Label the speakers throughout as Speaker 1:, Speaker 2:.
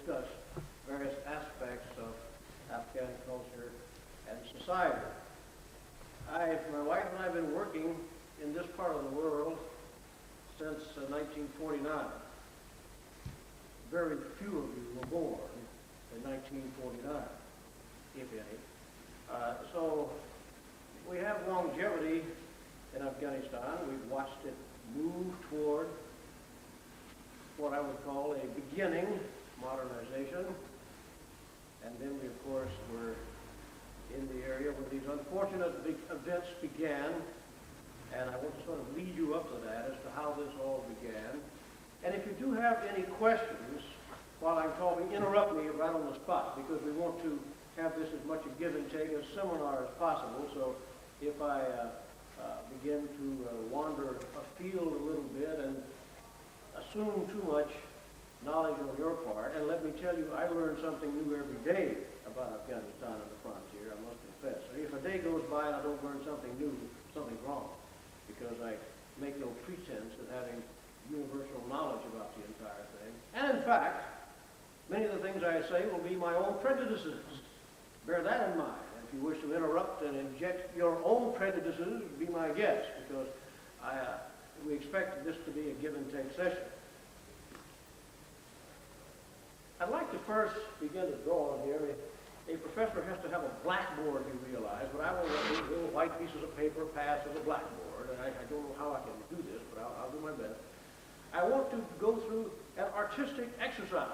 Speaker 1: discuss various aspects of Afghan culture and society. My wife and I have been working in this part of the world since 1949. Very few of you were born in 1949, if any. So we have longevity in Afghanistan. We've watched it move toward what I would call a beginning modernization. And then we, of course, were in the area when these unfortunate big events began. And I want to sort of lead you up to that as to how this all began. And if you do have any questions while I'm talking, interrupt me right on the spot, because we want to have this as much a give and take, a seminar as possible. So if I begin to wander afield a little bit and assume too much knowledge on your part, and let me tell you, I learn something new every day about Afghanistan and the frontier, I must confess. So if a day goes by and I don't learn something new, something's wrong, because I make no pretense of having universal knowledge about the entire thing. And in fact, many of the things I say will be my own prejudices. Bear that in mind. If you wish to interrupt and inject your own prejudices, be my guest, because we expect this to be a give and take session. I'd like to first begin to draw on here. A professor has to have a blackboard, you realize, but I will let these little white pieces of paper pass as a blackboard, and I don't know how I can do this, but I'll do my best. I want to go through an artistic exercise,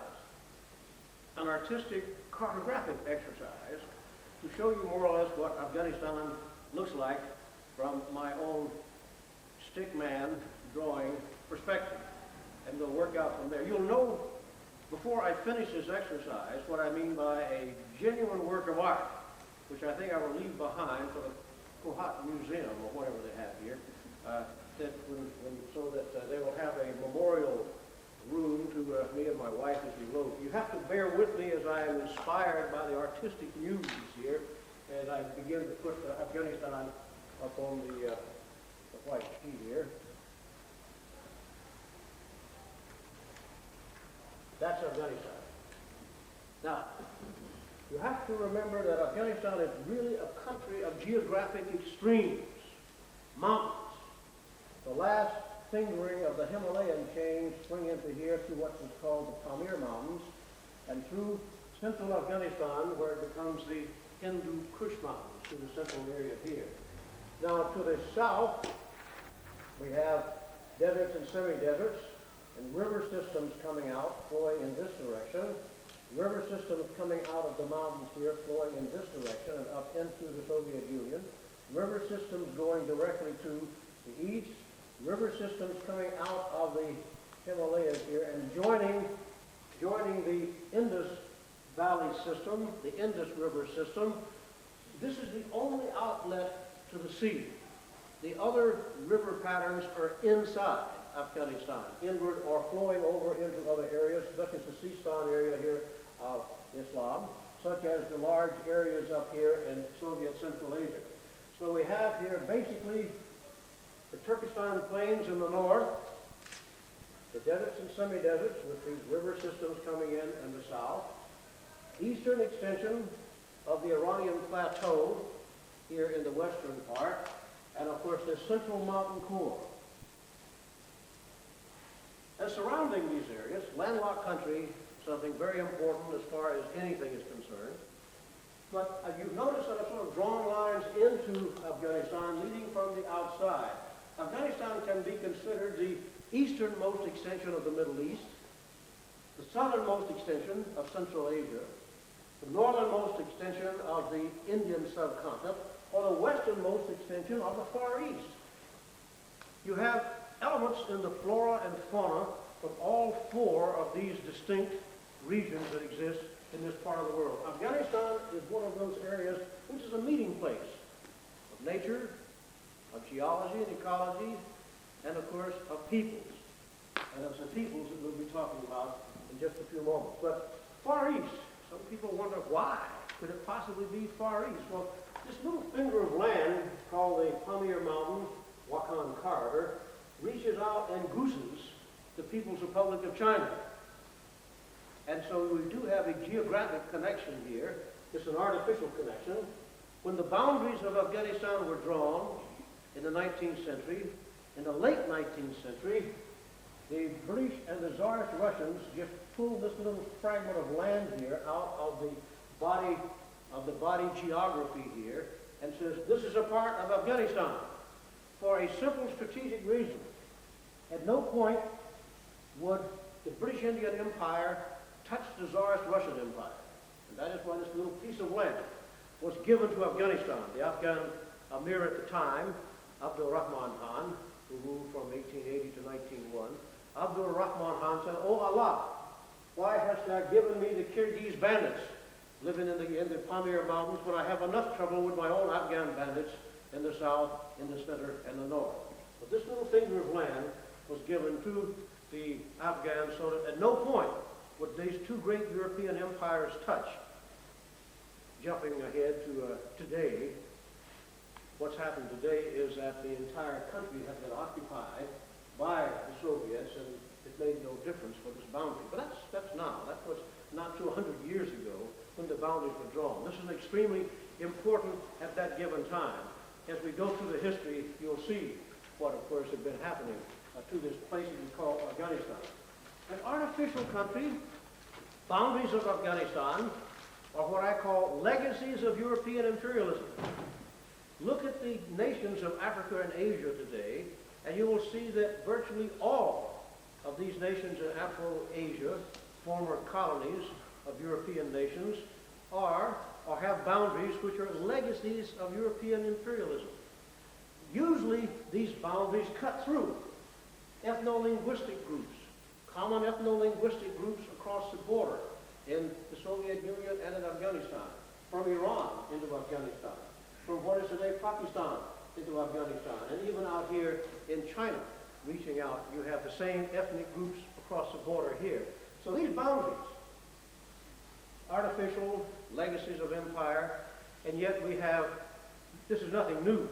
Speaker 1: an artistic cartographic exercise, to show you more or less what Afghanistan looks like from my own stickman drawing perspective. And we'll work out from there. You'll know, before I finish this exercise, what I mean by a genuine work of art, which I think I will leave behind for the Kohat Museum, or whatever they have here, so that they will have a memorial room to me and my wife as we load. You have to bear with me as I am inspired by the artistic muse here as I begin to put Afghanistan up on the white sheet here. That's Afghanistan. Now, you have to remember that Afghanistan is really a country of geographic extremes, mountains. The last fingering of the Himalayan chain swing into here through what is called the Pamir Mountains, and through central Afghanistan, where it becomes the Hindu Kush Mountains, to the central area here. Now, to the south, we have deserts and semi-deserts, and river systems coming out, flowing in this direction. River systems coming out of the mountains here, flowing in this direction and up into the Soviet Union. River systems going directly to the east. River systems coming out of the Himalayas here and joining the Indus Valley system, the Indus River system. This is the only outlet to the sea. The other river patterns are inside Afghanistan, inward or flowing over into other areas, such as the Sistan area here of Islam, such as the large areas up here in Soviet Central Asia. So we have here basically the Turkestan plains in the north, the deserts and semi-deserts with these river systems coming in the south, eastern extension of the Iranian plateau here in the western part, and of course the central mountain core. And surrounding these areas, landlocked country, something very important as far as anything is concerned. But you've noticed that I've sort of drawn lines into Afghanistan leading from the outside. Afghanistan can be considered the easternmost extension of the Middle East, the southernmost extension of Central Asia, the northernmost extension of the Indian subcontinent, or the westernmost extension of the Far East. You have elements in the flora and fauna of all four of these distinct regions that exist in this part of the world. Afghanistan is one of those areas which is a meeting place of nature, of geology and ecology, and of course of peoples. And of some peoples that we'll be talking about in just a few moments. But Far East, some people wonder why could it possibly be Far East? Well, this little finger of land called the Pamir Mountain, Wakhan Corridor, reaches out and gooses the People's Republic of China. And so we do have a geographic connection here. It's an artificial connection. When the boundaries of Afghanistan were drawn in the 19th century, in the late 19th century, the British and the Tsarist Russians just pulled this little fragment of land here out of the body geography here and says, this is a part of Afghanistan for a simple strategic reason. At no point would the British Indian Empire touch the Tsarist Russian Empire. And that is why this little piece of land was given to Afghanistan. The Afghan Emir at the time, Abdul Rahman Khan, who ruled from 1880 to 1901, Abdul Rahman Khan said, "Oh Allah, why hast thou given me the Kyrgyz bandits living in the Pamir Mountains when I have enough trouble with my own Afghan bandits in the south, in the center, and the north?" But this little finger of land was given to the Afghans so that at no point would these two great European empires touch. Jumping ahead to today, what's happened today is that the entire country has been occupied by the Soviets, and it made no difference for this boundary. But that's now. That was not 200 years ago when the boundaries were drawn. This is extremely important at that given time. As we go through the history, you'll see what, of course, had been happening to this place we call Afghanistan. An artificial country, boundaries of Afghanistan, are what I call legacies of European imperialism. Look at the nations of Africa and Asia today, and you will see that virtually all of these nations in Afro-Asia, former colonies of European nations, are or have boundaries which are legacies of European imperialism. Usually these boundaries cut through ethno-linguistic groups, common ethno-linguistic groups across the border in the Soviet Union and in Afghanistan, from Iran into Afghanistan, from what is today Pakistan into Afghanistan, and even out here in China, reaching out, you have the same ethnic groups across the border here. So these boundaries, artificial legacies of empire, and yet we have, this is nothing new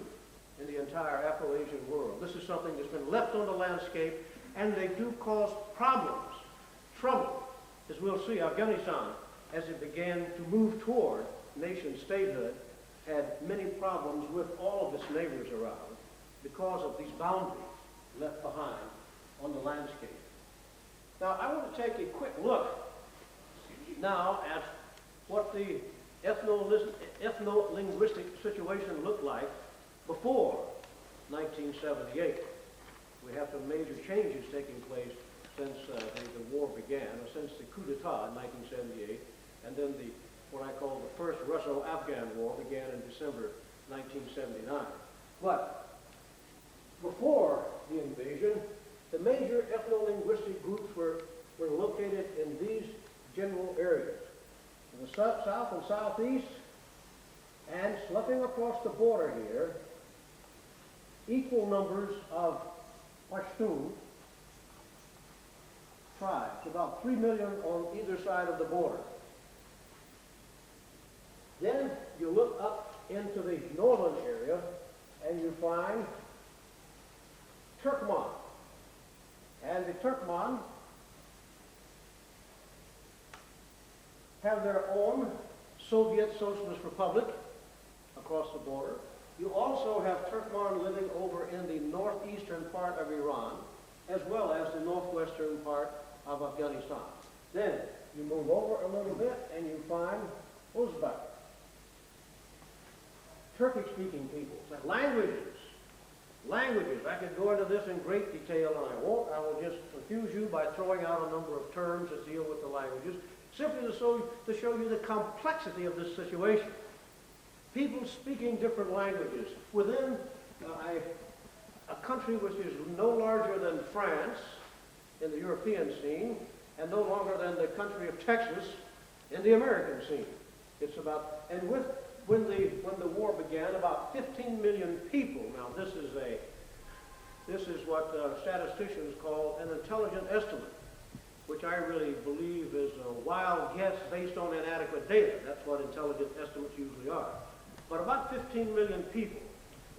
Speaker 1: in the entire Afro-Asian world. This is something that's been left on the landscape, and they do cause problems, trouble. As we'll see, Afghanistan, as it began to move toward nation statehood, had many problems with all of its neighbors around because of these boundaries left behind on the landscape. Now, I want to take a quick look now at what the ethno-linguistic situation looked like before 1978. We have some major changes taking place since the war began, or since the coup d'etat in 1978, and then what I call the first Russo-Afghan war began in December 1979. But before the invasion, the major ethno-linguistic groups were located in these general areas. In the south and southeast, and slipping across the border here, equal numbers of Pashtun tribes, about 3 million on either side of the border. Then you look up into the northern area and you find Turkmen. And the Turkmen have their own Soviet Socialist Republic across the border. You also have Turkmen living over in the northeastern part of Iran, as well as the northwestern part of Afghanistan. Then you move over a little bit and you find Uzbek, Turkic-speaking peoples. And languages. I could go into this in great detail, and I won't. I will just confuse you by throwing out a number of terms that deal with the languages, simply to show you the complexity of this situation. People speaking different languages within a country which is no larger than France in the European scene, and no longer than the country of Texas in the American scene. It's about, and when the war began, about 15 million people. Now this is what statisticians call an intelligent estimate, which I really believe is a wild guess based on inadequate data. That's what intelligent estimates usually are. But about 15 million people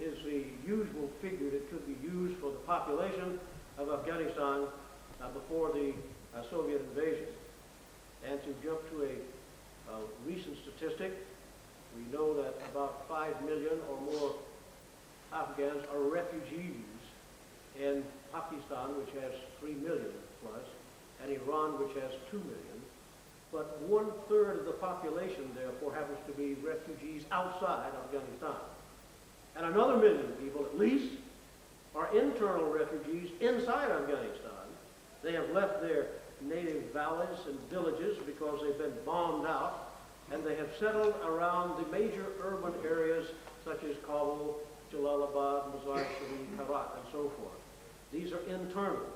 Speaker 1: is the usual figure that could be used for the population of Afghanistan before the Soviet invasion. jump to a recent statistic. We know that about 5 million or more Afghans are refugees in Pakistan, which has 3 million plus, and Iran, which has 2 million. But 1/3 of the population, therefore, happens to be refugees outside Afghanistan. And another million people, at least, are internal refugees inside Afghanistan. They have left their native valleys and villages because they've been bombed out, and they have settled around the major urban areas such as Kabul, Jalalabad, Mazar-i-Sharif, Herat, and so forth. These are internal.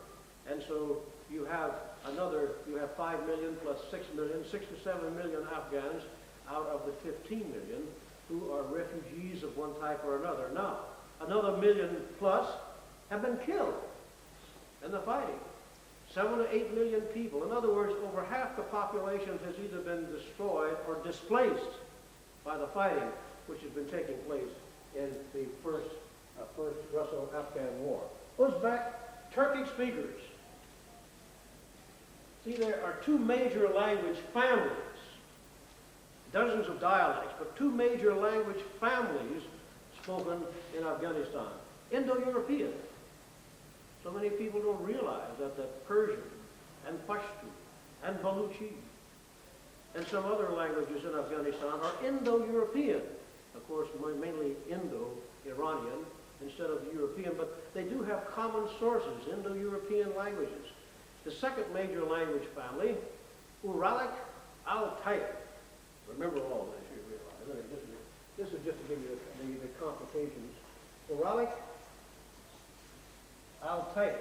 Speaker 1: And so you have 5 million plus 6 million, 6 to 7 million Afghans out of the 15 million who are refugees of one type or another. Now, another million plus have been killed in the fighting. 7 to 8 million people. In other words, over half the population has either been destroyed or displaced by the fighting which has been taking place in the first Russo-Afghan War. Uzbek, Turkic speakers. See, there are two major language families, dozens of dialects, but two major language families spoken in Afghanistan. Indo-European. So many people don't realize that the Persian and Pashto and Baluchi and some other languages in Afghanistan are Indo-European. Of course, mainly Indo-Iranian instead of European, but they do have common sources, Indo-European languages. The second major language family, Uralic Altai. Remember all this, you realize. This is just to give you the complications. Uralic Altai.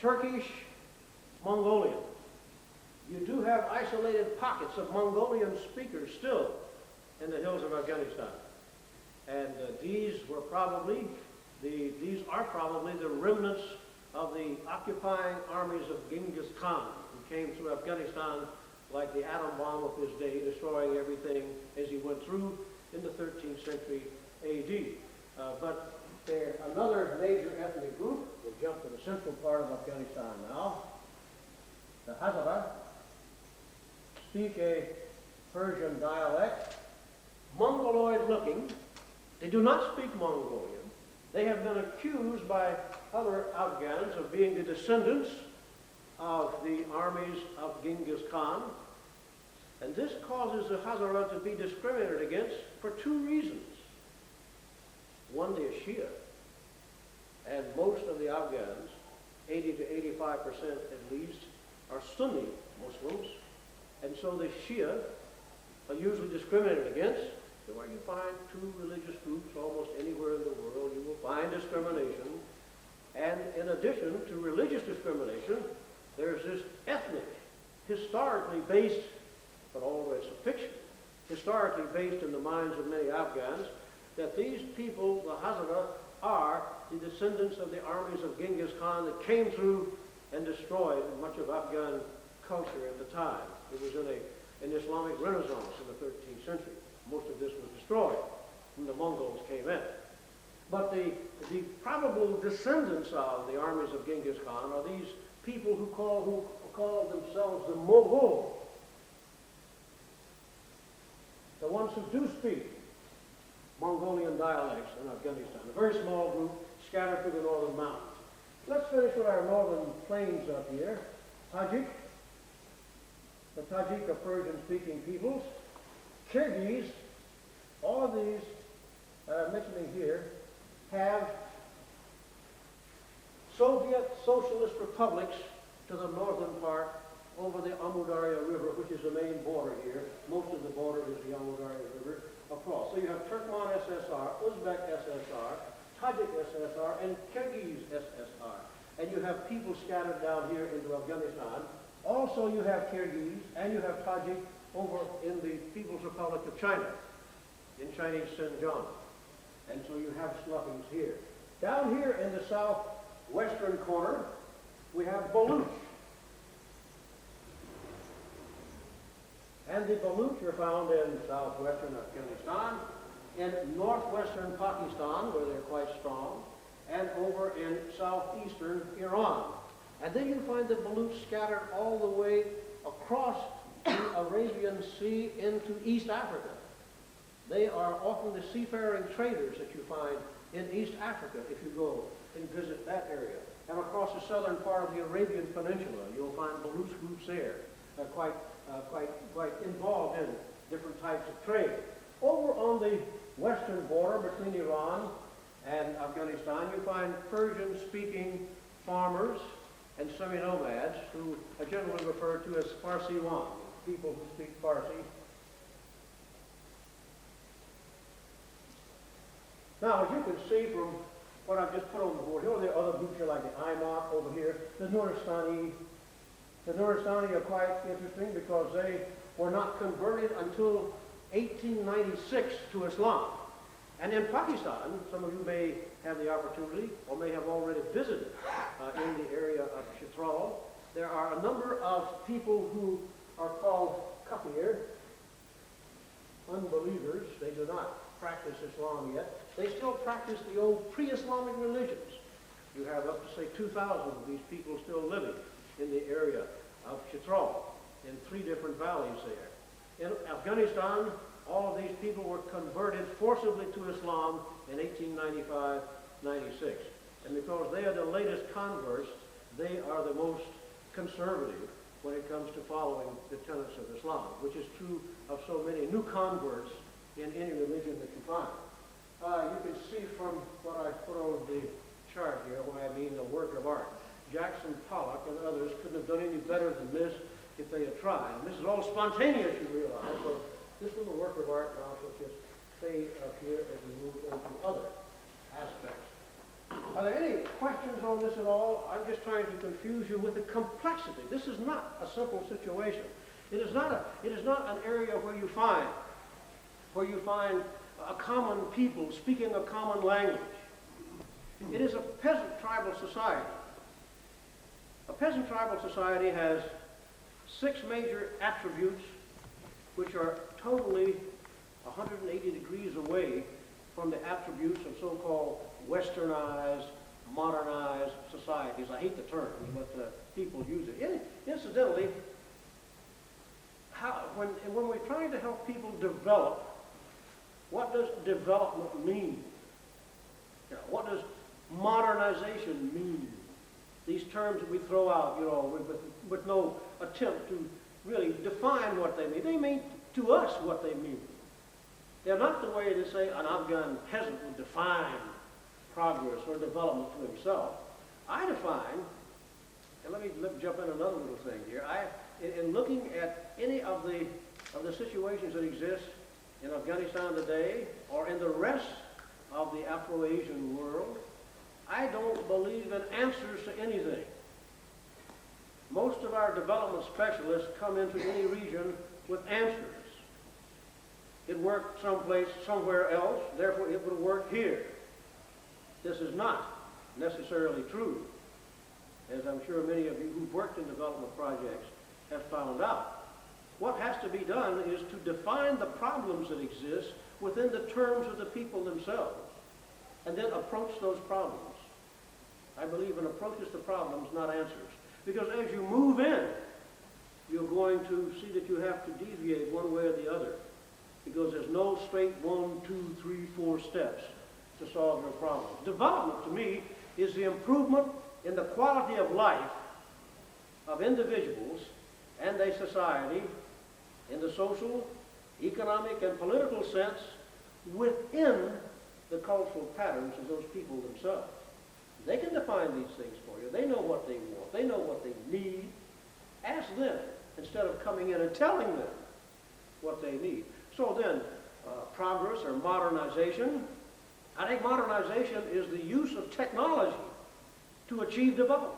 Speaker 1: Turkish Mongolian. You do have isolated pockets of Mongolian speakers still in the hills of Afghanistan. And these are probably the remnants of the occupying armies of Genghis Khan, who came through Afghanistan like the atom bomb of his day, destroying everything as he went through in the 13th century A.D. But another major ethnic group, we'll jump to the central part of Afghanistan now. The Hazara speak a Persian dialect, Mongoloid looking. They do not speak Mongolian. They have been accused by other Afghans of being the descendants of the armies of Genghis Khan. And this causes the Hazara to be discriminated against for two reasons. One, they are Shia. And most of the Afghans, 80 to 85% at least, are Sunni Muslims. And so the Shia are usually discriminated against. So where you find two religious groups almost anywhere in the world, you will find discrimination. And in addition to religious discrimination, there's this ethnic, historically based, but always a fiction, historically based in the minds of many Afghans, that these people, the Hazara, are the descendants of the armies of Genghis Khan that came through and destroyed much of Afghan culture at the time. It was in an Islamic Renaissance in the 13th century. Most of this was destroyed when the Mongols came in. But the probable descendants of the armies of Genghis Khan are these people who call themselves the Moghul, the ones who do speak Mongolian dialects in Afghanistan. A very small group scattered through the northern mountains. Let's finish with our northern plains up here. Tajik. The Tajik are Persian-speaking peoples. Kyrgyz, all of these that I'm mentioning here, have Soviet socialist republics to the northern part over the Amudarya River, which is the main border here. Most of the border is the Amudarya River across. So you have Turkmen SSR, Uzbek SSR, Tajik SSR, and Kyrgyz SSR. And you have people scattered down here into Afghanistan. Also you have Kyrgyz and you have Tajik over in the People's Republic of China, in Chinese Xinjiang. And so you have sloughings here. Down here in the southwestern corner, we have Baluch. And the Baluch are found in southwestern Afghanistan, in northwestern Pakistan, where they're quite strong, and over in southeastern Iran. And then you find the Balutes scattered all the way across the Arabian Sea into East Africa. They are often the seafaring traders that you find in East Africa if you go and visit that area. And across the southern part of the Arabian Peninsula, you'll find Balutes groups there, quite involved in different types of trade. Over on the western border between Iran and Afghanistan, you find Persian-speaking farmers and semi-nomads who are generally referred to as Farsi-wan, people who speak Farsi. Now, as you can see from what I've just put on the board, here are the other groups here, like the Aimaq over here, the Nuristani. The Nuristani are quite interesting because they were not converted until 1896 to Islam. And in Pakistan, some of you may have the opportunity or may have already visited in the area of Chitral. There are a number of people who are called kafir, unbelievers. They do not practice Islam yet. They still practice the old pre-Islamic religions. You have up to, say, 2,000 of these people still living in the area of Chitral, in 3 different valleys there. In Afghanistan, all of these people were converted forcibly to Islam in 1895-96. And because they are the latest converts, they are the most conservative when it comes to following the tenets of Islam, which is true of so many new converts in any religion that you find. You can see from what I put on the chart here when I mean the work of art. Jackson Pollock and others couldn't have done any better than this if they had tried. And this is all spontaneous, you realize. So this little work of art now shall just stay up here as we move on to other aspects. Are there any questions on this at all? I'm just trying to confuse you with the complexity. This is not a simple situation. It is not an area where you find a common people speaking a common language. It is a peasant tribal society. A peasant tribal society has 6 major attributes which are totally 180 degrees away from the attributes of so-called westernized, modernized societies. I hate the term, but people use it. Incidentally, when we're trying to help people develop, what does development mean? What does modernization mean? These terms that we throw out, with no attempt to really define what they mean. They mean to us what they mean. They're not the way to say an Afghan peasant would define progress or development to himself. I define, and let me jump in another little thing here. In looking at any of the situations that exist in Afghanistan today or in the rest of the Afro-Asian world, I don't believe in answers to anything. Most of our development specialists come into any region with answers. It worked somewhere else, therefore it would work here. This is not necessarily true, as I'm sure many of you who've worked in development projects have found out. What has to be done is to define the problems that exist within the terms of the people themselves, and then approach those problems. I believe in approaches to problems, not answers. Because as you move in, you're going to see that you have to deviate one way or the other. Because there's no straight 1, 2, 3, 4 steps to solve your problems. Development, to me, is the improvement in the quality of life of individuals and a society in the social, economic, and political sense within the cultural patterns of those people themselves. They can define these things for you. They know what they want. They know what they need. Ask them instead of coming in and telling them what they need. So then, progress or modernization, I think modernization is the use of technology to achieve development.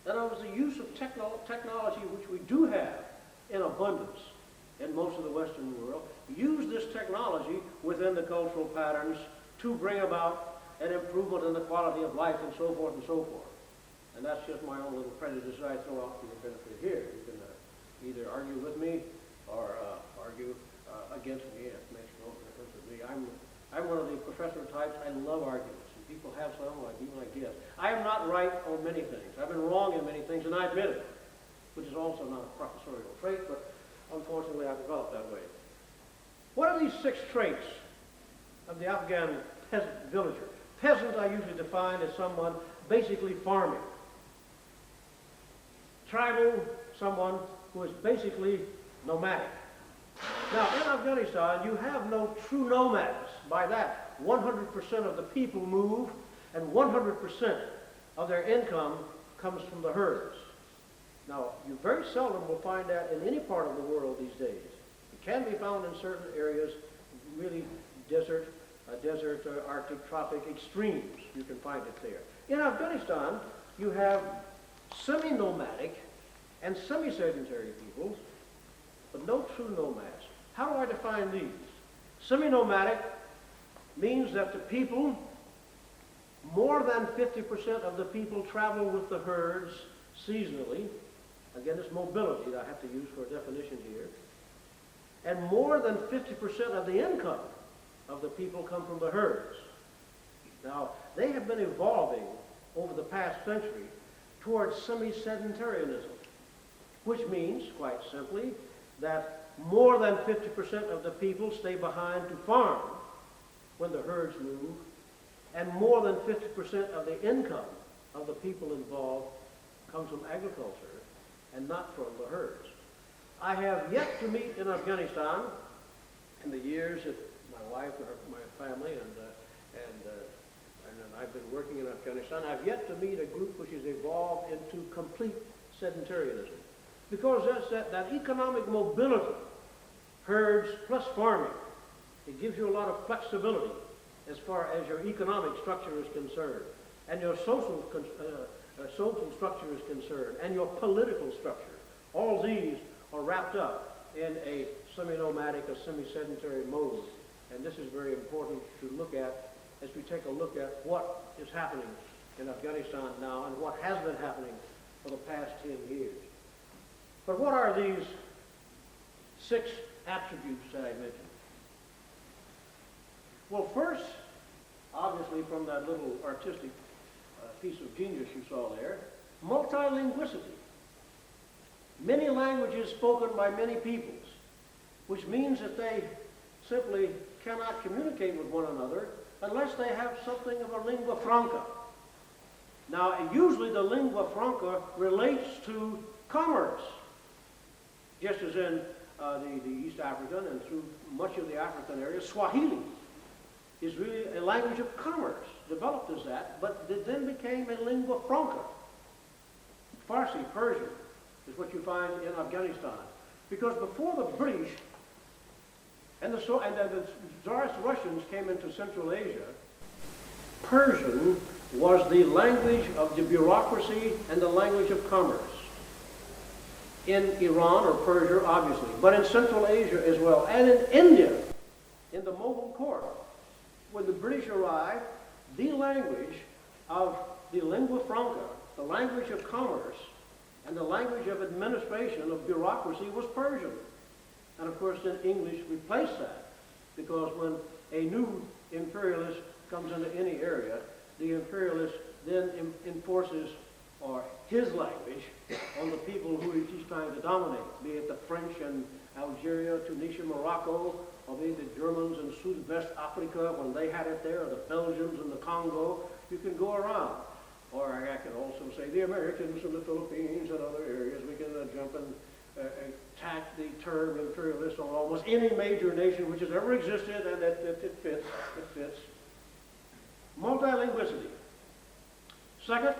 Speaker 1: In other words, the use of technology, which we do have in abundance in most of the Western world, use this technology within the cultural patterns to bring about an improvement in the quality of life and so forth and so forth. And that's just my own little prejudice I throw out for your benefit here. You can either argue with me or argue against me. It makes no difference to me. I'm one of the professor types. I love arguments. In People have some, like even I guess. I am not right on many things. I've been wrong in many things, and I admit it, which is also not a professorial trait, but unfortunately I've developed that way. What are these 6 traits of the Afghan peasant villager? Peasant I usually define as someone basically farming. Tribal, someone who is basically nomadic. Now, in Afghanistan, you have no true nomads. By that, 100% of the people move, and 100% of their income comes from the herds. Now, you very seldom will find that in any part of the world these days. It can be found in certain areas, really desert, Arctic, tropic extremes. You can find it there. In Afghanistan, you have semi-nomadic and semi-sedentary peoples, but no true nomads. How do I define these? Semi-nomadic means that the people, more than 50% of the people travel with the herds seasonally. Again, it's mobility that I have to use for a definition here. And more than 50% of the income of the people come from the herds. Now, they have been evolving over the past century towards semi-sedentarianism, which means, quite simply, that more than 50% of the people stay behind to farm when the herds move, and more than 50% of the income of the people involved comes from agriculture and not from the herds. I have yet to meet in Afghanistan, in the years that my wife, my family, and I've been working in Afghanistan, I've yet to meet a group which has evolved into complete sedentarianism. Because that's that economic mobility, herds plus farming, it gives you a lot of flexibility as far as your economic structure is concerned, and your social structure is concerned, and your political structure. All these are wrapped up in a semi-nomadic or semi-sedentary mode. And this is very important to look at as we take a look at what is happening in Afghanistan now and what has been happening for the past 10 years. But what are these 6 attributes that I mentioned? Well, first, obviously from that little artistic piece of genius you saw there, multilinguicity. Many languages spoken by many peoples, which means that they simply cannot communicate with one another unless they have something of a lingua franca. Now, usually the lingua franca relates to commerce, just as in the East African and through much of the African area. Swahili is really a language of commerce, developed as that, but it then became a lingua franca. Farsi, Persian, is what you find in Afghanistan. Because before the British and the Tsarist Russians came into Central Asia, Persian was the language of the bureaucracy and the language of commerce. In Iran or Persia, obviously, but in Central Asia as well, and in India, in the Mughal court. When the British arrived, the language of the lingua franca, the language of commerce, and the language of administration, of bureaucracy, was Persian. And of course then English replaced that, because when a new imperialist comes into any area, the imperialist then enforces his language on the people who he's trying to dominate, be it the French in Algeria, Tunisia, Morocco, or be it the Germans in Southwest Africa when they had it there, or the Belgians in the Congo. You can go around. Or I can also say the Americans in the Philippines and other areas. We can jump and attack the term imperialist on almost any major nation which has ever existed, and it fits. It fits. Multilinguicity. Second,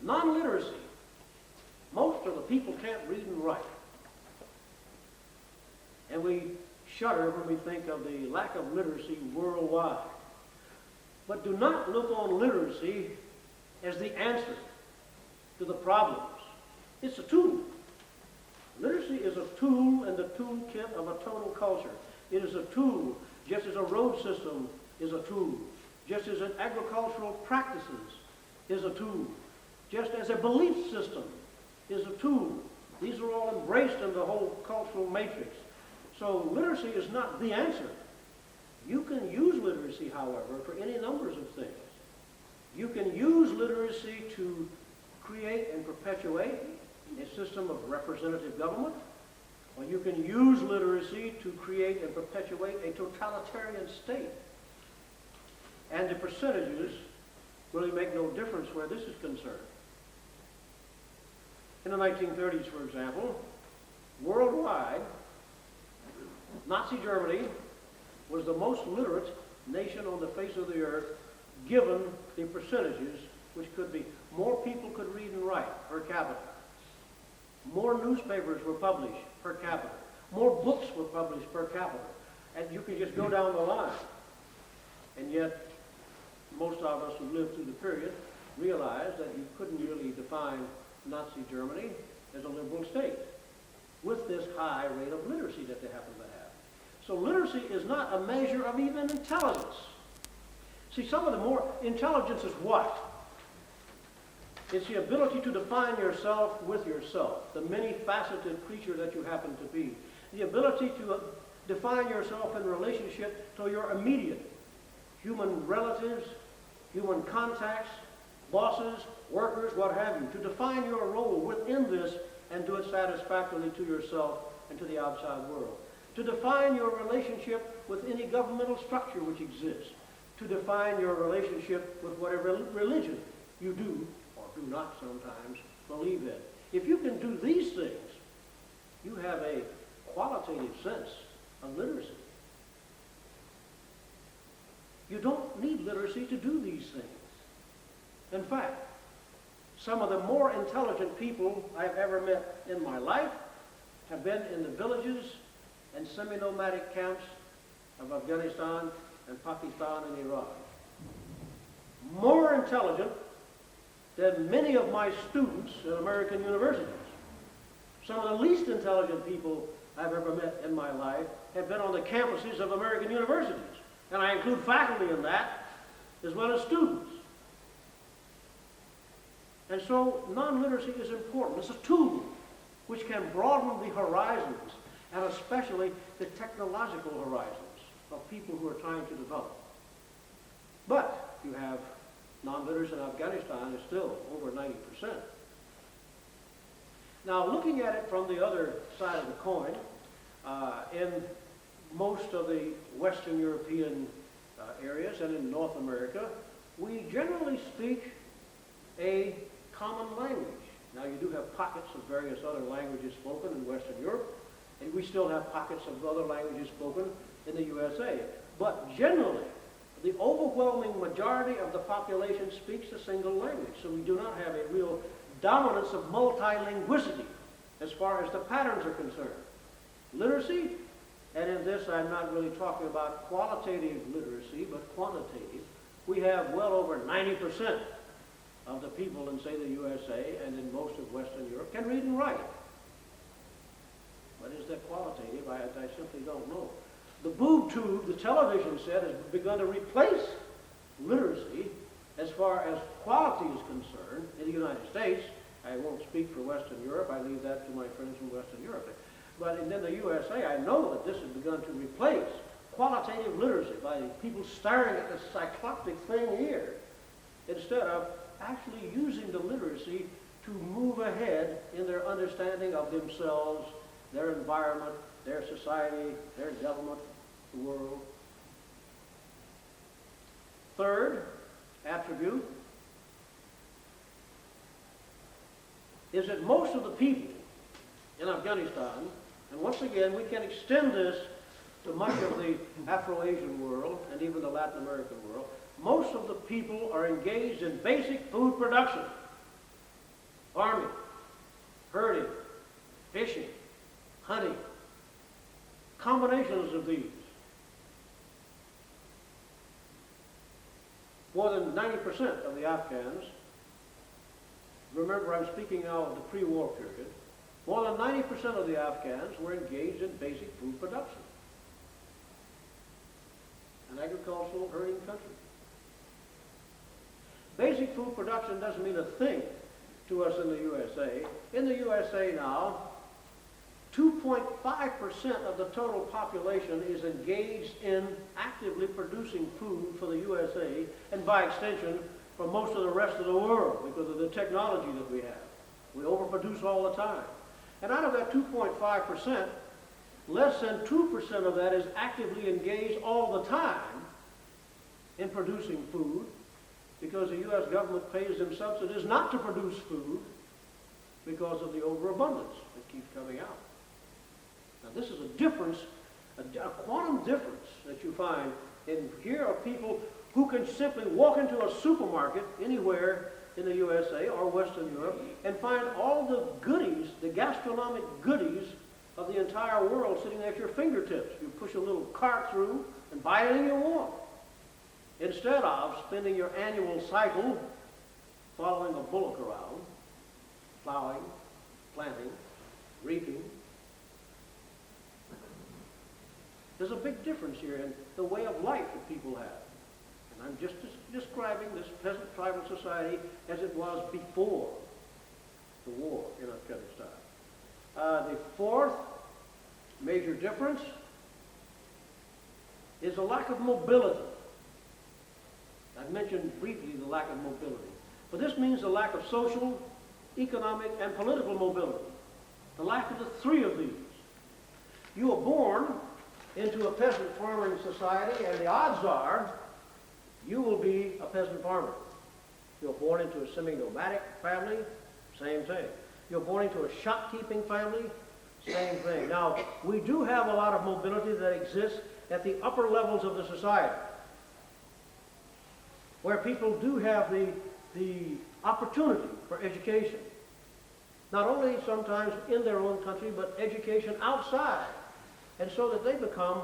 Speaker 1: non-literacy. Most of the people can't read and write. And we shudder when we think of the lack of literacy worldwide. But do not look on literacy as the answer to the problems. It's a tool. Literacy is a tool in the toolkit of a total culture. It is a tool, just as a road system is a tool, just as an agricultural practices is a tool, just as a belief system is a tool. These are all embraced in the whole cultural matrix. So literacy is not the answer. You can use literacy, however, for any numbers of things. You can use literacy to create and perpetuate a system of representative government, or you can use literacy to create and perpetuate a totalitarian state. And the percentages really make no difference where this is concerned. In the 1930s, for example, worldwide, Nazi Germany was the most literate nation on the face of the earth, given the percentages, which could be more people could read and write per capita. More newspapers were published per capita. More books were published per capita. And you can just go down the line. And yet, most of us who lived through the period realized that you couldn't really define Nazi Germany as a liberal state with this high rate of literacy that they happen to have. So literacy is not a measure of even intelligence. See, some of the more intelligence is what? It's the ability to define yourself with yourself, the many-faceted creature that you happen to be. The ability to define yourself in relationship to your immediate human relatives, human contacts, bosses, workers, what have you. To define your role within this and do it satisfactorily to yourself and to the outside world. To define your relationship with any governmental structure which exists. To define your relationship with whatever religion you do or do not sometimes believe in. If you can do these things, you have a qualitative sense of literacy. You don't need literacy to do these things. In fact, some of the more intelligent people I've ever met in my life have been in the villages and semi-nomadic camps of Afghanistan and Pakistan and Iran. More intelligent than many of my students in American universities. Some of the least intelligent people I've ever met in my life have been on the campuses of American universities. And I include faculty in that, as well as students. And so non-literacy is important. It's a tool which can broaden the horizons, and especially the technological horizons of people who are trying to develop. But you have non-literacy in Afghanistan is still over 90%. Now, looking at it from the other side of the coin, in most of the Western European areas and in North America, we generally speak a common language. Now, you do have pockets of various other languages spoken in Western Europe, and we still have pockets of other languages spoken in the USA. But generally, the overwhelming majority of the population speaks a single language, so we do not have a real dominance of multilinguicity as far as the patterns are concerned. Literacy, and in this I'm not really talking about qualitative literacy, but quantitative. We have well over 90% of the people in, say, the USA and in most of Western Europe can read and write. But is that qualitative? I simply don't know. The boob tube, the television set, has begun to replace literacy as far as quality is concerned in the United States. I won't speak for Western Europe. I leave that to my friends from Western Europe. But in the USA, I know that this has begun to replace qualitative literacy by people staring at this cyclopic thing here instead of actually using the literacy to move ahead in their understanding of themselves, their environment, their society, their government, the world. Third attribute is that most of the people in Afghanistan, and once again we can extend this to much of the Afro-Asian world and even the Latin American world, most of the people are engaged in basic food production, farming, herding, fishing, hunting, combinations of these. More than 90% of the Afghans, remember I'm speaking now of the pre-war period, more than 90% of the Afghans were engaged in basic food production. An agricultural herding country. Basic food production doesn't mean a thing to us in the USA. In the USA now, 2.5% of the total population is engaged in actively producing food for the USA and by extension for most of the rest of the world because of the technology that we have. We overproduce all the time. And out of that 2.5%, less than 2% of that is actively engaged all the time in producing food because the U.S. government pays them subsidies not to produce food because of the overabundance that keeps coming out. Now this is a difference, a quantum difference that you find in here are people who can simply walk into a supermarket anywhere in the USA or Western Europe and find all the goodies, the gastronomic goodies of the entire world sitting at your fingertips. You push a little cart through and buy anything you want. Instead of spending your annual cycle following a bullock around, plowing, planting, reaping. There's a big difference here in the way of life that people have. And I'm just describing this peasant tribal society as it was before the war in Afghanistan. The fourth major difference is a lack of mobility. I've mentioned briefly the lack of mobility. But this means the lack of social, economic, and political mobility. The lack of the three of these. You are born into a peasant farming society, and the odds are you will be a peasant farmer. You're born into a semi-nomadic family, same thing. You're born into a shopkeeping family, same thing. Now, we do have a lot of mobility that exists at the upper levels of the society, where people do have the opportunity for education. Not only sometimes in their own country, but education outside. And so that they become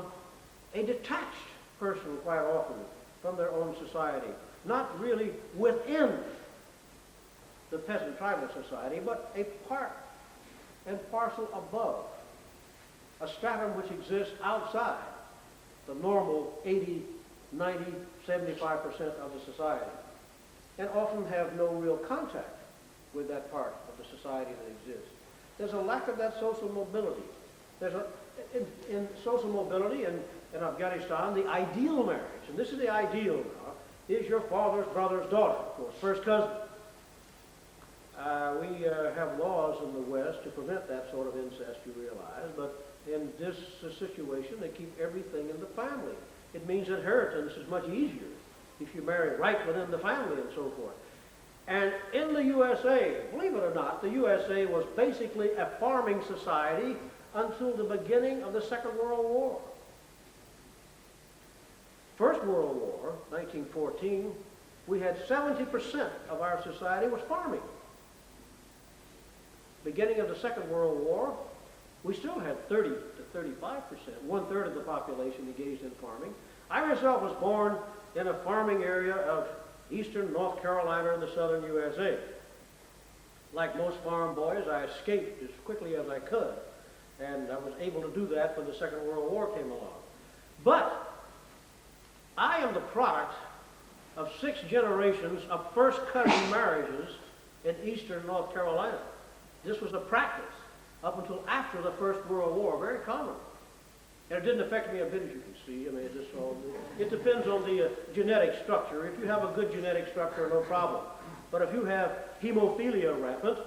Speaker 1: a detached person quite often from their own society. Not really within the peasant tribal society, but a part and parcel above. A stratum which exists outside the normal 80, 90, 75% of the society. And often have no real contact with that part of the society that exists. There's a lack of that social mobility. In social mobility in Afghanistan, the ideal marriage, and this is the ideal now, is your father's brother's daughter, of course, first cousin. We have laws in the West to prevent that sort of incest, you realize, but in this situation, they keep everything in the family. It means inheritance is much easier if you marry right within the family and so forth. And in the USA, believe it or not, the USA was basically a farming society until the beginning of the Second World War. First World War, 1914, we had 70% of our society was farming. Beginning of the Second World War, we still had 30 to 35%, one-third of the population engaged in farming. I myself was born in a farming area of eastern North Carolina and the southern USA. Like most farm boys, I escaped as quickly as I could, and I was able to do that when the Second World War came along. But I am the product of 6 generations of first cousin marriages in eastern North Carolina. This was a practice up until after the First World War, very common. And it didn't affect me a bit, as you can see. I mean, it depends on the genetic structure. If you have a good genetic structure, no problem. But if you have hemophilia rampant,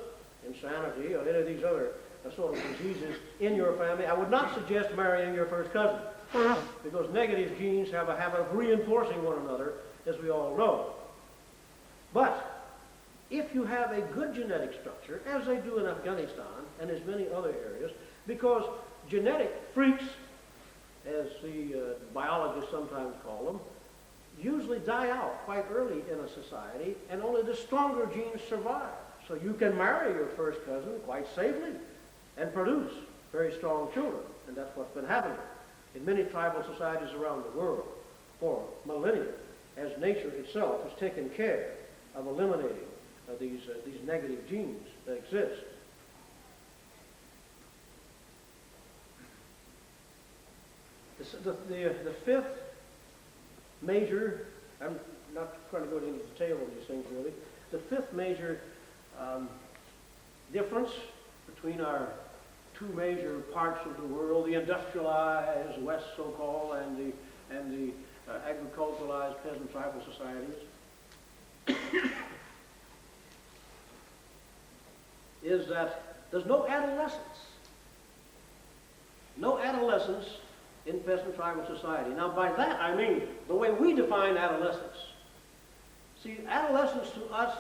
Speaker 1: insanity, or any of these other sort of diseases in your family, I would not suggest marrying your first cousin, because negative genes have a habit of reinforcing one another, as we all know. But if you have a good genetic structure, as they do in Afghanistan and as many other areas, because genetic freaks, as the biologists sometimes call them, usually die out quite early in a society, and only the stronger genes survive. So you can marry your first cousin quite safely and produce very strong children, and that's what's been happening in many tribal societies around the world for millennia, as nature itself has taken care of eliminating these negative genes that exist. The fifth major, I'm not trying to go into detail on these things really, the fifth major difference between our two major parts of the world, the industrialized West, so-called, and the agriculturalized peasant tribal societies, is that there's no adolescence. No adolescence in peasant tribal society. Now, by that I mean the way we define adolescence. See, adolescence to us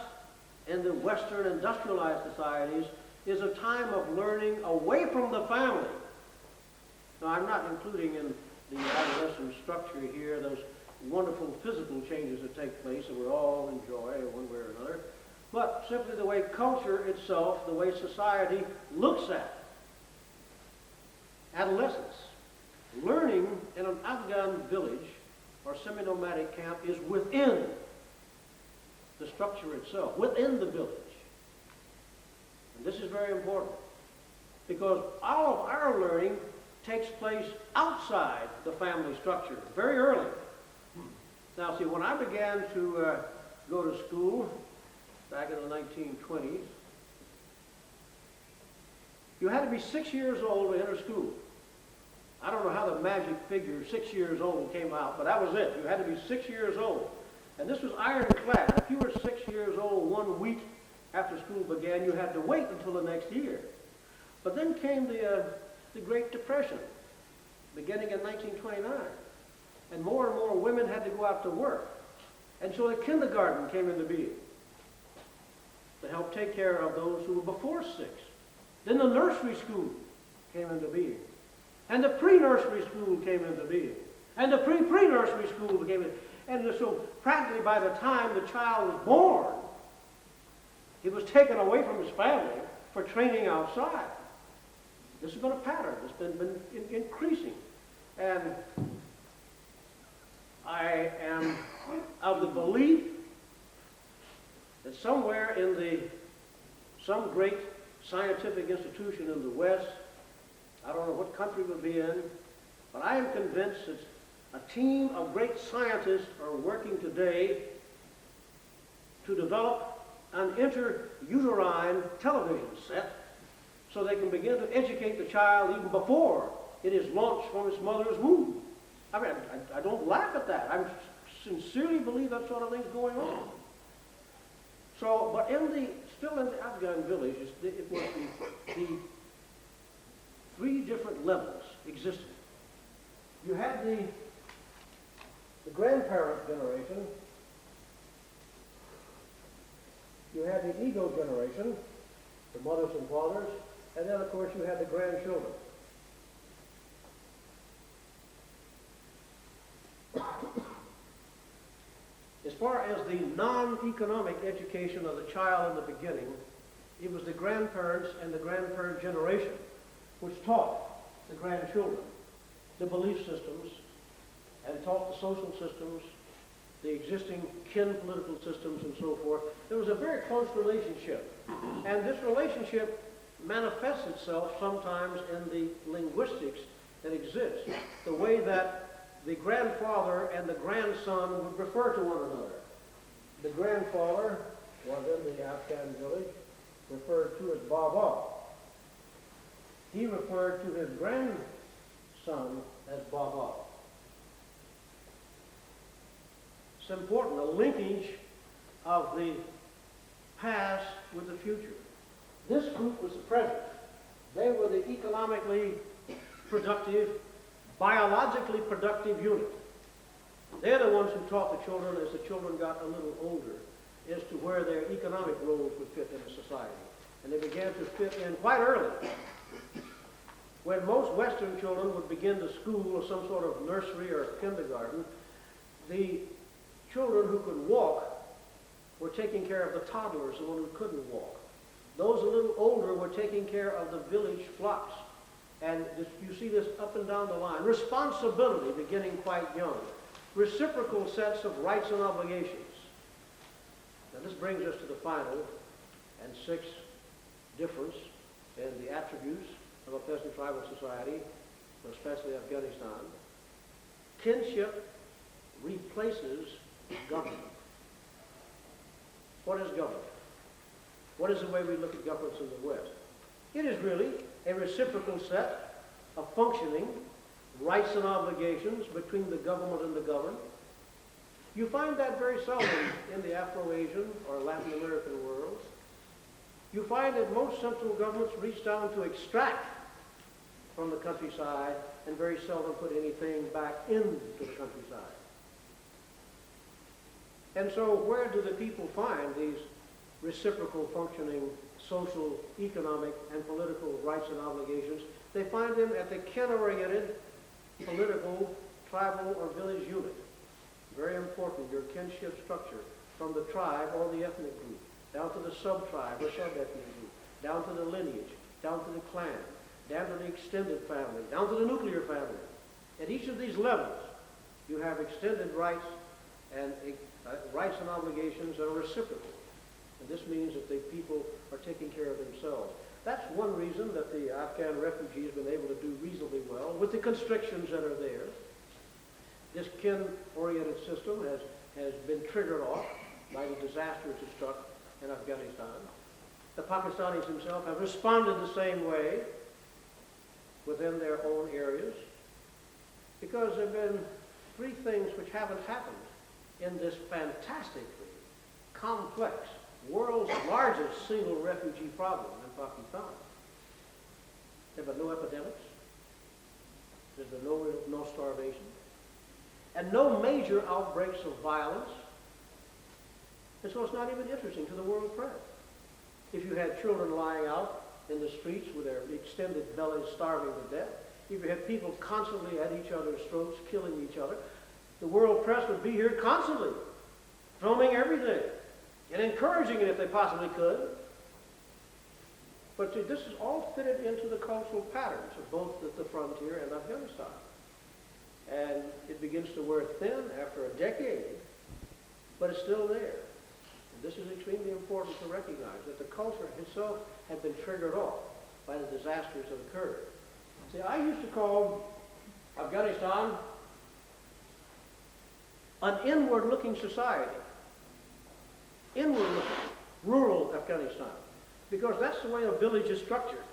Speaker 1: in the Western industrialized societies is a time of learning away from the family. Now, I'm not including in the adolescent structure here those wonderful physical changes that take place that we all enjoy one way or another, but simply the way culture itself, the way society looks at adolescence. Learning in an Afghan village or semi-nomadic camp is within the structure itself, within the village. And this is very important because all of our learning takes place outside the family structure very early. Now, see, when I began to go to school back in the 1920s, you had to be 6 years old to enter school. I don't know how the magic figure 6 years old came out, but that was it. You had to be 6 years old. And this was ironclad. If you were 6 years old 1 week after school began, you had to wait until the next year. But then came the Great Depression, beginning in 1929. And more women had to go out to work. And so the kindergarten came into being to help take care of those who were before 6. Then the nursery school came into being. And the pre-nursery school came into being. And the pre-nursery school came in. And so practically by the time the child was born, he was taken away from his family for training outside. This has been a pattern. It's been increasing. And I am of the belief that somewhere in some great scientific institution in the West, I don't know what country it would be in, but I am convinced that a team of great scientists are working today to develop an intrauterine television set so they can begin to educate the child even before it is launched from its mother's womb. I mean, I don't laugh at that. I sincerely believe that sort of thing's going on. So, but still in the Afghan village, it was the 3 different levels existed. You had the grandparent generation, you had the ego generation, the mothers and fathers, and then of course you had the grandchildren. As far as the non-economic education of the child in the beginning, it was the grandparents and the grandparent generation which taught the grandchildren the belief systems and taught the social systems, the existing kin political systems and so forth. There was a very close relationship. And this relationship manifests itself sometimes in the linguistics that exists. The way that the grandfather and the grandson would refer to one another. The grandfather was in the Afghan village referred to as Baba. He referred to his grandson as Baba. It's important, a linkage of the past with the future. This group was the present. They were the economically productive, biologically productive unit. They're the ones who taught the children as the children got a little older as to where their economic roles would fit in a society. And they began to fit in quite early. When most Western children would begin to school or some sort of nursery or kindergarten, the children who could walk were taking care of the toddlers, the ones who couldn't walk. Those a little older were taking care of the village flocks. And you see this up and down the line. Responsibility beginning quite young. Reciprocal sets of rights and obligations. Now this brings us to the final and 6th difference in the attributes of a peasant tribal society, especially Afghanistan. Kinship replaces government. What is government? What is the way we look at governments in the West? It is really a reciprocal set of functioning rights and obligations between the government and the governed. You find that very seldom in the Afro-Asian or Latin American worlds. You find that most central governments reach down to extract from the countryside and very seldom put anything back into the countryside. And so where do the people find these reciprocal functioning social, economic, and political rights and obligations? They find them at the kin-oriented political, tribal, or village unit. Very important, your kinship structure from the tribe or the ethnic group, down to the sub-tribe or sub-ethnic group, down to the lineage, down to the clan, down to the extended family, down to the nuclear family. At each of these levels, you have extended rights and obligations that are reciprocal. And this means that the people are taking care of themselves. That's one reason that the Afghan refugee has been able to do reasonably well with the constrictions that are there. This kin-oriented system has been triggered off by the disasters that struck in Afghanistan. The Pakistanis themselves have responded the same way within their own areas, because there have been three things which haven't happened in this fantastically complex, world's largest single refugee problem in Pakistan. There have been no epidemics. There's been no starvation. And no major outbreaks of violence. And so it's not even interesting to the world press. If you had children lying out in the streets with their extended bellies starving to death, if you had people constantly at each other's throats killing each other, the world press would be here constantly, filming everything and encouraging it if they possibly could. But see, this is all fitted into the cultural patterns of both the frontier and Afghanistan. And it begins to wear thin after a decade, but it's still there. And this is extremely important to recognize, that the culture itself had been triggered off by the disasters that occurred. See, I used to call Afghanistan an inward-looking society. Inward-looking, rural Afghanistan. Because that's the way a village is structured.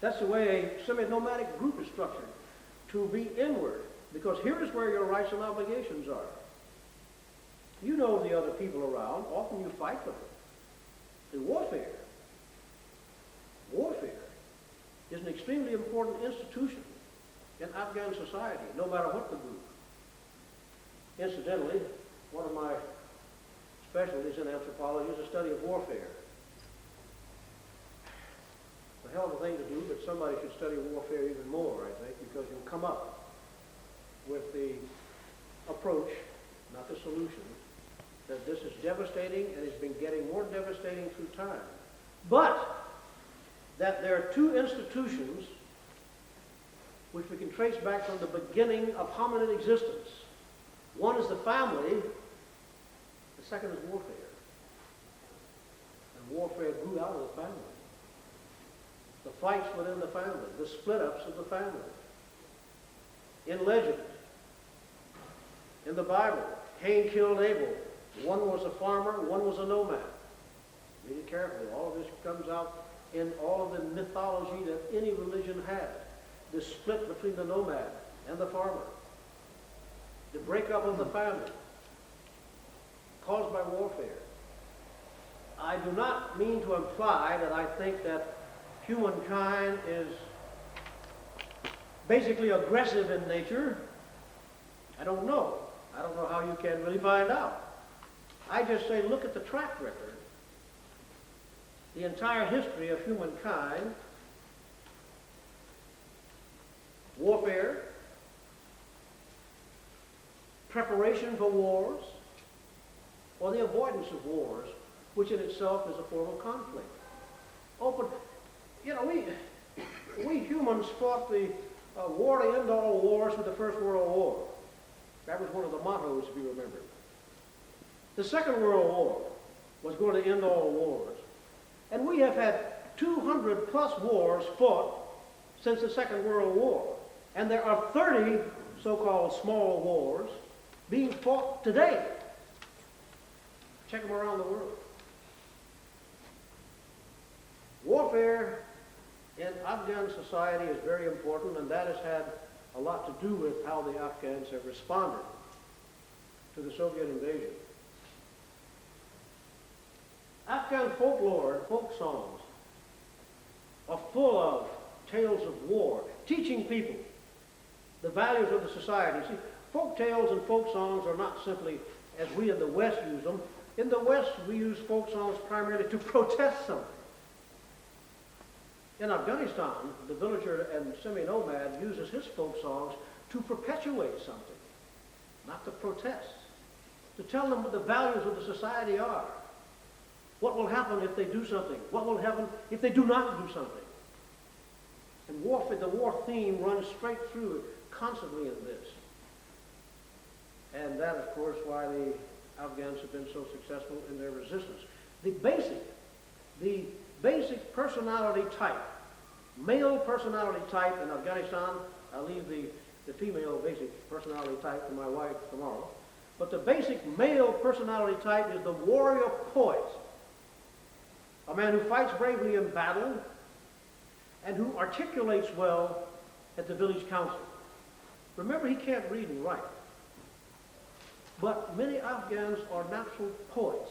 Speaker 1: That's the way a semi-nomadic group is structured. To be inward. Because here is where your rights and obligations are. You know the other people around. Often you fight with them. In warfare is an extremely important institution in Afghan society, no matter what the group. Incidentally, one of my specialties in anthropology is the study of warfare. It's a hell of a thing to do, but somebody should study warfare even more, I think, because you'll come up with the approach, not the solution, that this is devastating and it's been getting more devastating through time. But that there are two institutions which we can trace back from the beginning of hominid existence. One is the family, the second is warfare. And warfare grew out of the family. The fights within the family, the split-ups of the family. In legend, in the Bible, Cain killed Abel. One was a farmer, one was a nomad. Read it carefully. All of this comes out in all of the mythology that any religion has. The split between the nomad and the farmer. The breakup of the family caused by warfare. I do not mean to imply that I think that humankind is basically aggressive in nature. I don't know. I don't know how you can really find out. I just say look at the track record. The entire history of humankind, warfare, preparation for wars, or the avoidance of wars, which in itself is a form of conflict. Oh, but, we humans fought the war to end all wars with the First World War. That was one of the mottos, if you remember. The Second World War was going to end all wars. And we have had 200 plus wars fought since the Second World War. And there are 30 so-called small wars being fought today. Check them around the world. Warfare warfare in Afghan society is very important, and that has had a lot to do with how the Afghans have responded to the Soviet invasion. Afghan folklore and folk songs are full of tales of war, teaching people the values of the society. See, folk tales and folk songs are not simply as we in the West use them. In the West, we use folk songs primarily to protest something. In Afghanistan, the villager and semi-nomad uses his folk songs to perpetuate something, not to protest, to tell them what the values of the society are. What will happen if they do something? What will happen if they do not do something? And warfare, the war theme runs straight through it constantly in this. And that, of course, why the Afghans have been so successful in their resistance. The basic personality type, male personality type in Afghanistan, I'll leave the female basic personality type to my wife tomorrow, but the basic male personality type is the warrior poet, a man who fights bravely in battle and who articulates well at the village council. Remember, he can't read and write. But many Afghans are natural poets.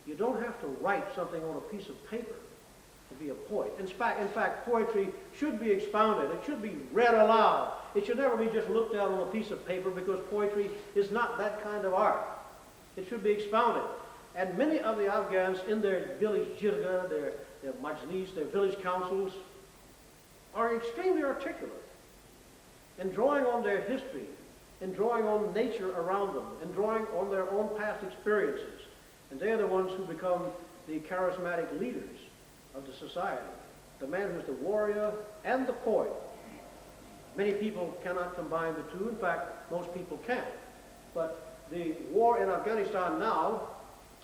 Speaker 1: You don't have to write something on a piece of paper to be a poet. In fact, poetry should be expounded. It should be read aloud. It should never be just looked at on a piece of paper, because poetry is not that kind of art. It should be expounded. And many of the Afghans in their village jirga, their majlis, their village councils, are extremely articulate in drawing on their history, in drawing on nature around them, in drawing on their own past experiences. And they're the ones who become the charismatic leaders of the society. The man who's the warrior and the poet. Many people cannot combine the two. In fact, most people can't. But the war in Afghanistan now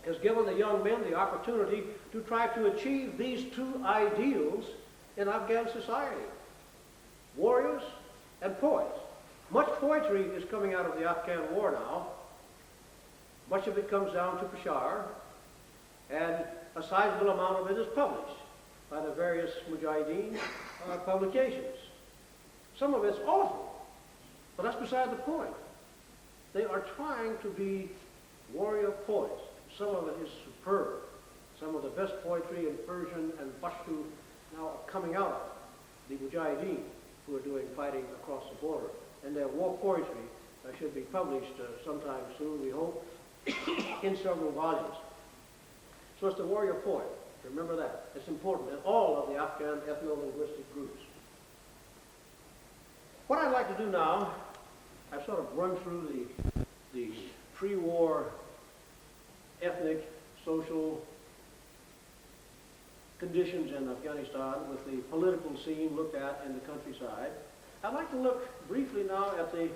Speaker 1: has given the young men the opportunity to try to achieve these two ideals in Afghan society. Warriors and poets. Much poetry is coming out of the Afghan war now. Much of it comes down to Peshawar, and a sizable amount of it is published by the various Mujahideen publications. Some of it's awful, but that's beside the point. They are trying to be warrior poets. Some of it is superb. Some of the best poetry in Persian and Pashto now are coming out of the Mujahideen, who are doing fighting across the border. And their war poetry should be published sometime soon, we hope, in several volumes. So it's the warrior poet. Remember that. It's important in all of the Afghan ethno-linguistic groups. What I'd like to do now, I've sort of run through the pre-war ethnic, social conditions in Afghanistan with the political scene looked at in the countryside. I'd like to look briefly now at the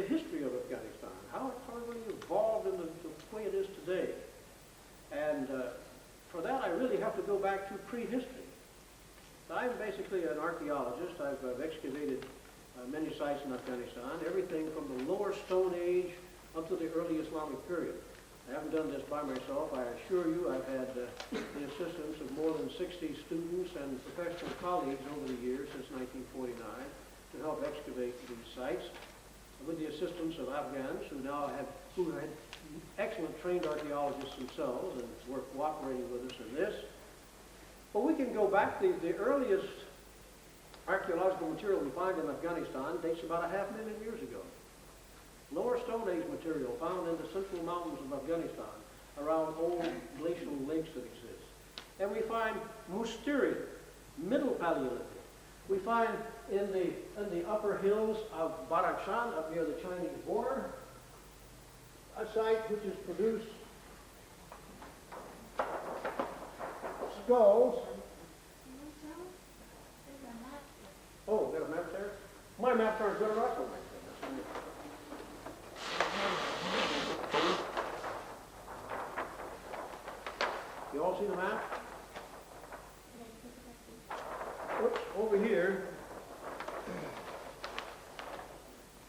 Speaker 1: history of Afghanistan, how it really evolved in the way it is today. And for that, I really have to go back to prehistory. I'm basically an archaeologist. I've excavated many sites in Afghanistan, everything from the lower Stone Age up to the early Islamic period. I haven't done this by myself. I assure you I've had the assistance of more than 60 students and professional colleagues over the years since 1949 to help excavate these sites, with the assistance of Afghans who had excellent trained archaeologists themselves and were cooperating with us in this. But we can go back. The earliest archaeological material we find in Afghanistan dates about 500,000 years ago. Lower Stone Age material found in the central mountains of Afghanistan around old glacial lakes that exist. And we find Mousterian, Middle Paleolithic. We find in the upper hills of Badakhshan, up near the Chinese border, a site which has produced skulls. Oh, got a map there? My map there is good enough for me. You all see the map? Oops, over here,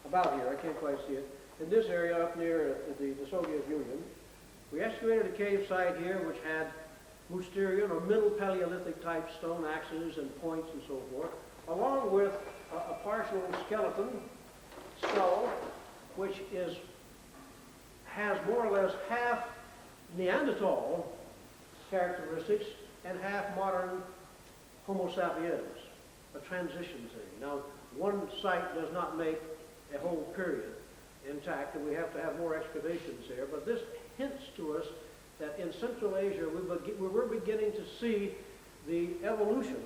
Speaker 1: about here, I can't quite see it, in this area up near the Soviet Union, we excavated a cave site here which had Mousterian or Middle Paleolithic type stone axes and points and so forth, along with a partial skeleton skull, which has more or less half Neanderthal characteristics and half modern Homo sapiens, a transition thing. Now, one site does not make a whole period intact, and we have to have more excavations there, but this hints to us that in Central Asia we're beginning to see the evolution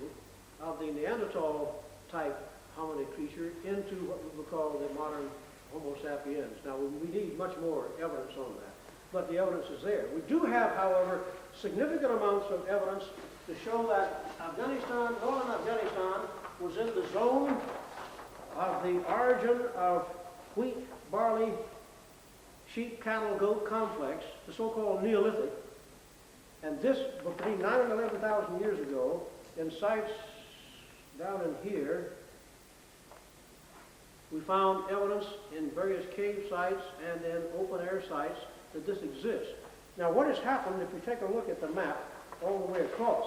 Speaker 1: of the Neanderthal type hominid creature into what we would call the modern Homo sapiens. Now, we need much more evidence on that, but the evidence is there. We do have, however, significant amounts of evidence to show that Afghanistan, northern Afghanistan, was in the zone of the origin of wheat, barley, sheep, cattle, goat complex, the so-called Neolithic. And this, between 9 and 11,000 years ago, in sites down in here, we found evidence in various cave sites and in open-air sites that this exists. Now, what has happened, if we take a look at the map all the way across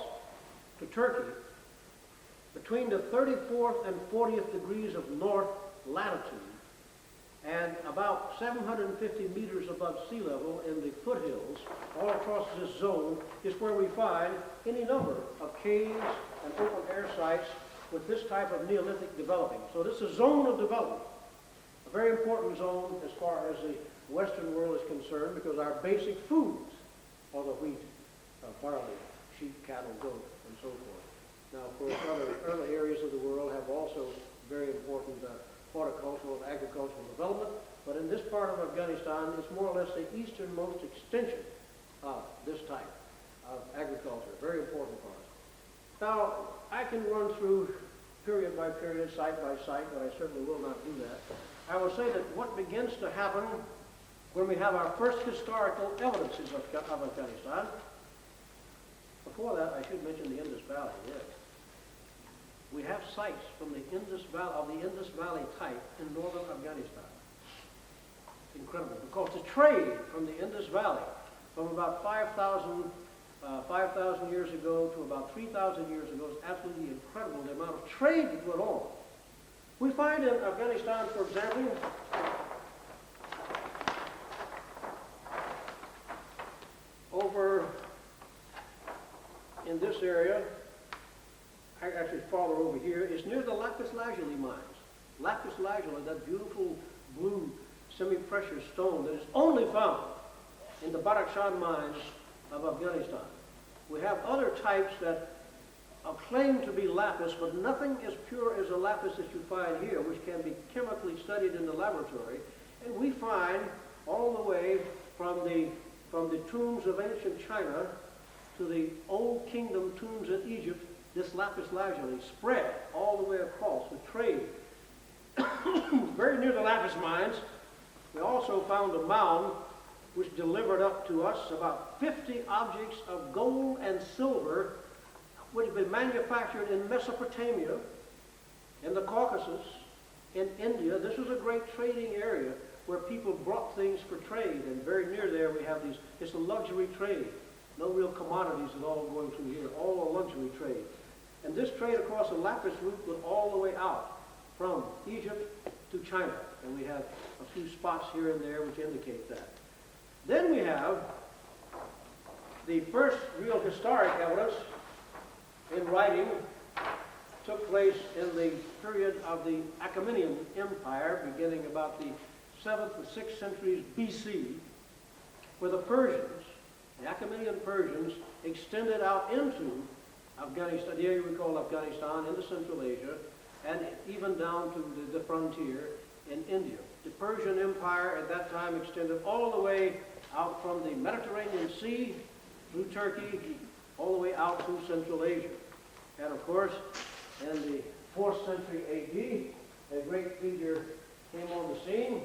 Speaker 1: to Turkey, between the 34th and 40th degrees of north latitude and about 750 meters above sea level in the foothills, all across this zone, is where we find any number of caves and open-air sites with this type of Neolithic developing. So this is a zone of development, a very important zone as far as the Western world is concerned, because our basic foods are the wheat, barley, sheep, cattle, goat, and so forth. Now, of course, other areas of the world have also very important horticultural and agricultural development, but in this part of Afghanistan, it's more or less the easternmost extension of this type of agriculture, very important for us. Now, I can run through period by period, site by site, but I certainly will not do that. I will say that what begins to happen when we have our first historical evidences of Afghanistan, before that, I should mention the Indus Valley, yes. We have sites from the Indus Valley type in northern Afghanistan. Incredible, because the trade from the Indus Valley, from about 5,000 years ago to about 3,000 years ago, is absolutely incredible, the amount of trade that went on. We find in Afghanistan, for example, over in this area, actually farther over here, is near the lapis lazuli mines. Lapis lazuli, that beautiful blue semi-precious stone that is only found in the Badakhshan mines of Afghanistan. We have other types that claim to be lapis, but nothing as pure as a lapis that you find here, which can be chemically studied in the laboratory. And we find all the way from the tombs of ancient China to the Old Kingdom tombs in Egypt, this lapis lazuli spread all the way across with trade. Very near the lapis mines, we also found a mound which delivered up to us about 50 objects of gold and silver which had been manufactured in Mesopotamia, in the Caucasus, in India. This was a great trading area where people brought things for trade, and very near there we have these, it's a luxury trade. No real commodities at all going through here, all a luxury trade. And this trade across the lapis route went all the way out from Egypt to China. And we have a few spots here and there which indicate that. Then we have the first real historic evidence in writing took place in the period of the Achaemenid Empire, beginning about the 7th and 6th centuries BC, where the Persians, the Achaemenid Persians, extended out into Afghanistan, the area we call Afghanistan, into Central Asia, and even down to the frontier in India. The Persian Empire at that time extended all the way out from the Mediterranean Sea through Turkey, all the way out through Central Asia. And of course, in the 4th century AD, a great figure came on the scene,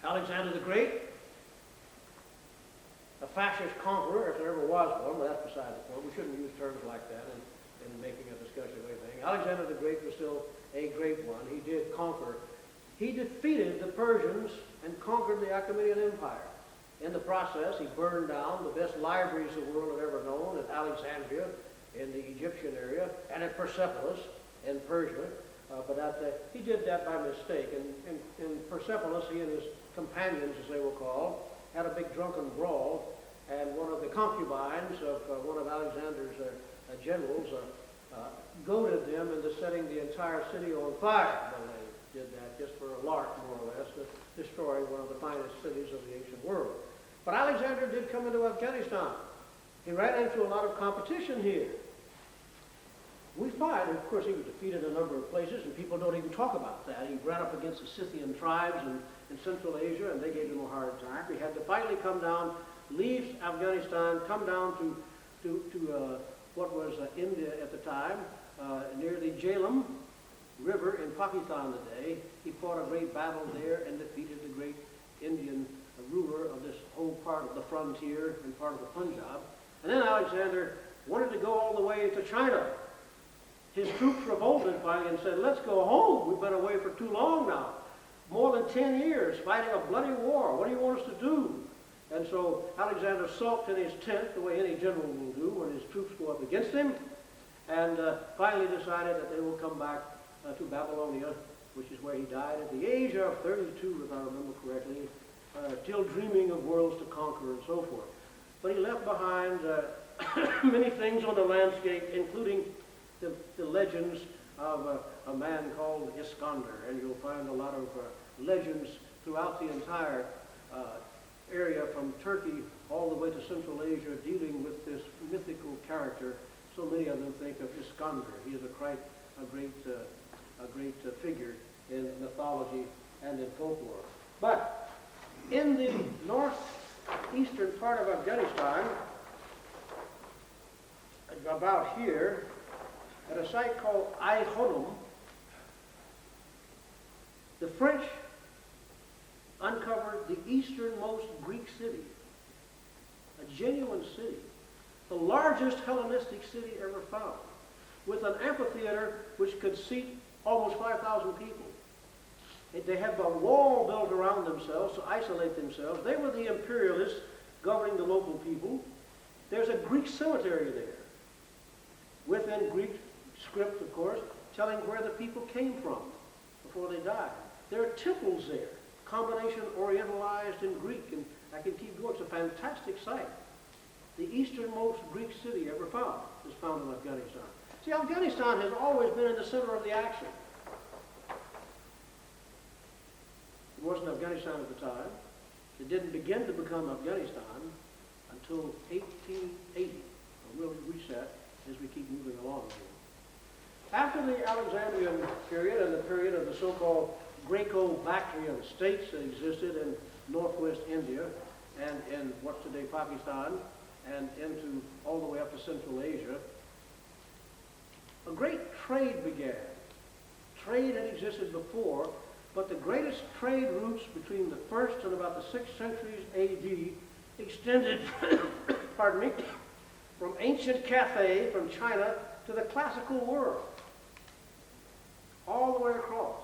Speaker 1: Alexander the Great, a fascist conqueror, if there ever was one, but that's beside the point. We shouldn't use terms like that in making a discussion of anything. Alexander the Great was still a great one. He did conquer. He defeated the Persians and conquered the Achaemenid Empire. In the process, he burned down the best libraries the world had ever known at Alexandria in the Egyptian area and at Persepolis in Persia. He did that by mistake. In Persepolis, he and his companions, as they were called, had a big drunken brawl, and one of the concubines of one of Alexander's generals goaded them into setting the entire city on fire. Well, they did that just for a lark, more or less, to destroy one of the finest cities of the ancient world. But Alexander did come into Afghanistan. He ran into a lot of competition here. We find, of course, he was defeated in a number of places, and people don't even talk about that. He ran up against the Scythian tribes in Central Asia, and they gave him a hard time. He had to finally come down, leave Afghanistan, come down to what was India at the time, near the Jhelum River in Pakistan today. He fought a great battle there and defeated the great Indian ruler of this whole part of the frontier and part of the Punjab. And then Alexander wanted to go all the way to China. His troops revolted finally and said, let's go home. We've been away for too long now. More than 10 years fighting a bloody war. What do you want us to do? And so Alexander sulked in his tent the way any general will do when his troops go up against him, and finally decided that they will come back to Babylonia, which is where he died at the age of 32, if I remember correctly, still dreaming of worlds to conquer and so forth. But he left behind many things on the landscape, including the legends of a man called Iskander, and you'll find a lot of legends throughout the entire area from Turkey all the way to Central Asia dealing with this mythical character. So many of them think of Iskander. He is a great figure in mythology and in folklore. But in the northeastern part of Afghanistan, about here, at a site called Ai-Honum, the French uncovered the easternmost Greek city, a genuine city, the largest Hellenistic city ever found, with an amphitheater which could seat almost 5,000 people. They had a wall built around themselves to isolate themselves. They were the imperialists governing the local people. There's a Greek cemetery there, within Greek script, of course, telling where the people came from before they died. There are temples there, combination orientalized in Greek, and I can keep going. It's a fantastic site. The easternmost Greek city ever found is found in Afghanistan. See, Afghanistan has always been in the center of the action. It wasn't Afghanistan at the time. It didn't begin to become Afghanistan until 1880, a real reset as we keep moving along here. After the Alexandrian period and the period of the so-called Greco-Bactrian states that existed in northwest India and in what's today Pakistan and into all the way up to Central Asia, a great trade began. Trade had existed before, but the greatest trade routes between the 1st and about the 6th centuries A.D. extended, pardon me, from ancient Cathay, from China, to the classical world, all the way across.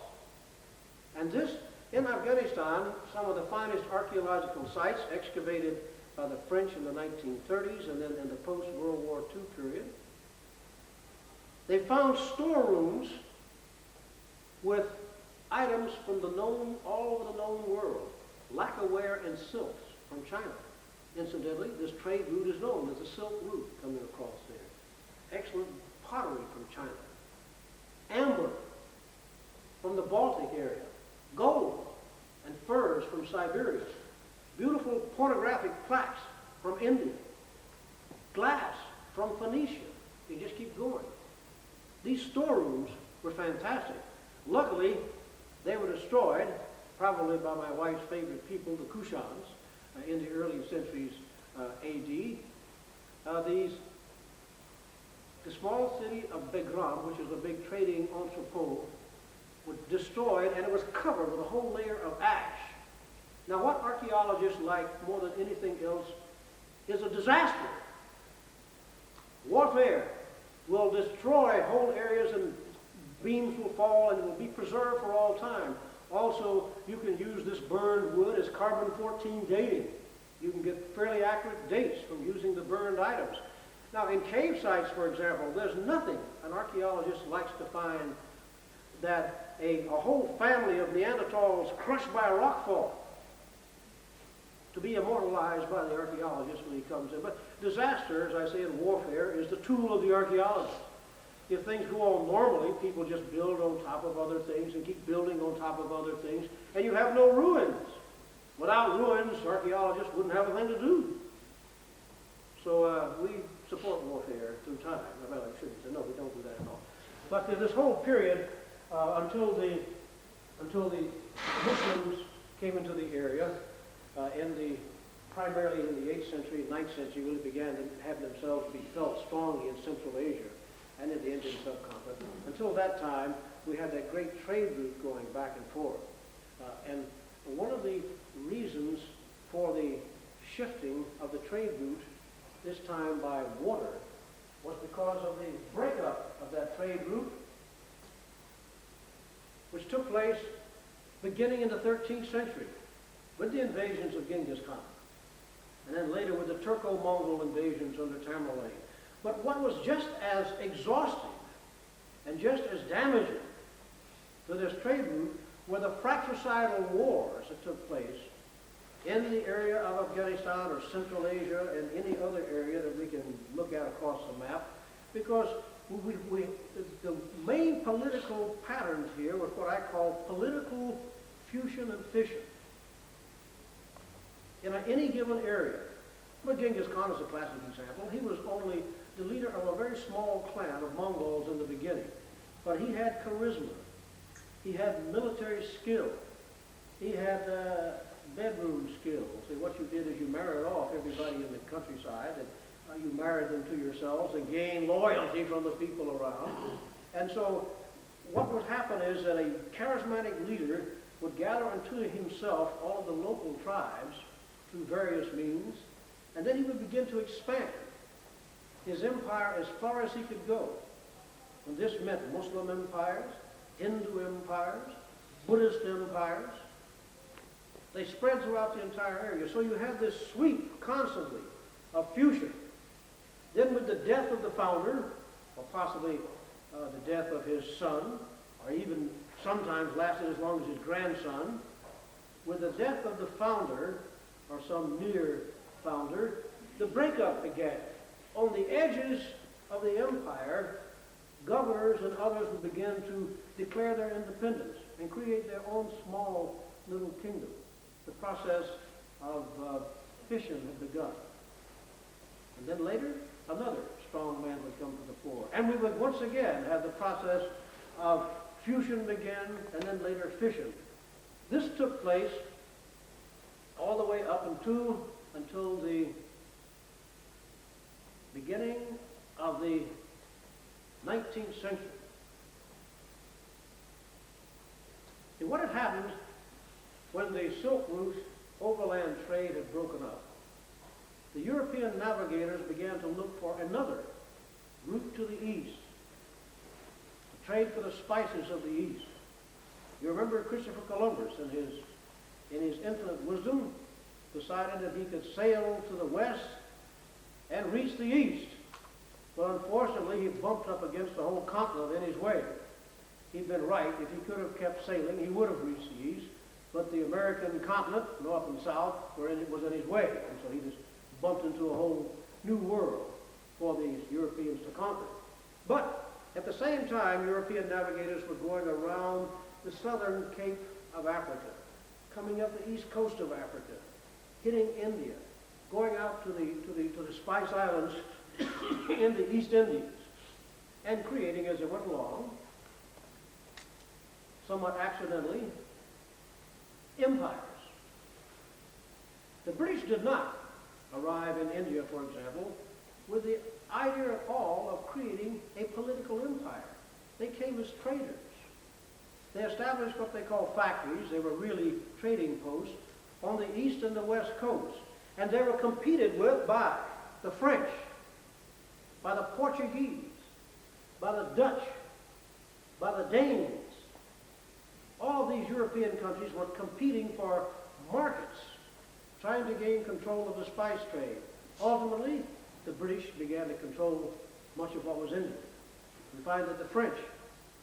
Speaker 1: And this, in Afghanistan, some of the finest archaeological sites excavated by the French in the 1930s and then in the post-World War II period. They found storerooms with items from the known, all over the known world, lacquerware and silks from China. Incidentally, this trade route is known as the Silk Route coming across there. Excellent pottery from China. Amber from the Baltic area. Gold and furs from Siberia. Beautiful pornographic plaques from India. Glass from Phoenicia. You just keep going. These storerooms were fantastic. Luckily, they were destroyed, probably by my wife's favorite people, the Kushans, in the early centuries A.D. The small city of Begram, which is a big trading entrepot, was destroyed, and it was covered with a whole layer of ash. Now, what archaeologists like more than anything else is a disaster. Warfare will destroy whole areas, and beams will fall, and it will be preserved for all time. Also, you can use this burned wood as carbon-14 dating. You can get fairly accurate dates from using the burned items. Now, in cave sites, for example, there's nothing an archaeologist likes to find that a whole family of Neanderthals crushed by a rockfall to be immortalized by the archaeologist when he comes in. But disaster, as I say in warfare, is the tool of the archaeologist. If things go on normally, people just build on top of other things and keep building on top of other things, and you have no ruins. Without ruins, archaeologists wouldn't have a thing to do. So we support warfare through time. Well, I shouldn't say, no, we don't do that at all. But in this whole period, until the Muslims came into the area, primarily in the 8th century, 9th century, really began to have themselves be felt strongly in Central Asia and in the Indian subcontinent. Until that time, we had that great trade route going back and forth. And one of the reasons for the shifting of the trade route, this time by water, was because of the breakup of that trade route, which took place beginning in the 13th century with the invasions of Genghis Khan, and then later with the Turco-Mongol invasions under Tamerlane. But what was just as exhausting and just as damaging to this trade route were the fratricidal wars that took place in the area of Afghanistan or Central Asia and any other area that we can look at across the map, because the main political patterns here was what I call political fusion and fission. In any given area, well, Genghis Khan is a classic example. He was only the leader of a very small clan of Mongols in the beginning, but he had charisma. He had military skill. He had bedroom skills. See, what you did is you married off everybody in the countryside, and you married them to yourselves and gained loyalty from the people around. And so what would happen is that a charismatic leader would gather unto himself all of the local tribes through various means, and then he would begin to expand his empire as far as he could go. And this meant Muslim empires, Hindu empires, Buddhist empires. They spread throughout the entire area. So you had this sweep constantly of fusion. Then with the death of the founder, or possibly the death of his son, or even sometimes lasted as long as his grandson, with the death of the founder, or some near founder, the breakup began. On the edges of the empire, governors and others would begin to declare their independence and create their own small little kingdom. The process of fission had begun. And then later, another strong man would come to the fore. And we would once again have the process of fusion begin, and then later fission. This took place all the way up until the beginning of the 19th century. And what had happened when the Silk Route overland trade had broken up, the European navigators began to look for another route to the east, to trade for the spices of the east. You remember Christopher Columbus, in his infinite wisdom, decided that he could sail to the west and reach the east. But unfortunately, he bumped up against the whole continent in his way. He'd been right. If he could have kept sailing, he would have reached the east. But the American continent, north and south, was in his way. And so he just bumped into a whole new world for these Europeans to conquer. But at the same time, European navigators were going around the southern Cape of Africa, coming up the east coast of Africa, hitting India, going out to the Spice Islands in the East Indies, and creating, as they went along, somewhat accidentally, empires. The British did not arrive in India, for example, with the idea at all of creating a political empire. They came as traders. They established what they call factories. They were really trading posts on the east and the west coast. And they were competed with by the French, by the Portuguese, by the Dutch, by the Danes. All these European countries were competing for markets, trying to gain control of the spice trade. Ultimately, the British began to control much of what was Indian. We find that the French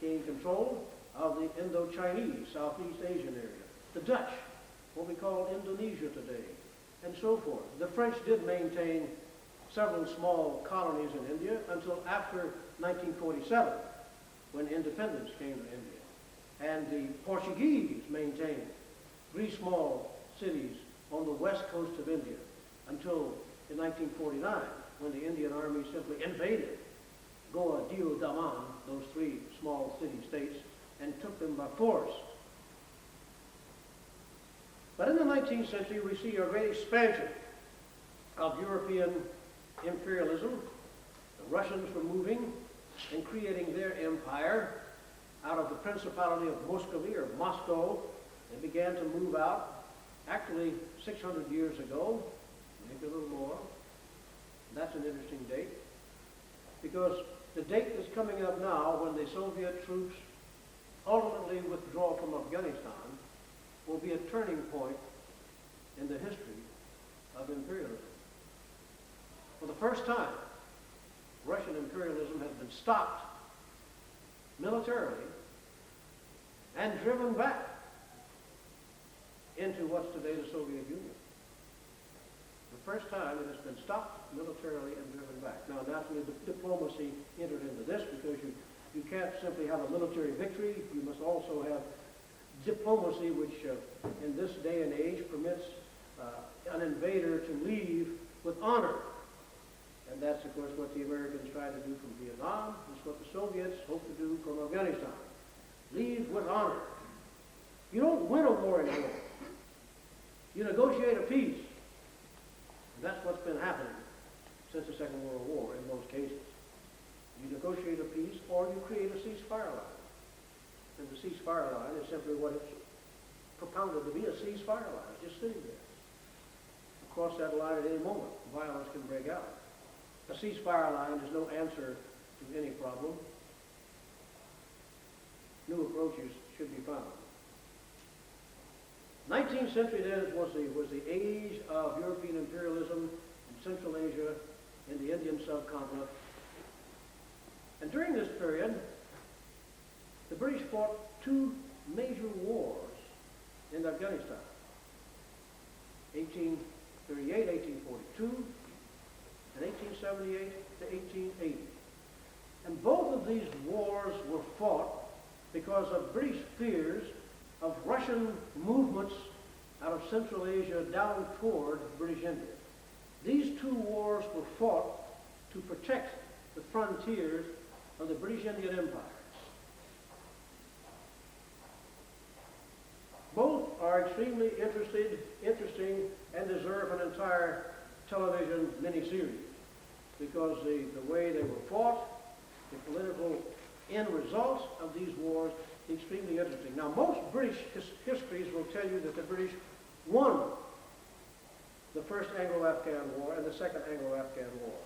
Speaker 1: gained control of the Indo-Chinese, Southeast Asian area. The Dutch, what we call Indonesia today, and so forth. The French did maintain several small colonies in India until after 1947, when independence came to India. And the Portuguese maintained 3 small cities on the west coast of India until in 1949, when the Indian Army simply invaded Goa, Dio, Daman, those 3 small city-states, and took them by force. But in the 19th century, we see a great expansion of European imperialism. The Russians were moving and creating their empire out of the Principality of Muscovy, or Moscow, and began to move out, actually 600 years ago, maybe a little more. That's an interesting date, because the date that's coming up now, when the Soviet troops ultimately withdraw from Afghanistan, will be a turning point in the history of imperialism. For the first time, Russian imperialism has been stopped militarily and driven back into what's today the Soviet Union. The first time it has been stopped militarily and driven back. Now, naturally, diplomacy entered into this, because you can't simply have a military victory. You must also have diplomacy, which in this day and age permits an invader to leave with honor. And that's, of course, what the Americans tried to do from Vietnam. It's what the Soviets hope to do from Afghanistan. Leave with honor. You don't win a war anymore. You negotiate a peace. And that's what's been happening since the Second World War in most cases. You negotiate a peace, or you create a ceasefire line. And the ceasefire line is simply what it's propounded to be, a ceasefire line, just sitting there. Across that line at any moment, violence can break out. A ceasefire line is no answer to any problem. New approaches should be found. 19th century then was the age of European imperialism in Central Asia, in the Indian subcontinent. And during this period, the British fought 2 major wars in Afghanistan. 1838, 1842, and 1878 to 1880. And both of these wars were fought because of British fears of Russian movements out of Central Asia down toward British India. These 2 wars were fought to protect the frontiers of the British Indian Empire. Both are extremely interesting, and deserve an entire television miniseries, because the way they were fought, the political end results of these wars, extremely interesting. Now, most British histories will tell you that the British won the First Anglo-Afghan War and the Second Anglo-Afghan War.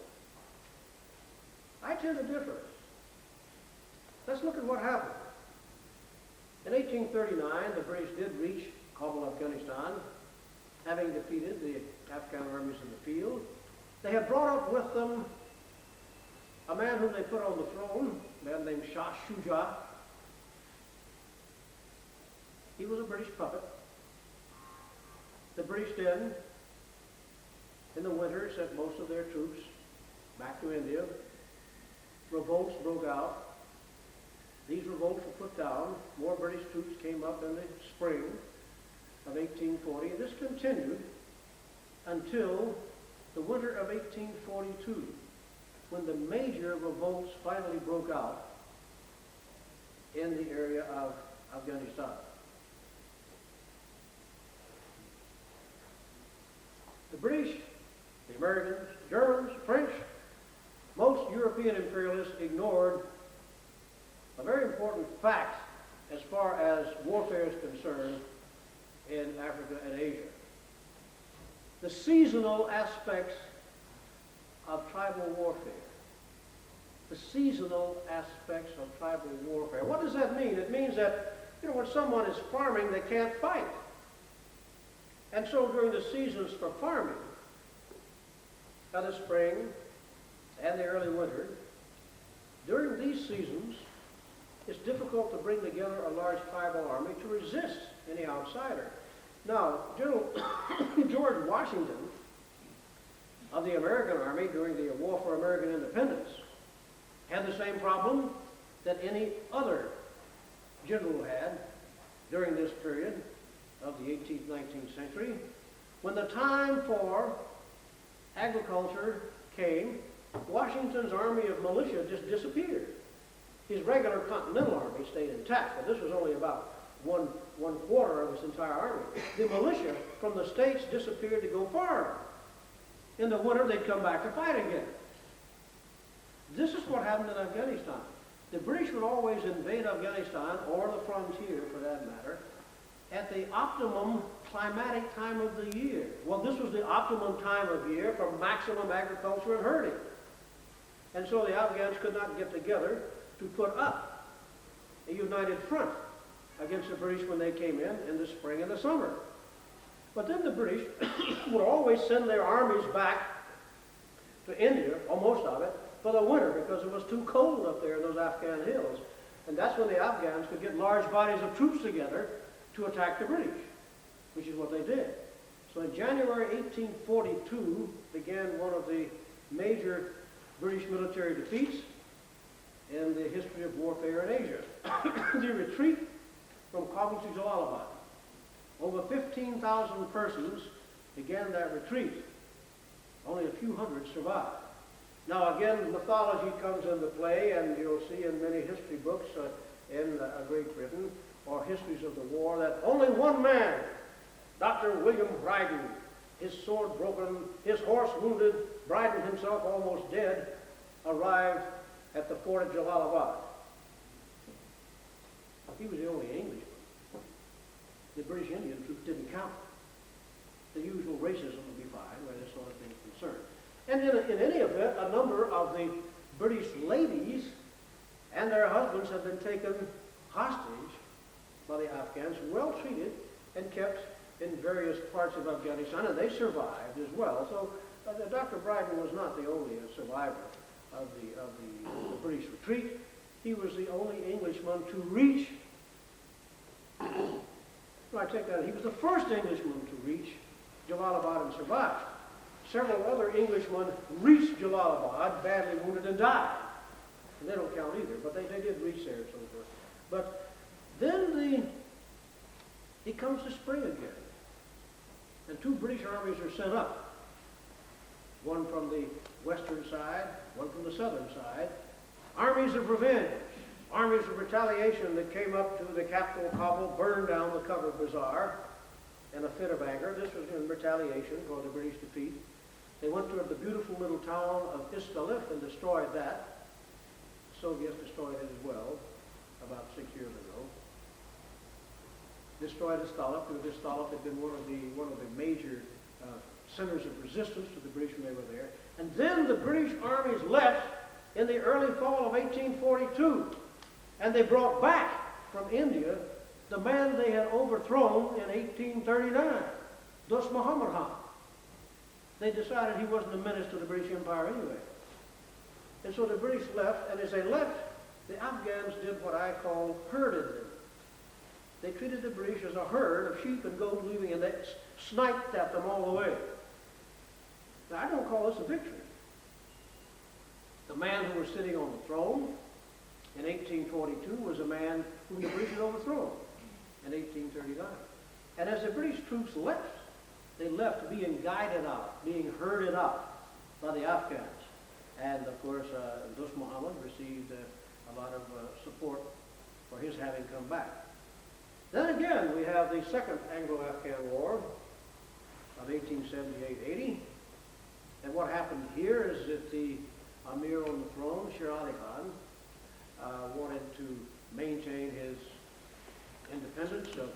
Speaker 1: I tend to differ. Let's look at what happened. In 1839, the British did reach Kabul, Afghanistan, having defeated the Afghan armies in the field. They had brought up with them a man whom they put on the throne, a man named Shah Shuja. He was a British puppet. The British then, in the winter, sent most of their troops back to India. Revolts broke out. These revolts were put down. More British troops came up in the spring of 1840. This continued until the winter of 1842, when the major revolts finally broke out in the area of Afghanistan. The British, the Americans, Germans, French, most European imperialists ignored a very important fact as far as warfare is concerned in Africa and Asia. The seasonal aspects of tribal warfare. The seasonal aspects of tribal warfare. What does that mean? It means that, when someone is farming, they can't fight. And so during the seasons for farming, the spring and the early winter, during these seasons, it's difficult to bring together a large tribal army to resist any outsider. Now, General George Washington of the American Army during the War for American Independence had the same problem that any other general had during this period of the 18th, 19th century. When the time for agriculture came, Washington's army of militia just disappeared. His regular Continental Army stayed intact, but this was only about one quarter of his entire army. The militia from the states disappeared to go farm. In the winter, they'd come back to fight again. This is what happened in Afghanistan. The British would always invade Afghanistan, or the frontier for that matter, at the optimum climatic time of the year. Well, this was the optimum time of year for maximum agriculture and herding. And so the Afghans could not get together to put up a united front against the British when they came in the spring and the summer. But then the British would always send their armies back to India, or most of it, for the winter because it was too cold up there in those Afghan hills. And that's when the Afghans could get large bodies of troops together to attack the British, which is what they did. So in January 1842 began one of the major British military defeats in the history of warfare in Asia. The retreat from Kabul to Jalalabad. Over 15,000 persons began that retreat. Only a few hundred survived. Now again, mythology comes into play, and you'll see in many history books in Great Britain, or histories of the war, that only one man, Dr. William Bryden, his sword broken, his horse wounded, Bryden himself almost dead, arrived at the fort of Jalalabad. He was the only Englishman. The British Indian troops didn't count. The usual racism would be fine where this sort of thing is concerned. And in any event, a number of the British ladies and their husbands have been taken hostage by the Afghans, well treated and kept in various parts of Afghanistan, and they survived as well. So Dr. Bryden was not the only survivor of the British retreat. He was the only Englishman to reach, I take that, he was the first Englishman to reach Jalalabad and survive. Several other Englishmen reached Jalalabad, badly wounded, and died. And they don't count either, but they did reach there and so forth. But then it comes to spring again. And two British armies are sent up. One from the western side, one from the southern side. Armies of revenge, armies of retaliation that came up to the capital, Kabul, burned down the covered bazaar in a fit of anger. This was in retaliation for the British defeat. They went to the beautiful little town of Iskalif and destroyed that. The Soviets destroyed it as well about 6 years ago. Destroyed Iskalif, because Iskalif had been one of the major centers of resistance to the British when they were there. And then the British armies left in the early fall of 1842. And they brought back from India the man they had overthrown in 1839, Dost Muhammad Khan. They decided he wasn't a menace to the British Empire anyway. And so the British left, and as they left, the Afghans did what I call herded them. They treated the British as a herd of sheep and goats leaving, and they sniped at them all the way. Now, I don't call this a victory. The man who was sitting on the throne in 1842 was a man whom the British had overthrown in 1839. And as the British troops left, they left being guided out, being herded out by the Afghans. And of course, Dost Muhammad received a lot of support for his having come back. Then again, we have the Second Anglo-Afghan War of 1878-80. And what happened here is that the Amir on the throne, Sher Ali Khan, wanted to maintain his independence of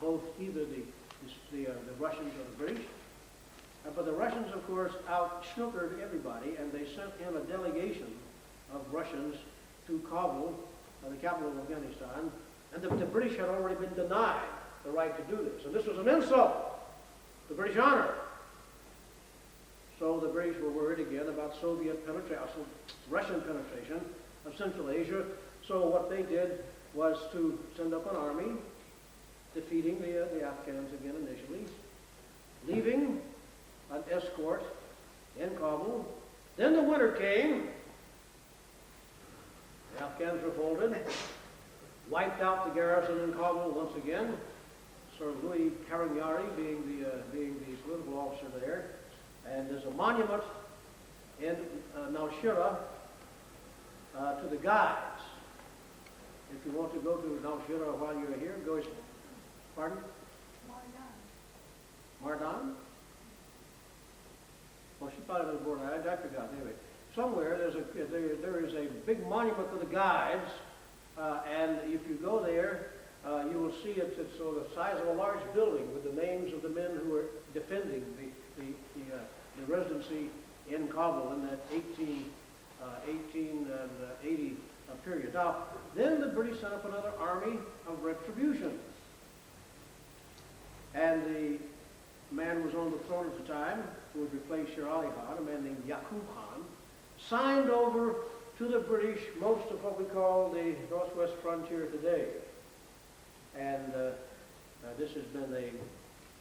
Speaker 1: both either the Russians or the British. But the Russians, of course, out-snookered everybody, and they sent in a delegation of Russians to Kabul, the capital of Afghanistan, and the British had already been denied the right to do this. And this was an insult the British honor. So the British were worried again about Soviet penetration, Russian penetration of Central Asia. So what they did was to send up an army, defeating the Afghans again initially, leaving an escort in Kabul. Then the winter came. The Afghans revolted, wiped out the garrison in Kabul once again. Sir Louis Karinyari being the political officer there. And there's a monument in Naushira to the guides. If you want to go to Naushira while you're here, go. Pardon? Mardan? Well, she probably was born. I forgot. Anyway, somewhere there is a big monument to the guides, and if you go there, you will see it's sort of the size of a large building with the names of the men who were defending the residency in Kabul in that 1880 period. Now, then the British set up another army of retribution. And the man who was on the throne at the time, who would replace Sher Ali Khan, a man named Yaqub Khan, signed over to the British most of what we call the Northwest frontier today. And this has been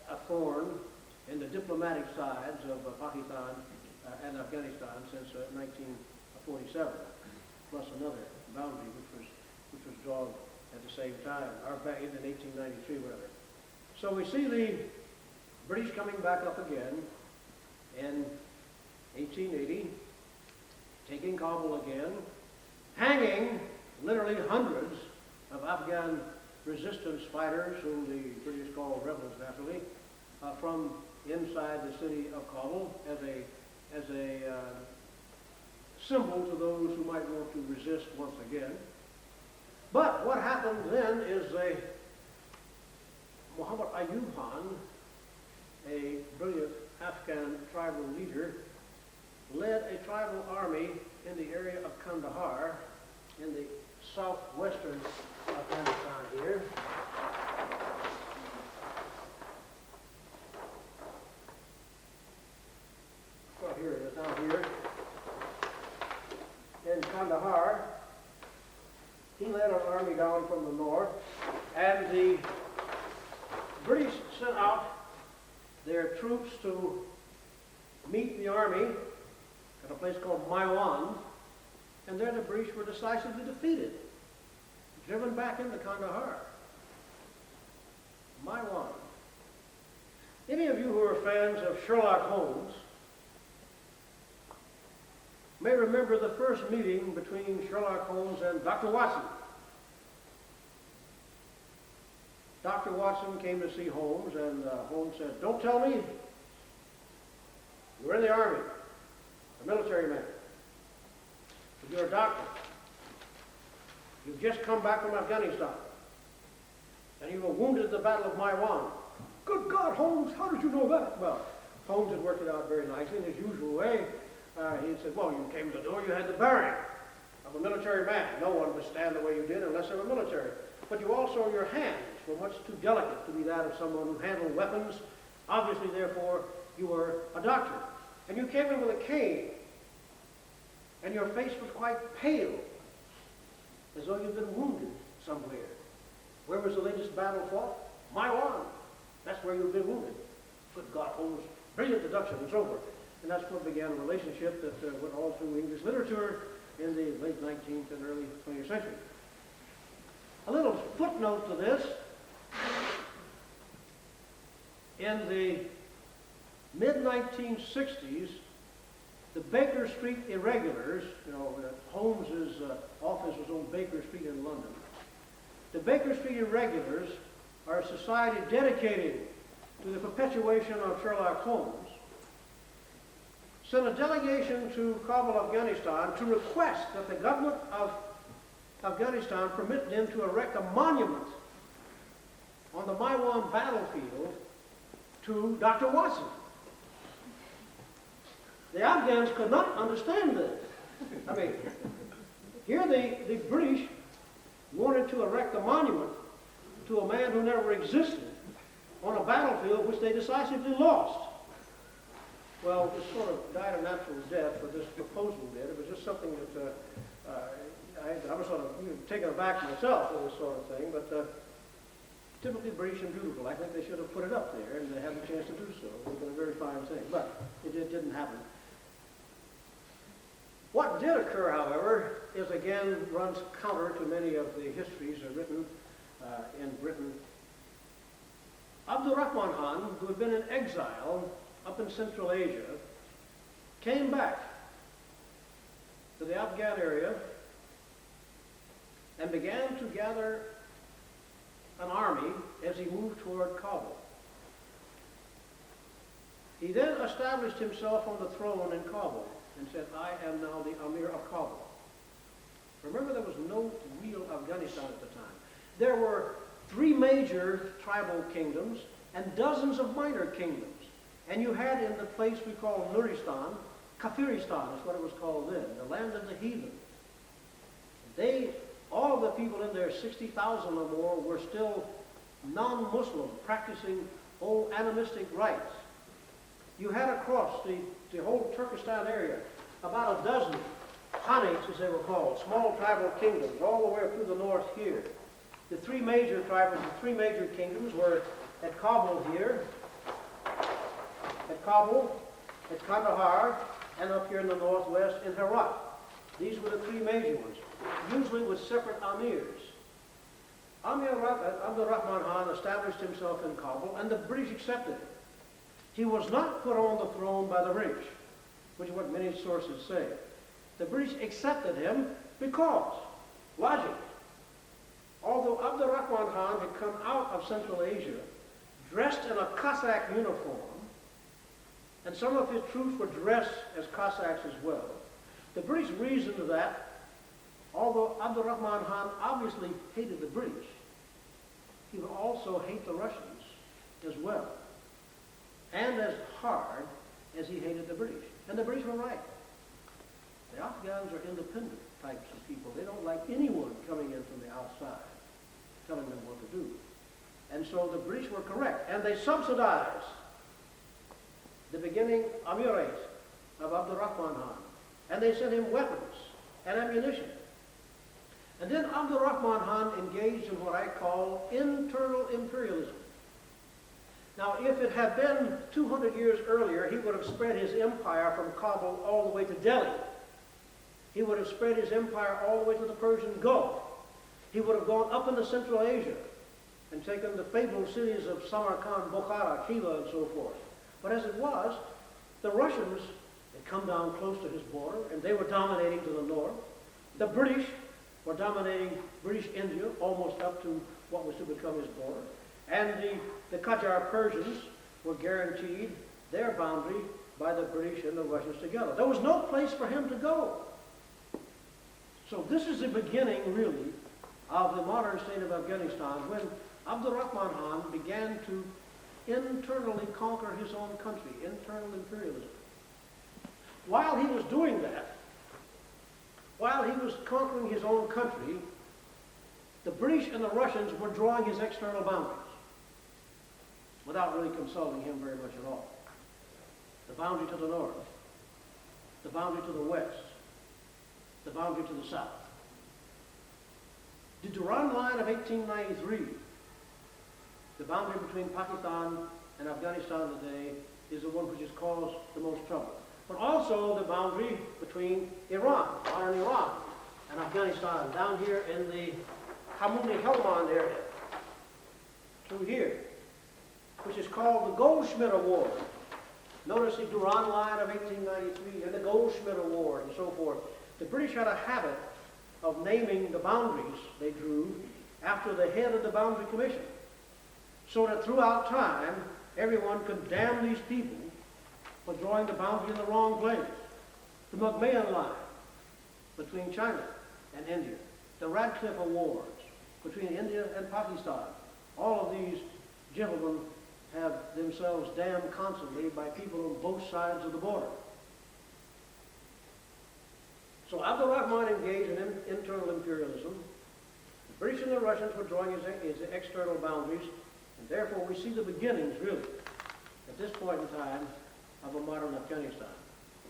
Speaker 1: a thorn in the diplomatic sides of Pakistan and Afghanistan since 1947, plus another boundary which was drawn at the same time, or back in 1893, whatever. So we see the British coming back up again in 1880, taking Kabul again, hanging literally hundreds of Afghan resistance fighters, whom the British call rebels naturally, from inside the city of Kabul as a symbol to those who might want to resist once again. But what happened then is Muhammad Ayub Khan, a brilliant Afghan tribal leader, led a tribal army in the area of Kandahar in the southwestern Afghanistan here. Oh, here it is, down here. In Kandahar, he led an army down from the north, and the British sent out their troops to meet the army at a place called Maiwand, and there the British were decisively defeated, driven back into Kandahar. Maiwand. Any of you who are fans of Sherlock Holmes may remember the first meeting between Sherlock Holmes and Dr. Watson. Dr. Watson came to see Holmes, and Holmes said, "Don't tell me. You're in the army, a military man. But you're a doctor. You've just come back from Afghanistan, and you were wounded at the Battle of Maiwand." "Good God, Holmes, how did you know that?" Well, Holmes had worked it out very nicely in his usual way. He had said, "Well, you came to the door, you had the bearing of a military man. No one would stand the way you did unless they were military. But you also, your hands were much too delicate to be that of someone who handled weapons. Obviously, therefore, you were a doctor. And you came in with a cane, and your face was quite pale, as though you'd been wounded somewhere. Where was the latest battle fought? Maiwand. That's where you'd been wounded." Good God, Holmes, brilliant deduction, and so forth. And that's what began a relationship that went all through English literature in the late 19th and early 20th century. A little footnote to this. In the mid-1960s, the Baker Street Irregulars, Holmes's office was on Baker Street in London. The Baker Street Irregulars are a society dedicated to the perpetuation of Sherlock Holmes, sent a delegation to Kabul, Afghanistan, to request that the government of Afghanistan permit them to erect a monument on the Maiwand battlefield to Dr. Watson. The Afghans could not understand this. I mean, here the British wanted to erect a monument to a man who never existed on a battlefield which they decisively lost. Well, this sort of died a natural death, but this proposal did. It was just something that I was sort of taken aback myself with this sort of thing, but typically British and beautiful. I think they should have put it up there, and they had the chance to do so. It would have been a very fine thing, but it didn't happen. What did occur, however, is again runs counter to many of the histories written in Britain. Abdul Rahman Khan, who had been in exile up in Central Asia, came back to the Afghan area and began to gather an army as he moved toward Kabul. He then established himself on the throne in Kabul and said, I am now the Amir of Kabul. Remember, there was no real Afghanistan at the time. There were 3 major tribal kingdoms and dozens of minor kingdoms. And you had in the place we call Nuristan, Kafiristan is what it was called then, the land of the heathen. All of the people in there, 60,000 or more, were still non-Muslim, practicing old animistic rites. You had across the whole Turkestan area about a dozen Khanates, as they were called, small tribal kingdoms, all the way up through the north here. The 3 major tribes, the 3 major kingdoms were at Kabul here, at Kabul, at Kandahar, and up here in the northwest in Herat. These were the 3 major ones, usually with separate amirs. Abdul Rahman Khan established himself in Kabul, and the British accepted him. He was not put on the throne by the British, which is what many sources say. The British accepted him because, logic, although Abdul Rahman Khan had come out of Central Asia dressed in a Cossack uniform, and some of his troops were dressed as Cossacks as well, the British reasoned that, although Abdul Rahman Khan obviously hated the British, he would also hate the Russians as well, and as hard as he hated the British. And the British were right. The Afghans are independent types of people. They don't like anyone coming in from the outside, telling them what to do. And so the British were correct. And they subsidized the beginning amirate of Abdul Rahman Khan. And they sent him weapons and ammunition. And then Abdul Rahman Khan engaged in what I call internal imperialism. Now, if it had been 200 years earlier, he would have spread his empire from Kabul all the way to Delhi. He would have spread his empire all the way to the Persian Gulf. He would have gone up into Central Asia and taken the fabled cities of Samarkand, Bukhara, Khiva, and so forth. But as it was, the Russians had come down close to his border, and they were dominating to the north. The British were dominating British India, almost up to what was to become his border. And the Qajar Persians were guaranteed their boundary by the British and the Russians together. There was no place for him to go. So this is the beginning, really, of the modern state of Afghanistan, when Abdul Rahman Khan began to internally conquer his own country, internal imperialism. While he was doing that, while he was conquering his own country, the British and the Russians were drawing his external boundaries without really consulting him very much at all. The boundary to the north, the boundary to the west, the boundary to the south. The Durand Line of 1893, the boundary between Pakistan and Afghanistan today, is the one which has caused the most trouble. But also the boundary between Iran, modern Iran, and Afghanistan, down here in the Hamuni-Helmand area, through here, which is called the Goldschmidt Award. Notice the Durand Line of 1893 and the Goldschmidt Award and so forth. The British had a habit of naming the boundaries they drew after the head of the Boundary Commission, so that throughout time, everyone could damn these people for drawing the boundary in the wrong place. The McMahon Line between China and India, the Radcliffe Awards between India and Pakistan. All of these gentlemen have themselves damned constantly by people on both sides of the border. So Abdul Rahman engaged in internal imperialism. The British and the Russians were drawing his external boundaries, and Therefore, we see the beginnings, really, at this point in time, of a modern Afghanistan.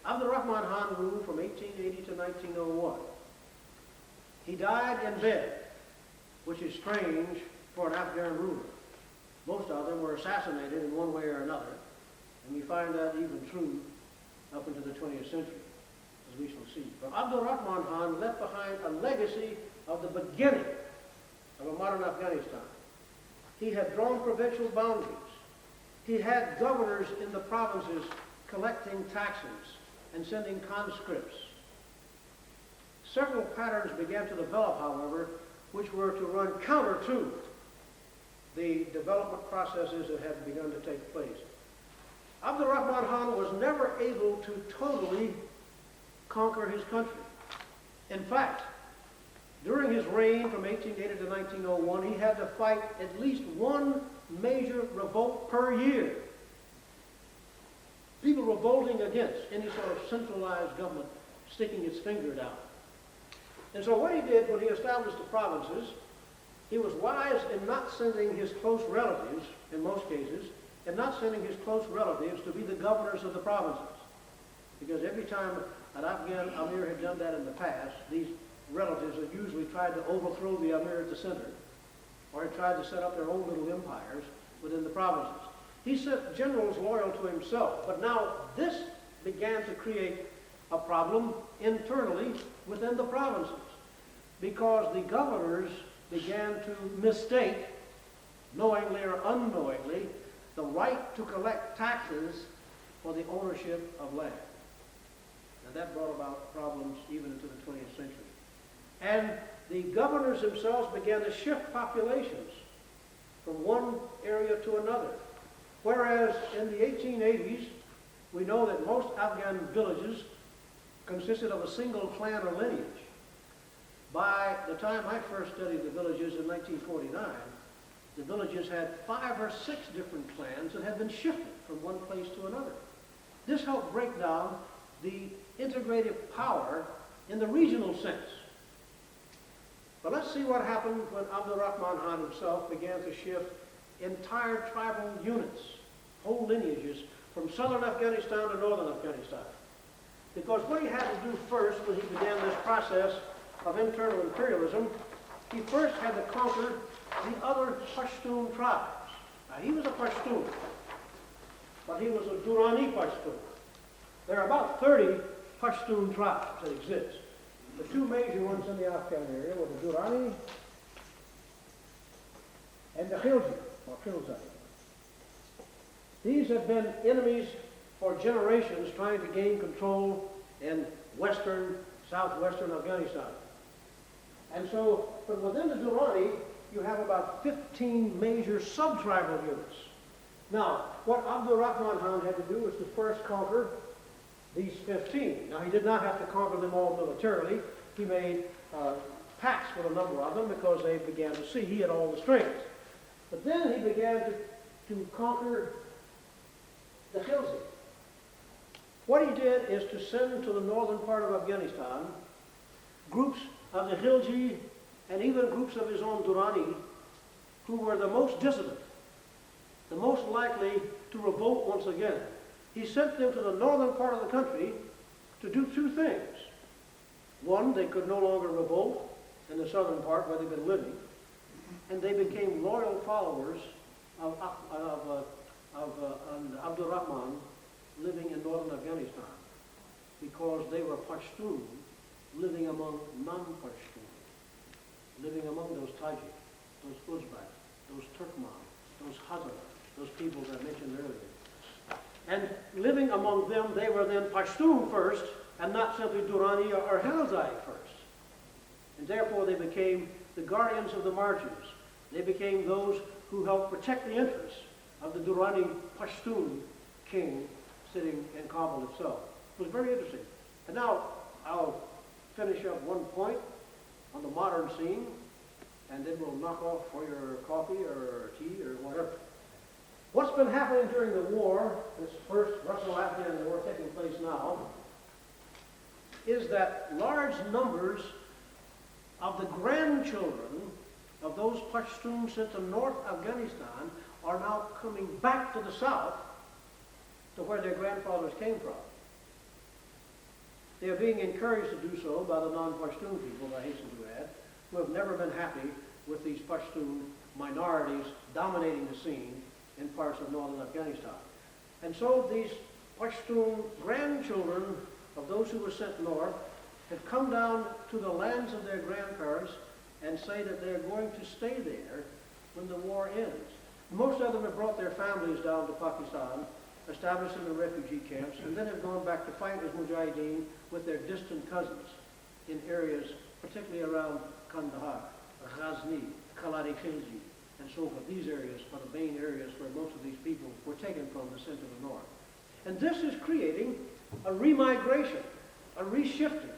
Speaker 1: Abdul Rahman Khan ruled from 1880 to 1901. He died in bed, which is strange for an Afghan ruler. Most of them were assassinated in one way or another, and we find that even true up into the 20th century, as we shall see. But Abdul Rahman Khan left behind a legacy of the beginning of a modern Afghanistan. He had drawn provincial boundaries. He had governors in the provinces collecting taxes and sending conscripts. Several patterns began to develop, however, which were to run counter to the development processes that had begun to take place. Abdul Rahman Khan was never able to totally conquer his country. In fact, during his reign from 1880 to 1901, he had to fight at least one major revolt per year. People revolting against any sort of centralized government sticking its finger down. And so what he did when he established the provinces, he was wise in not sending his close relatives, in most cases, and not sending his close relatives to be the governors of the provinces. Because every time an Afghan Amir had done that in the past, these relatives had usually tried to overthrow the Amir at the center, or had tried to set up their own little empires within the provinces. He sent generals loyal to himself, but now this began to create a problem internally within the provinces, because the governors began to mistake, knowingly or unknowingly, the right to collect taxes for the ownership of land. Now that brought about problems even into the 20th century. And the governors themselves began to shift populations from one area to another. Whereas in the 1880s, we know that most Afghan villages consisted of a single clan or lineage. By the time I first studied the villages in 1949, the villages had 5 or 6 different clans that had been shifted from one place to another. This helped break down the integrative power in the regional sense. But let's see what happened when Abdul Rahman Khan himself began to shift entire tribal units, whole lineages, from southern Afghanistan to northern Afghanistan. Because what he had to do first when he began this process of internal imperialism, he first had to conquer the other Pashtun tribes. Now, he was a Pashtun, but he was a Durrani Pashtun. There are about 30 Pashtun tribes that exist. The 2 major ones in the Afghan area were the Durrani and the Khilji, or Khilzai. These have been enemies for generations trying to gain control in southwestern Afghanistan. And so, but within the Durrani, you have about 15 major sub-tribal units. Now, what Abdul Rahman Khan had to do was to first conquer these 15. Now, he did not have to conquer them all militarily. He made pacts with a number of them because they began to see he had all the strength. But then he began to conquer the Khilji. What he did is to send to the northern part of Afghanistan groups of the Khilji and even groups of his own Durrani who were the most dissident, the most likely to revolt once again. He sent them to the northern part of the country to do 2 things. One, they could no longer revolt in the southern part where they've been living, and they became loyal followers of Abdul Rahman living in northern Afghanistan, because they were Pashtun living among non-Pashtun, living among those Tajik, those Uzbek, those Turkmen, those Hazara, those people that I mentioned earlier. And living among them, they were then Pashtun first, and not simply Durrani or Khilzai first. And therefore they became the guardians of the marches. They became those who helped protect the interests of the Durrani Pashtun king sitting in Kabul itself. It was very interesting. And now I'll finish up one point on the modern scene, and then we'll knock off for your coffee or tea or whatever. What's been happening during the war, this first Russo-Afghan war taking place now, is that large numbers of the grandchildren of those Pashtuns sent to North Afghanistan are now coming back to the south to where their grandfathers came from. They are being encouraged to do so by the non-Pashtun people, I hasten to add, who have never been happy with these Pashtun minorities dominating the scene in parts of northern Afghanistan. And so these Pashtun grandchildren of those who were sent north have come down to the lands of their grandparents and say that they're going to stay there when the war ends. Most of them have brought their families down to Pakistan, established them in refugee camps, and then have gone back to fight as mujahideen with their distant cousins in areas particularly around Kandahar, Ghazni, Kalari Khilji, and so forth. These areas are the main areas where most of these people were taken from the center of the north. And this is creating a remigration, a reshifting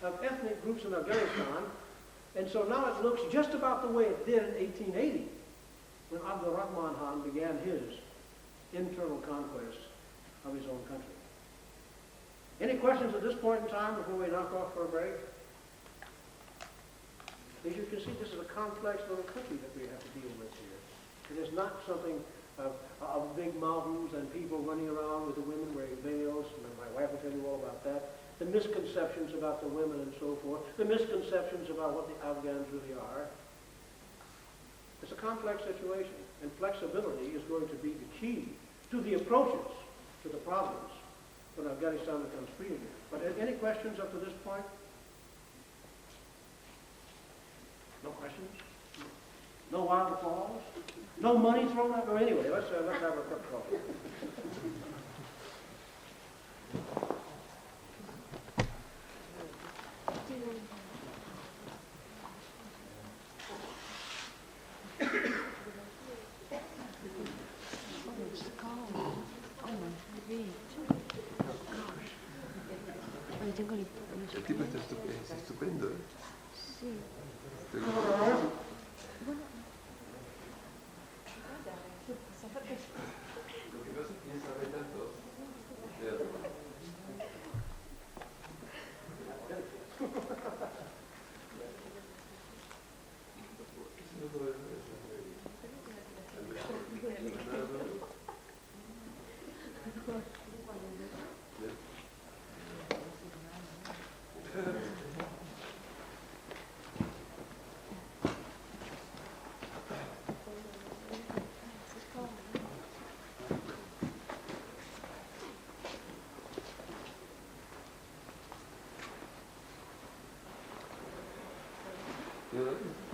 Speaker 1: of ethnic groups in Afghanistan. And so now it looks just about the way it did in 1880 when Abdul Rahman Khan began his internal conquest of his own country. Any questions at this point in time before we knock off for a break? As you can see, this is a complex little country that we have to deal with here. It is not something of big mountains and people running around with the women wearing veils. And my wife will tell you all about that. The misconceptions about the women and so forth. The misconceptions about what the Afghans really are. It's a complex situation, and flexibility is going to be the key to the approaches to the problems when Afghanistan becomes free again. But any questions up to this point? No questions? No wild applause? No money thrown up? No, anyway, let's have a cup of coffee.
Speaker 2: El tipo es estupendo, ¿eh?
Speaker 3: Sí.
Speaker 2: Te
Speaker 3: Bueno,
Speaker 2: Lo que pasa es que ya sabe tanto.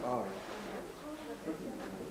Speaker 2: All right.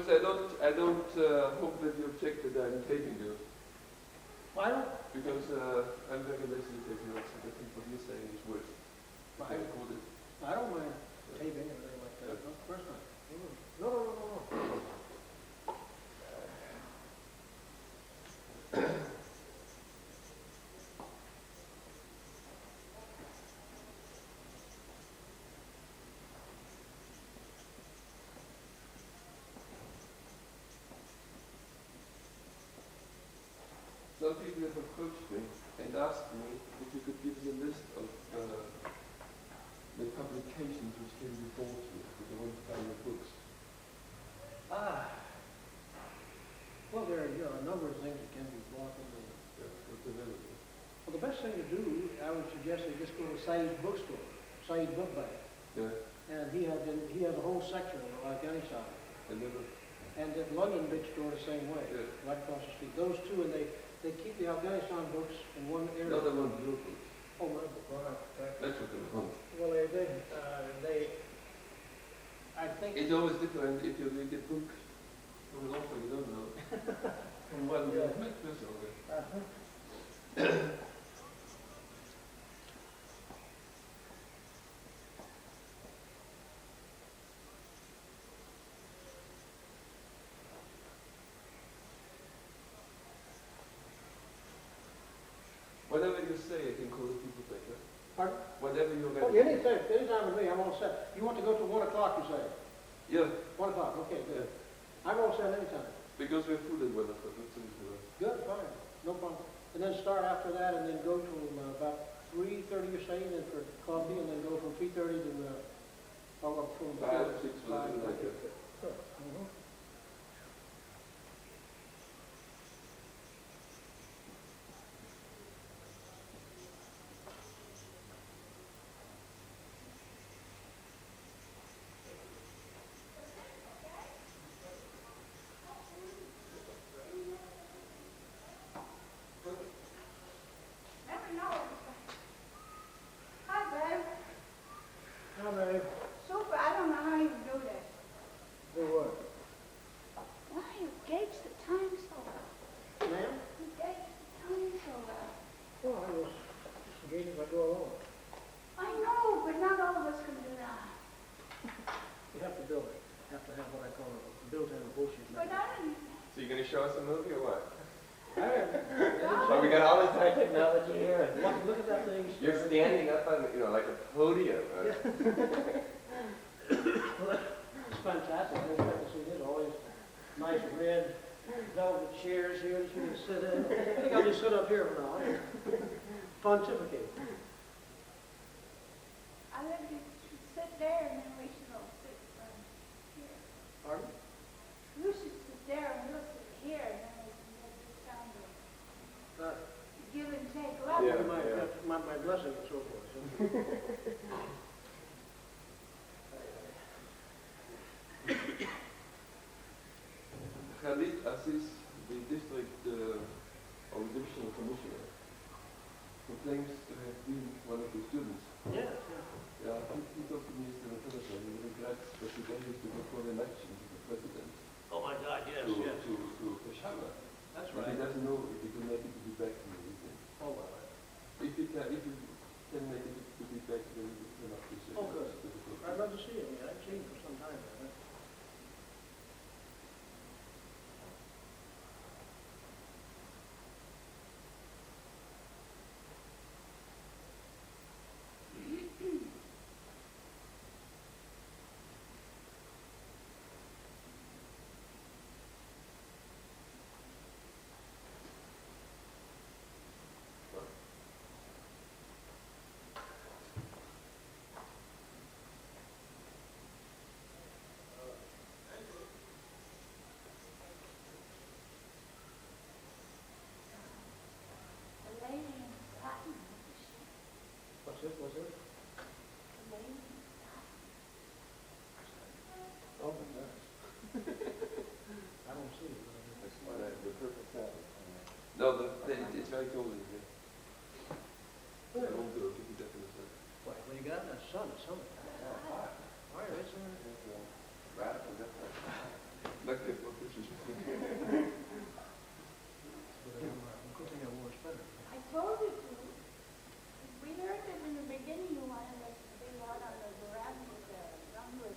Speaker 2: Because I don't hope that you object that I'm taping you.
Speaker 1: Why don't,
Speaker 2: Because I'm very lazy to take notes, and I think what you're saying is worse.
Speaker 1: I,
Speaker 2: I record it.
Speaker 1: I don't mind taping and everything like that. No, of course not. No, no, no, no, no.
Speaker 2: Some people have approached me and asked me if you could give us a list of the publications which can be bought here, because I want to buy your books.
Speaker 1: Well, there are a number of things that can be bought in the...
Speaker 2: What's available?
Speaker 1: Well, the best thing to do, I would suggest, is just go to Said's bookstore, Said Book Bag.
Speaker 2: Yeah.
Speaker 1: And he has a whole section of Afghanistan.
Speaker 2: And then,
Speaker 1: And the London bookstore the same way,
Speaker 2: Yeah.
Speaker 1: right across the street. Those two, and they keep the Afghanistan books in one area.
Speaker 2: no, they want your books.
Speaker 1: Oh, my book, all right.
Speaker 2: That's what they want.
Speaker 1: Well, I think...
Speaker 2: It's always different if you read a book from an author you don't know. From one you have met personally. Whatever you say, I can call the people better.
Speaker 1: Pardon?
Speaker 2: Whatever you're
Speaker 1: Oh,
Speaker 2: ready.
Speaker 1: anytime with me, I'm all set. You want to go to 1 o'clock, you say?
Speaker 2: Yeah,
Speaker 1: 1 o'clock, okay, good. I'm all set anytime.
Speaker 2: because we're full at 1 o'clock. That's the reason why.
Speaker 1: Good, fine, no problem. And then start after that, and then go to about 3:30, you're saying, and for coffee, and then go from 3:30 to, from
Speaker 2: 5, 6, whatever like that.
Speaker 1: Sure. Mhm. Now, babe,
Speaker 3: Super, I don't know how you do this.
Speaker 1: do what?
Speaker 3: Why you gauge the time so well?
Speaker 1: Ma'am?
Speaker 3: You gauge the time so well.
Speaker 1: Well, I was just engaged as I go along.
Speaker 3: I know, but not all of us can do that.
Speaker 1: You have to build it. You have to have what I call a built-in bullshit
Speaker 3: But
Speaker 1: method.
Speaker 3: I didn't.
Speaker 2: So you're going to show us a movie or what?
Speaker 1: Well,
Speaker 2: Oh, we got all this high technology here.
Speaker 1: look at that thing.
Speaker 2: You're standing up on, like a podium.
Speaker 1: It's fantastic. I expect to see this. All these nice red velvet chairs here that you can sit in. I think I'll just sit up here for now. Pontificate.
Speaker 3: I let you sit there and then we should all sit here.
Speaker 1: Pardon?
Speaker 3: You should sit there and we'll sit here and then we can get this sound of give and take. Well,
Speaker 2: Yeah.
Speaker 1: My blessing and so forth.
Speaker 2: Khalid Aziz, the district or divisional commissioner, who claims to have been one of the students.
Speaker 1: Yes,
Speaker 2: Yeah, he talked to me yesterday on the telephone. He regrets that he then used to go for an election to the president.
Speaker 1: Oh my God, yes,
Speaker 2: to Peshawar.
Speaker 1: That's
Speaker 2: But he doesn't know if he can make it to be back in the evening.
Speaker 1: Oh, well.
Speaker 2: If you can make it to be back, then we can up to say.
Speaker 1: Oh, good. I'd love to see him. I've seen him for some time now.
Speaker 3: the lady in cotton.
Speaker 1: What's it?
Speaker 3: The lady in cotton.
Speaker 1: Oh my gosh. I don't see it.
Speaker 2: The perfect time. No, it's very cold in here. I won't do it if you definitely.
Speaker 1: Wait, well, you got that sun, it's summertime. All right, it's
Speaker 2: Radical difference. Danke, Frau Fischer.
Speaker 3: I told you to. We heard that in the beginning you wanted us to be out on the veranda with the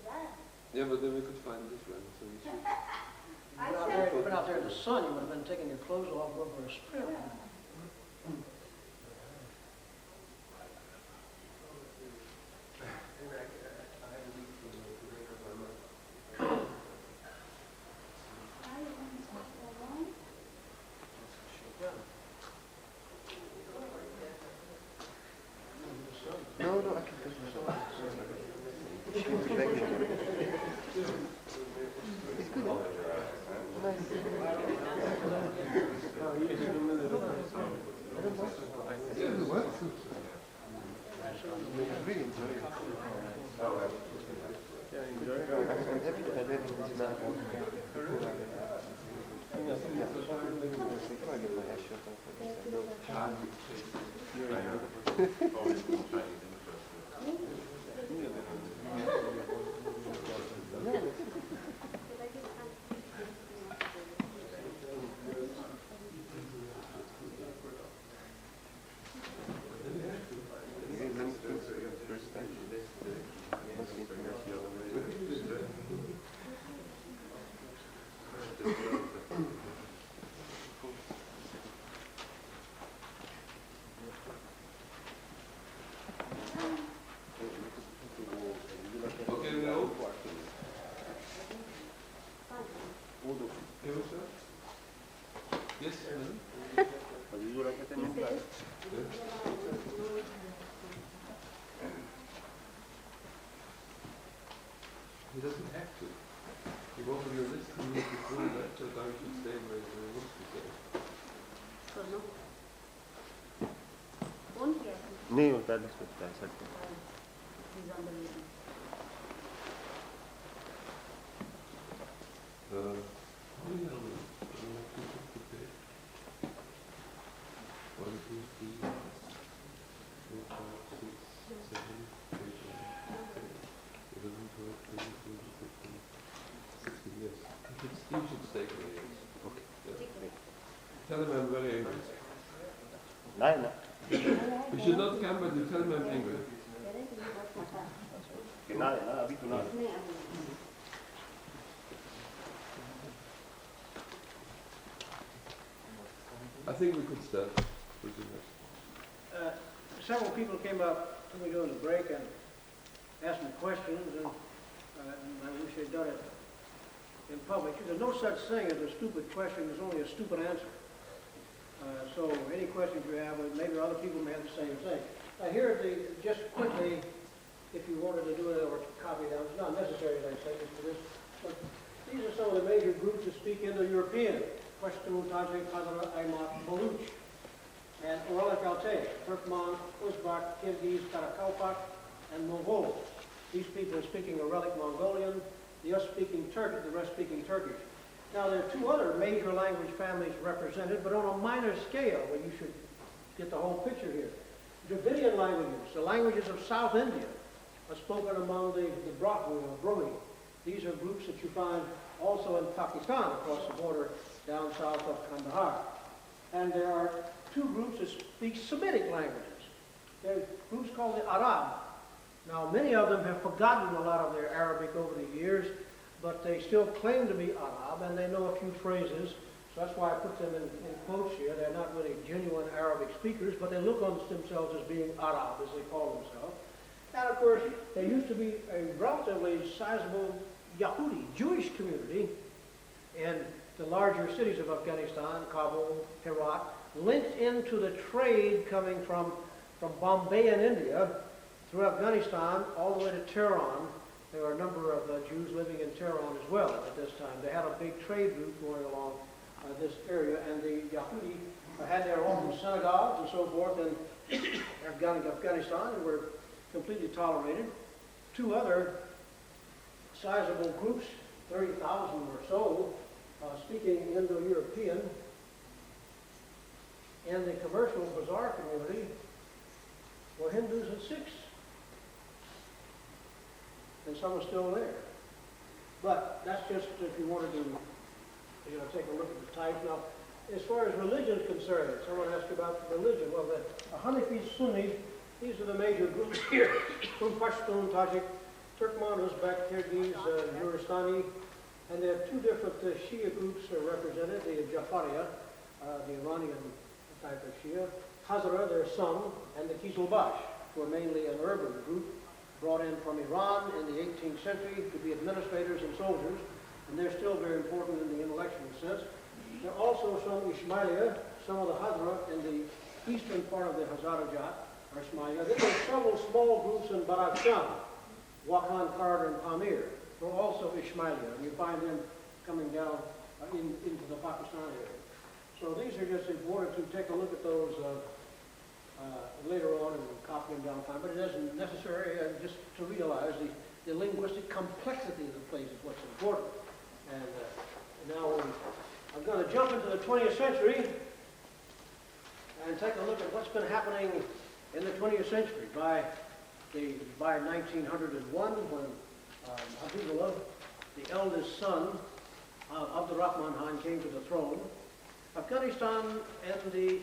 Speaker 3: done.
Speaker 2: Yeah, but then we could find this one, so we should.
Speaker 3: I
Speaker 1: If
Speaker 3: said,
Speaker 1: you'd been out there in the sun, you would have been taking your clothes off, going for a sprint.
Speaker 3: I didn't talk so long.
Speaker 4: No, I can do it. It's good. Really enjoy it. I'm happy that I did this now. Before I get my hair shut off, I
Speaker 2: Okay, no. Yes, he doesn't have to. He won't be listening to before that, so I should stay where he wants to stay.
Speaker 4: नहीं होता है सकता है sir
Speaker 2: You should stay where he is. Okay. Yeah. Tell him I'm very angry.
Speaker 4: नहीं ना
Speaker 2: You should not come, but you tell him I'm angry.
Speaker 4: ना अभी तो ना
Speaker 2: I think we could start.
Speaker 1: Several people came up to me during the break and asked me questions, and I wish they'd done it in public. There's no such thing as a stupid question. There's only a stupid answer. So any questions you have, maybe other people may have the same thing. Here, just quickly, if you wanted to do it or copy down, it's not necessary, as I say, just for this. But these are some of the major groups that speak Indo-European: Pashtun, Tajik, Hazara, Aymat, Baluch, and Uralic Altai, Turkmen, Uzbek, Kyrgyz, Karakalpak, and Mongol. These people are speaking Uralic Mongolian, the us speaking Turkic, the rest speaking Turkish. Now, there are two other major language families represented, but on a minor scale, where you should get the whole picture here. Dravidian languages, the languages of South India, are spoken among the Brahmi or Brahmi. These are groups that you find also in Pakistan, across the border down south of Kandahar. And there are two groups that speak Semitic languages. There are groups called the Arab. Now, many of them have forgotten a lot of their Arabic over the years, but they still claim to be Arab, and they know a few phrases. So that's why I put them in quotes here. They're not really genuine Arabic speakers, but they look on themselves as being Arab, as they call themselves. And of course, there used to be a relatively sizable Yahudi, Jewish community in the larger cities of Afghanistan, Kabul, Herat, linked into the trade coming from Bombay in India through Afghanistan all the way to Tehran. There were a number of Jews living in Tehran as well at this time. They had a big trade route going along this area, and the Yahudi had their own synagogues and so forth in Afghanistan and were completely tolerated. Two other sizable groups, 30,000 or so, speaking Indo-European, in the commercial bazaar community were Hindus and Sikhs. And some are still there. But that's just if you wanted to, take a look at the type. Now, as far as religion is concerned, someone asked about religion. Well, the Hanafi Sunnis, these are the major groups here. Pashtun, Tajik, Turkmen, Uzbek, Kyrgyz, Nuristani, and there are two different Shia groups represented, the Jafariya, the Iranian type of Shia, Hazara, there are some, and the Kizilbash, who are mainly an urban group, brought in from Iran in the 18th century to be administrators and soldiers, and they're still very important in the intellectual sense. There are also some Ismailia, some of the Hazara in the eastern part of the Hazarajat, or Ismailia. Then there are several small groups in Badakhshan, Wakhan, Kard, and Pamir. They're also Ismailia, and you find them coming down into the Pakistan area. So these are just, if you wanted to take a look at those later on and copy them down time, but it isn't necessary just to realize the linguistic complexity of the place is what's important. And now I'm going to jump into the 20th century and take a look at what's been happening in the 20th century. By 1901, when Habibullah, the eldest son of Abdurrahman Khan, came to the throne, Afghanistan in the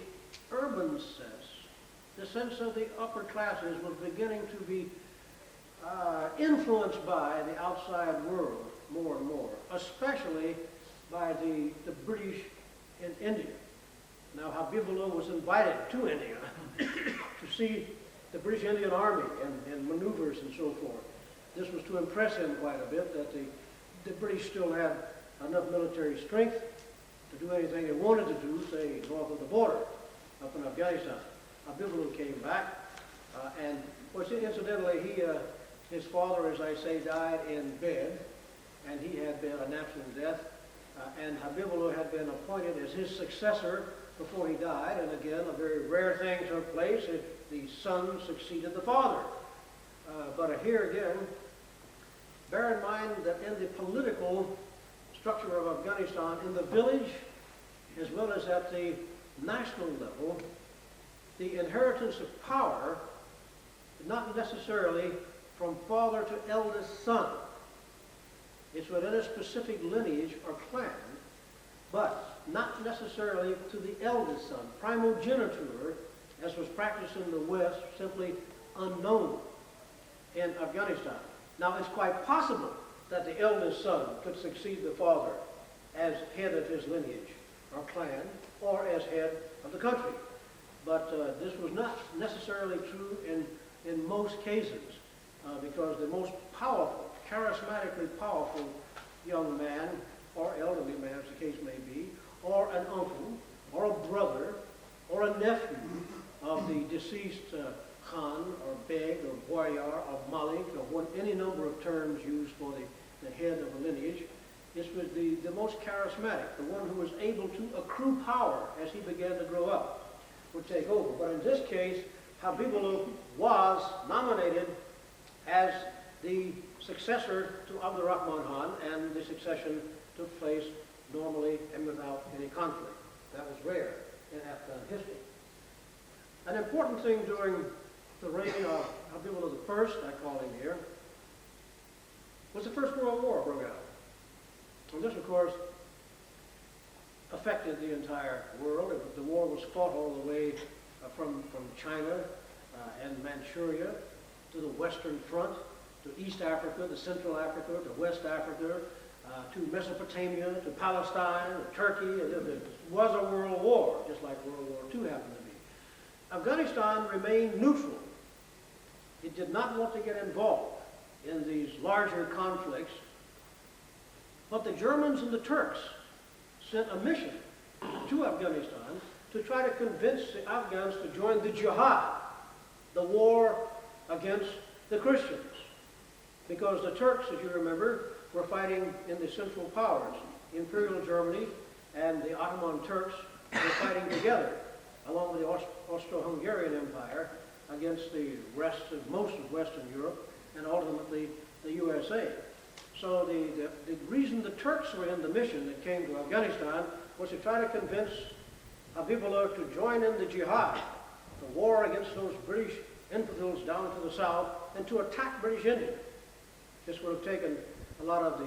Speaker 1: urban sense, the sense of the upper classes, was beginning to be influenced by the outside world more and more, especially by the British in India. Now, Habibullah was invited to India to see the British Indian Army and maneuvers and so forth. This was to impress him quite a bit that the British still had enough military strength to do anything they wanted to do, say, north of the border, up in Afghanistan. Habibullah came back, and incidentally, his father, as I say, died in bed, and he had been a natural death, and Habibullah had been appointed as his successor before he died, and again, a very rare thing took place. The son succeeded the father. But here again, bear in mind that in the political structure of Afghanistan, in the village, as well as at the national level, the inheritance of power is not necessarily from father to eldest son. It's within a specific lineage or clan, but not necessarily to the eldest son. Primogeniture, as was practiced in the West, simply unknown in Afghanistan. Now, it's quite possible that the eldest son could succeed the father as head of his lineage or clan, or as head of the country. But this was not necessarily true in most cases, because the most powerful, charismatically powerful young man, or elderly man, as the case may be, or an uncle, or a brother, or a nephew of the deceased Khan, or Beg, or Boyar, or Malik, or any number of terms used for the head of a lineage. This was the most charismatic, the one who was able to accrue power as he began to grow up, would take over. But in this case, Habibullah was nominated as the successor to Abdurrahman Khan, and the succession took place normally and without any conflict. That was rare in Afghan history. An important thing during the reign of Habibullah I, I call him here, was the First World War broke out. And this, of course, affected the entire world. The war was fought all the way from China and Manchuria to the Western Front, to East Africa, to Central Africa, to West Africa, to Mesopotamia, to Palestine, to Turkey. It was a world war, just like World War II happened to be. Afghanistan remained neutral. It did not want to get involved in these larger conflicts. But the Germans and the Turks sent a mission to Afghanistan to try to convince the Afghans to join the jihad, the war against the Christians. Because the Turks, as you remember, were fighting in the Central Powers. Imperial Germany and the Ottoman Turks were fighting together, along with the Austro-Hungarian Empire, against the rest of most of Western Europe, and ultimately the USA. So the reason the Turks were in the mission that came to Afghanistan was to try to convince Habibullah to join in the jihad, the war against those British infidels down to the south, and to attack British India. This would have taken a lot of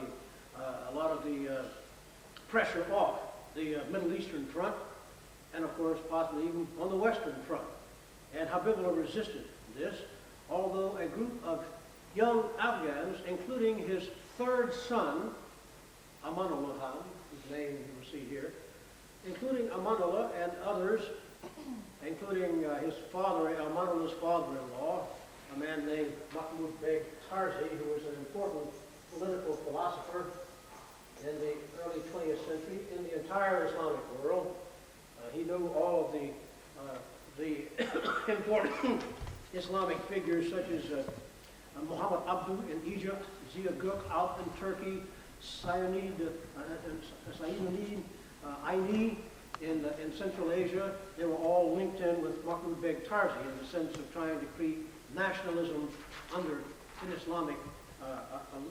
Speaker 1: a lot of the pressure off the Middle Eastern front, and of course possibly even on the Western front. And Habibullah resisted this, although a group of young Afghans, including his third son, Amanullah Khan, whose name you will see here, including Amanullah and others, including his father, Amanullah's father-in-law, a man named Mahmud Beg Tarzi, who was an important political philosopher in the early 20th century in the entire Islamic world. He knew all of the important Islamic figures such as Muhammad Abdu in Egypt, Ziya Gök Alp in Turkey, Sayyid Aini in Central Asia. They were all linked in with Mahmud Beg Tarzi in the sense of trying to create nationalism under an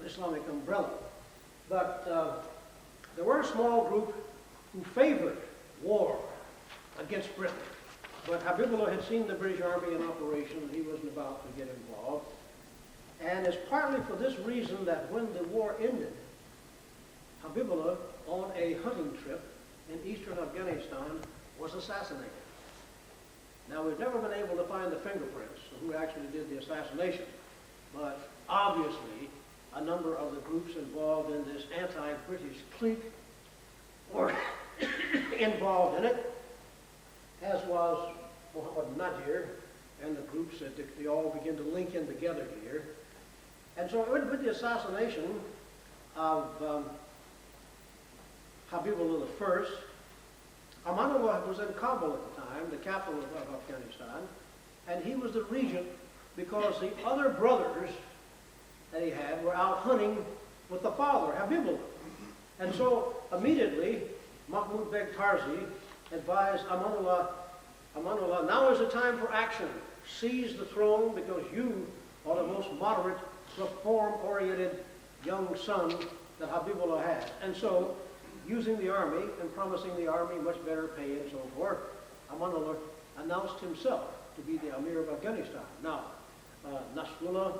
Speaker 1: Islamic umbrella. But there were a small group who favored war against Britain. But Habibullah had seen the British Army in operation and he wasn't about to get involved. And it's partly for this reason that when the war ended, Habibullah, on a hunting trip in eastern Afghanistan, was assassinated. Now, we've never been able to find the fingerprints of who actually did the assassination, but obviously a number of the groups involved in this anti-British clique were involved in it, as was Muhammad Nadir and the groups that they all begin to link in together here. And so with the assassination of Habibullah I, Amanullah was in Kabul at the time, the capital of Afghanistan, and he was the regent because the other brothers that he had were out hunting with the father, Habibullah. And so immediately, Mahmud Beg Tarzi advised Amanullah, now is the time for action. Seize the throne because you are the most moderate, reform-oriented young son that Habibullah had. And so, using the army and promising the army much better pay and so forth, Amanullah announced himself to be the Amir of Afghanistan. Now, Nasrullah,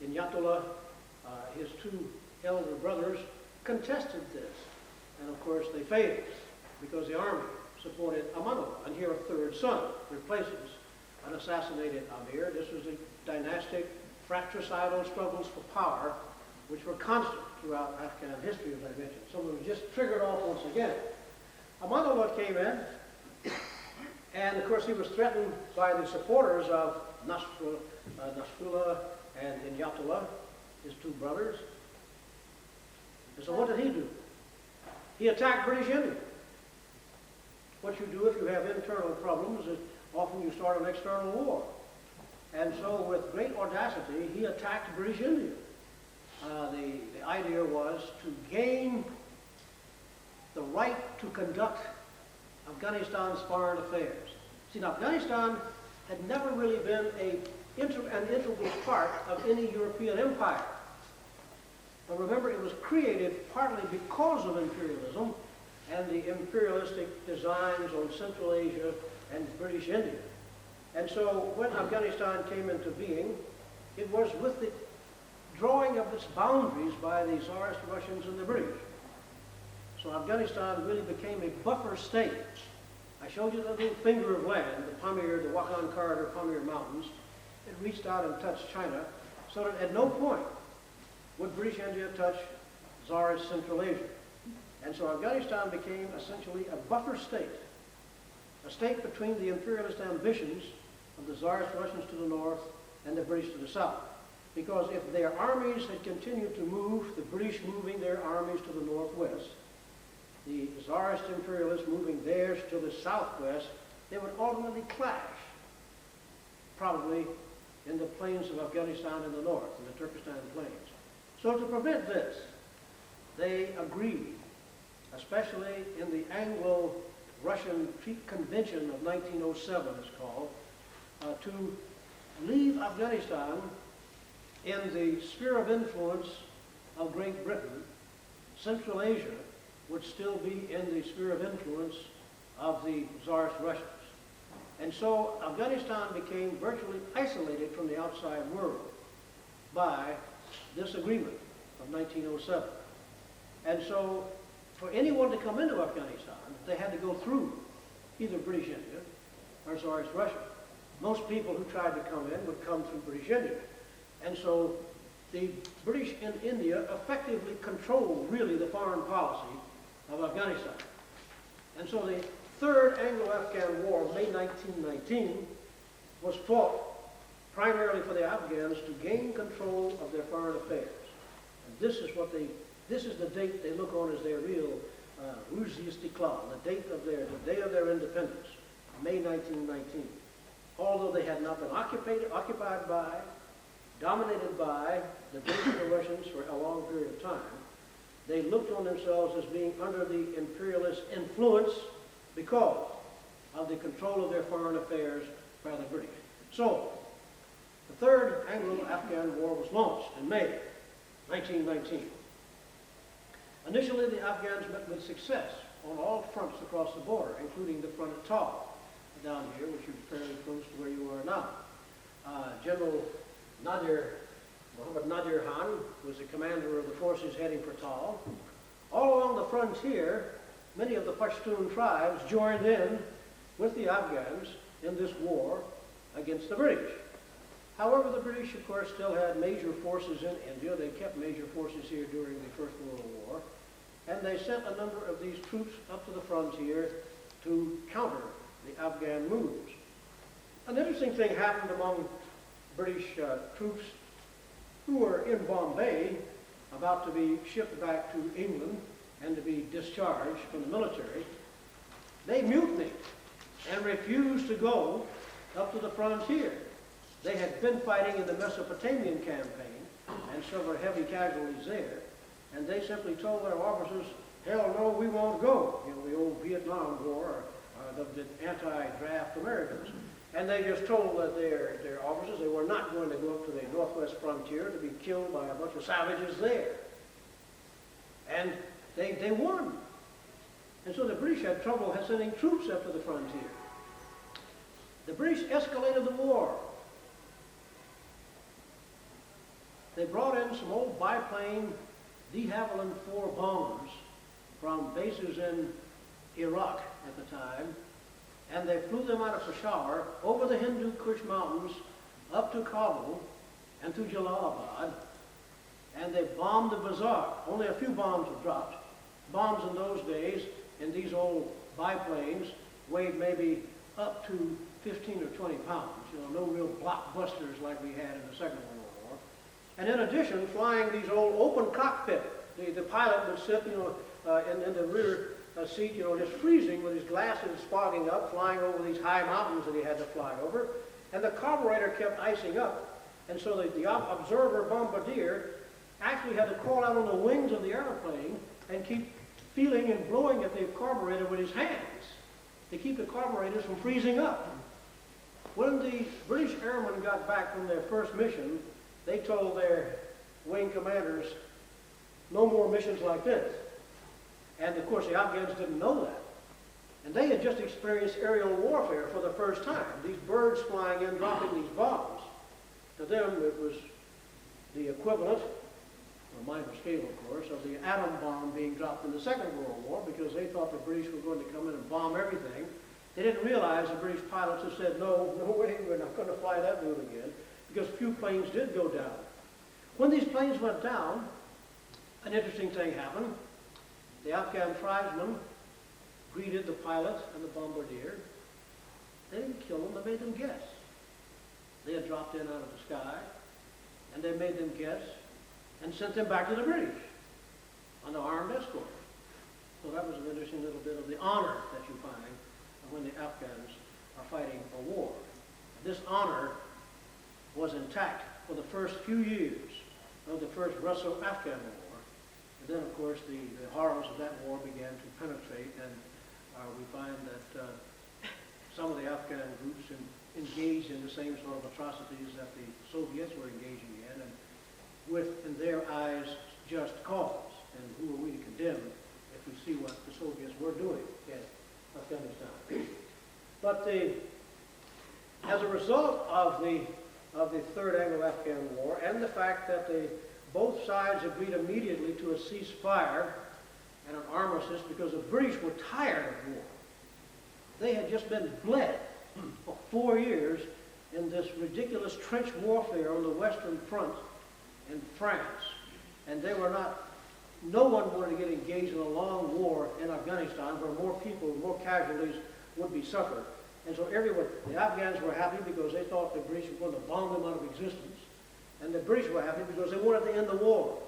Speaker 1: Inyatullah, his two elder brothers, contested this. And of course they failed because the army supported Amanullah. And here a third son replaces an assassinated Amir. This was a dynastic, fratricidal struggles for power which were constant throughout Afghan history, as I mentioned. So it was just triggered off once again. Amanullah came in, and of course he was threatened by the supporters of Nasrullah and Inyatullah, his two brothers. And so what did he do? He attacked British India. What you do if you have internal problems is often you start an external war. And so with great audacity, he attacked British India. The idea was to gain the right to conduct Afghanistan's foreign affairs. See, now, Afghanistan had never really been an integral part of any European empire. But remember, it was created partly because of imperialism and the imperialistic designs on Central Asia and British India. And so when Afghanistan came into being, it was with the drawing of its boundaries by the Tsarist Russians and the British. So Afghanistan really became a buffer state. I showed you the little finger of land, the Pamir, the Wakhan Corridor, Pamir Mountains. It reached out and touched China, so that at no point would British India touch Tsarist Central Asia. And so Afghanistan became essentially a buffer state, a state between the imperialist ambitions of the Tsarist Russians to the north and the British to the south. Because if their armies had continued to move, the British moving their armies to the northwest, the Tsarist imperialists moving theirs to the southwest, they would ultimately clash, probably in the plains of Afghanistan in the north, in the Turkestan plains. So to prevent this, they agreed, especially in the Anglo-Russian Convention of 1907, it's called, to leave Afghanistan in the sphere of influence of Great Britain. Central Asia would still be in the sphere of influence of the Tsarist Russians. And so Afghanistan became virtually isolated from the outside world by this agreement of 1907. And so for anyone to come into Afghanistan, they had to go through either British India or Tsarist Russia. Most people who tried to come in would come through British India. And so the British in India effectively controlled really the foreign policy of Afghanistan. And so the Third Anglo-Afghan War of May 1919 was fought primarily for the Afghans to gain control of their foreign affairs. And this is the date they look on as their real Ruz Istiqlal, the day of their independence, May 1919. Although they had not been occupied by, dominated by the British and the Russians for a long period of time, they looked on themselves as being under the imperialist influence because of the control of their foreign affairs by the British. So, the Third Anglo-Afghan War was launched in May 1919. Initially, the Afghans met with success on all fronts across the border, including the front at Tal, down here, which is fairly close to where you are now. General Muhammad Nadir Khan was the commander of the forces heading for Tal. All along the frontier, many of the Pashtun tribes joined in with the Afghans in this war against the British. However, the British, of course, still had major forces in India. They kept major forces here during the First World War. And they sent a number of these troops up to the frontier to counter the Afghan moves. An interesting thing happened among British troops who were in Bombay, about to be shipped back to England and to be discharged from the military. They mutinied and refused to go up to the frontier. They had been fighting in the Mesopotamian campaign and suffered heavy casualties there, and they simply told their officers, hell no, we won't go. You know, the old Vietnam War, the anti-draft Americans. And they just told their officers they were not going to go up to the northwest frontier to be killed by a bunch of savages there. And they won. And so the British had trouble sending troops up to the frontier. The British escalated the war. They brought in some old biplane de Havilland 4 bombers from bases in Iraq at the time, and they flew them out of Peshawar over the Hindu Kush Mountains up to Kabul and to Jalalabad, and they bombed the bazaar. Only a few bombs were dropped. Bombs in those days in these old biplanes weighed maybe up to 15 or 20 pounds, you know, no real blockbusters like we had in the Second World War. And in addition, flying these old open cockpit, the pilot would sit, you know, in the rear seat, you know, just freezing with his glasses fogging up, flying over these high mountains that he had to fly over. And the carburetor kept icing up. And so the observer bombardier actually had to crawl out on the wings of the airplane and keep feeling and blowing at the carburetor with his hands to keep the carburetors from freezing up. When the British airmen got back from their first mission, they told their wing commanders, no more missions like this. And of course the Afghans didn't know that. And they had just experienced aerial warfare for the first time. These birds flying in, dropping these bombs. To them it was the equivalent, on a minor scale of course, of the atom bomb being dropped in the Second World War, because they thought the British were going to come in and bomb everything. They didn't realize the British pilots had said, no way, we're not going to fly that moon again, because a few planes did go down. When these planes went down, an interesting thing happened. The Afghan tribesmen greeted the pilot and the bombardier. They didn't kill them, they made them guess. They had dropped in out of the sky, and they made them guess and sent them back to the British on an armed escort. So that was an interesting little bit of the honor that you find when the Afghans are fighting a war. This honor was intact for the first few years of the first Russo-Afghan War. And then, of course, the horrors of that war began to penetrate, and we find that some of the Afghan groups engaged in the same sort of atrocities that the Soviets were engaging in, and with, in their eyes, just cause. And who are we to condemn if we see what the Soviets were doing in Afghanistan? But as a result of the Third Anglo-Afghan War and the fact that both sides agreed immediately to a ceasefire and an armistice because the British were tired of war. They had just been bled for 4 years in this ridiculous trench warfare on the Western Front in France. And they were not, no one wanted to get engaged in a long war in Afghanistan where more people, more casualties would be suffered. And so everyone, the Afghans were happy because they thought the British were going to bomb them out of existence. And the British were happy because they wanted to end the war.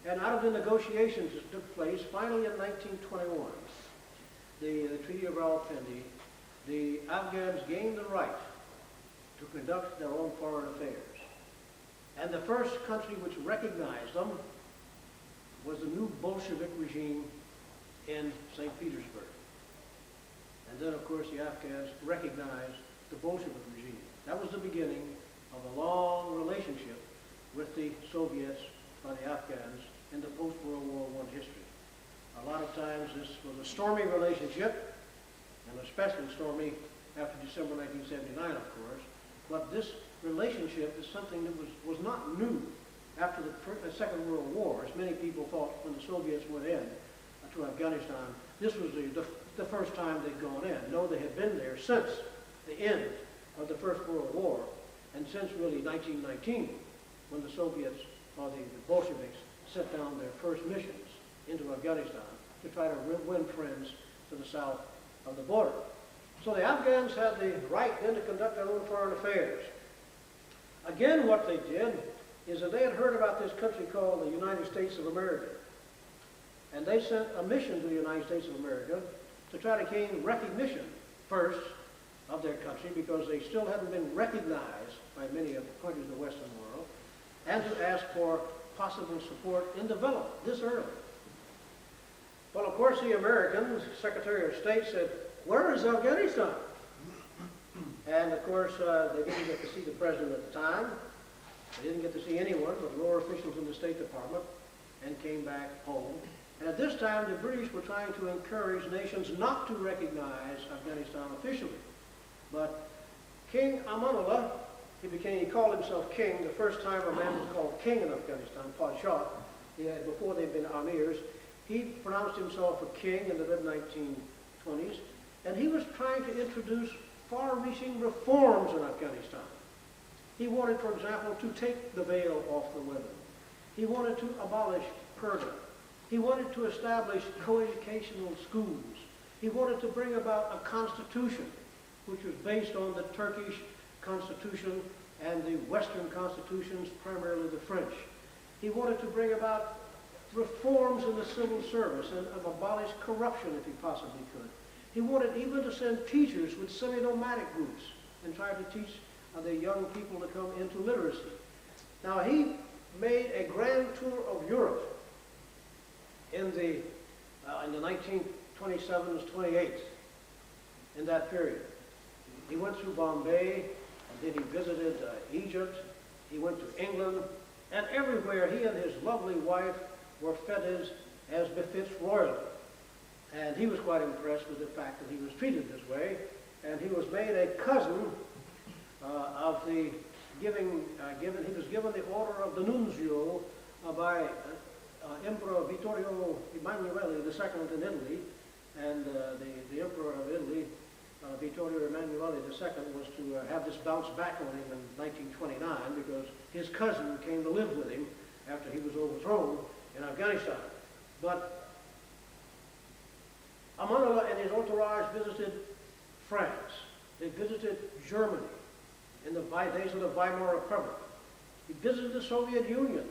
Speaker 1: And out of the negotiations that took place, finally in 1921, the Treaty of Rawalpindi, the Afghans gained the right to conduct their own foreign affairs. And the first country which recognized them was the new Bolshevik regime in St. Petersburg. And then, of course, the Afghans recognized the Bolshevik regime. That was the beginning of a long relationship with the Soviets by the Afghans in the post-World War I history. A lot of times this was a stormy relationship, and especially stormy after December 1979, of course. But this relationship is something that was not new after the Second World War, as many people thought when the Soviets went in to Afghanistan. This was the first time they'd gone in. No, they had been there since the end of the First World War, and since really 1919, when the Soviets, or the Bolsheviks, sent down their first missions into Afghanistan to try to win friends to the south of the border. So the Afghans had the right then to conduct their own foreign affairs. Again, what they did is that they had heard about this country called the United States of America. And they sent a mission to the United States of America to try to gain recognition first of their country, because they still hadn't been recognized by many of the countries of the Western world, and to ask for possible support in development this early. Well, of course, the Americans, Secretary of State, said, "Where is Afghanistan?" And of course, they didn't get to see the president at the time. They didn't get to see anyone but lower officials in the State Department, and came back home. And at this time, the British were trying to encourage nations not to recognize Afghanistan officially. But King Amanullah, he called himself king. The first time a man was called king in Afghanistan, Padshah, before they'd been amirs, he pronounced himself a king in the mid-1920s, and he was trying to introduce far-reaching reforms in Afghanistan. He wanted, for example, to take the veil off the women. He wanted to abolish purdah. He wanted to establish coeducational schools. He wanted to bring about a constitution which was based on the Turkish constitution and the Western constitutions, primarily the French. He wanted to bring about reforms in the civil service and abolish corruption if he possibly could. He wanted even to send teachers with semi-nomadic groups and try to teach the young people to come into literacy. Now, he made a grand tour of Europe in the 1927s, 28s, in that period. He went through Bombay, and then he visited Egypt. He went to England, and everywhere he and his lovely wife were feted as befits royalty. And he was quite impressed with the fact that he was treated this way, and he was made a cousin of the he was given the order of the Nunzio by Emperor Vittorio Emanuele II in Italy, and the Emperor of Italy, Vittorio Emanuele II, was to have this bounce back on him in 1929 because his cousin came to live with him after he was overthrown in Afghanistan. But Amanullah and his entourage visited France. They visited Germany in the days of the Weimar Republic. He visited the Soviet Union.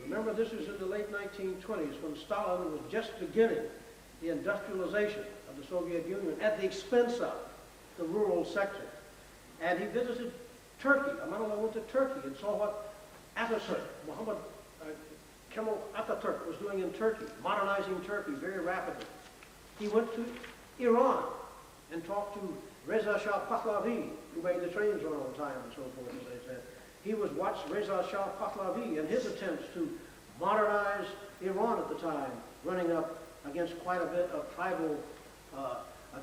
Speaker 1: Remember, this was in the late 1920s when Stalin was just beginning the industrialization of the Soviet Union at the expense of the rural sector. And he visited Turkey. Amanullah went to Turkey and saw what Muhammad Kemal Atatürk was doing in Turkey, modernizing Turkey very rapidly. He went to Iran and talked to Reza Shah Pahlavi, who made the trains run on time and so forth, as they said. He watched Reza Shah Pahlavi and his attempts to modernize Iran at the time, running up against quite a bit of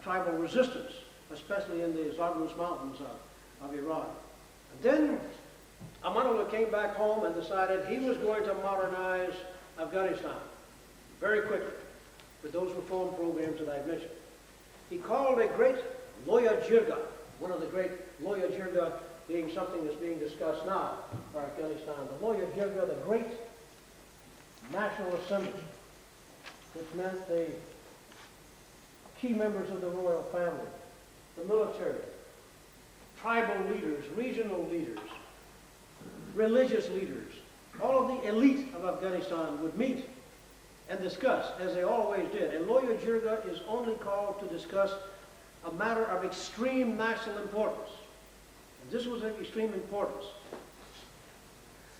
Speaker 1: tribal resistance, especially in the Zagros Mountains of Iran. And then Amanullah came back home and decided he was going to modernize Afghanistan very quickly. with those reform programs that I mentioned. He called a great Loya Jirga, one of the great Loya Jirga being something that's being discussed now for Afghanistan. The Loya Jirga, the great National Assembly, which meant the key members of the royal family, the military, tribal leaders, regional leaders, religious leaders, all of the elite of Afghanistan would meet and discuss, as they always did. And Loya Jirga is only called to discuss a matter of extreme national importance. And this was of extreme importance.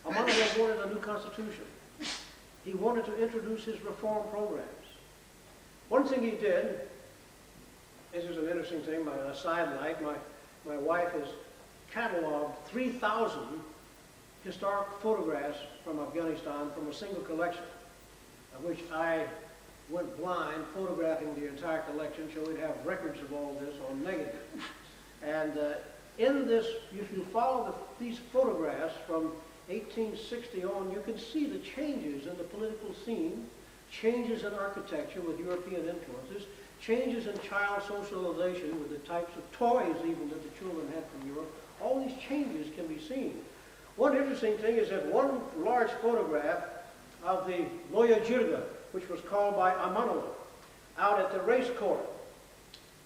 Speaker 1: Amanullah wanted a new constitution. He wanted to introduce his reform programs. One thing he did, this is an interesting thing, a sidelight, my wife has cataloged 3,000 historic photographs from Afghanistan from a single collection, of which I went blind photographing the entire collection so we'd have records of all this on negative. And in this, if you follow these photographs from 1860 on, you can see the changes in the political scene, changes in architecture with European influences, changes in child socialization with the types of toys even that the children had from Europe. All these changes can be seen. One interesting thing is that one large photograph of the Loya Jirga, which was called by Amanullah, out at the race court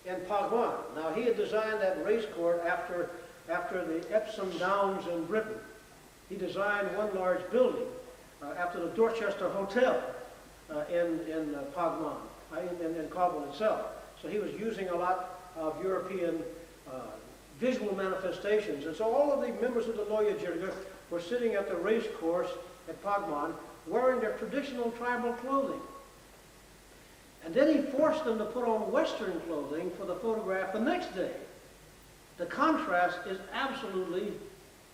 Speaker 1: in Pagwan. Now, he had designed that race court after the Epsom Downs in Britain. He designed one large building after the Dorchester Hotel in Pagwan, in Kabul itself. So he was using a lot of European visual manifestations. And so all of the members of the Loya Jirga were sitting at the race course at Pagwan wearing their traditional tribal clothing. And then he forced them to put on Western clothing for the photograph the next day. The contrast is absolutely,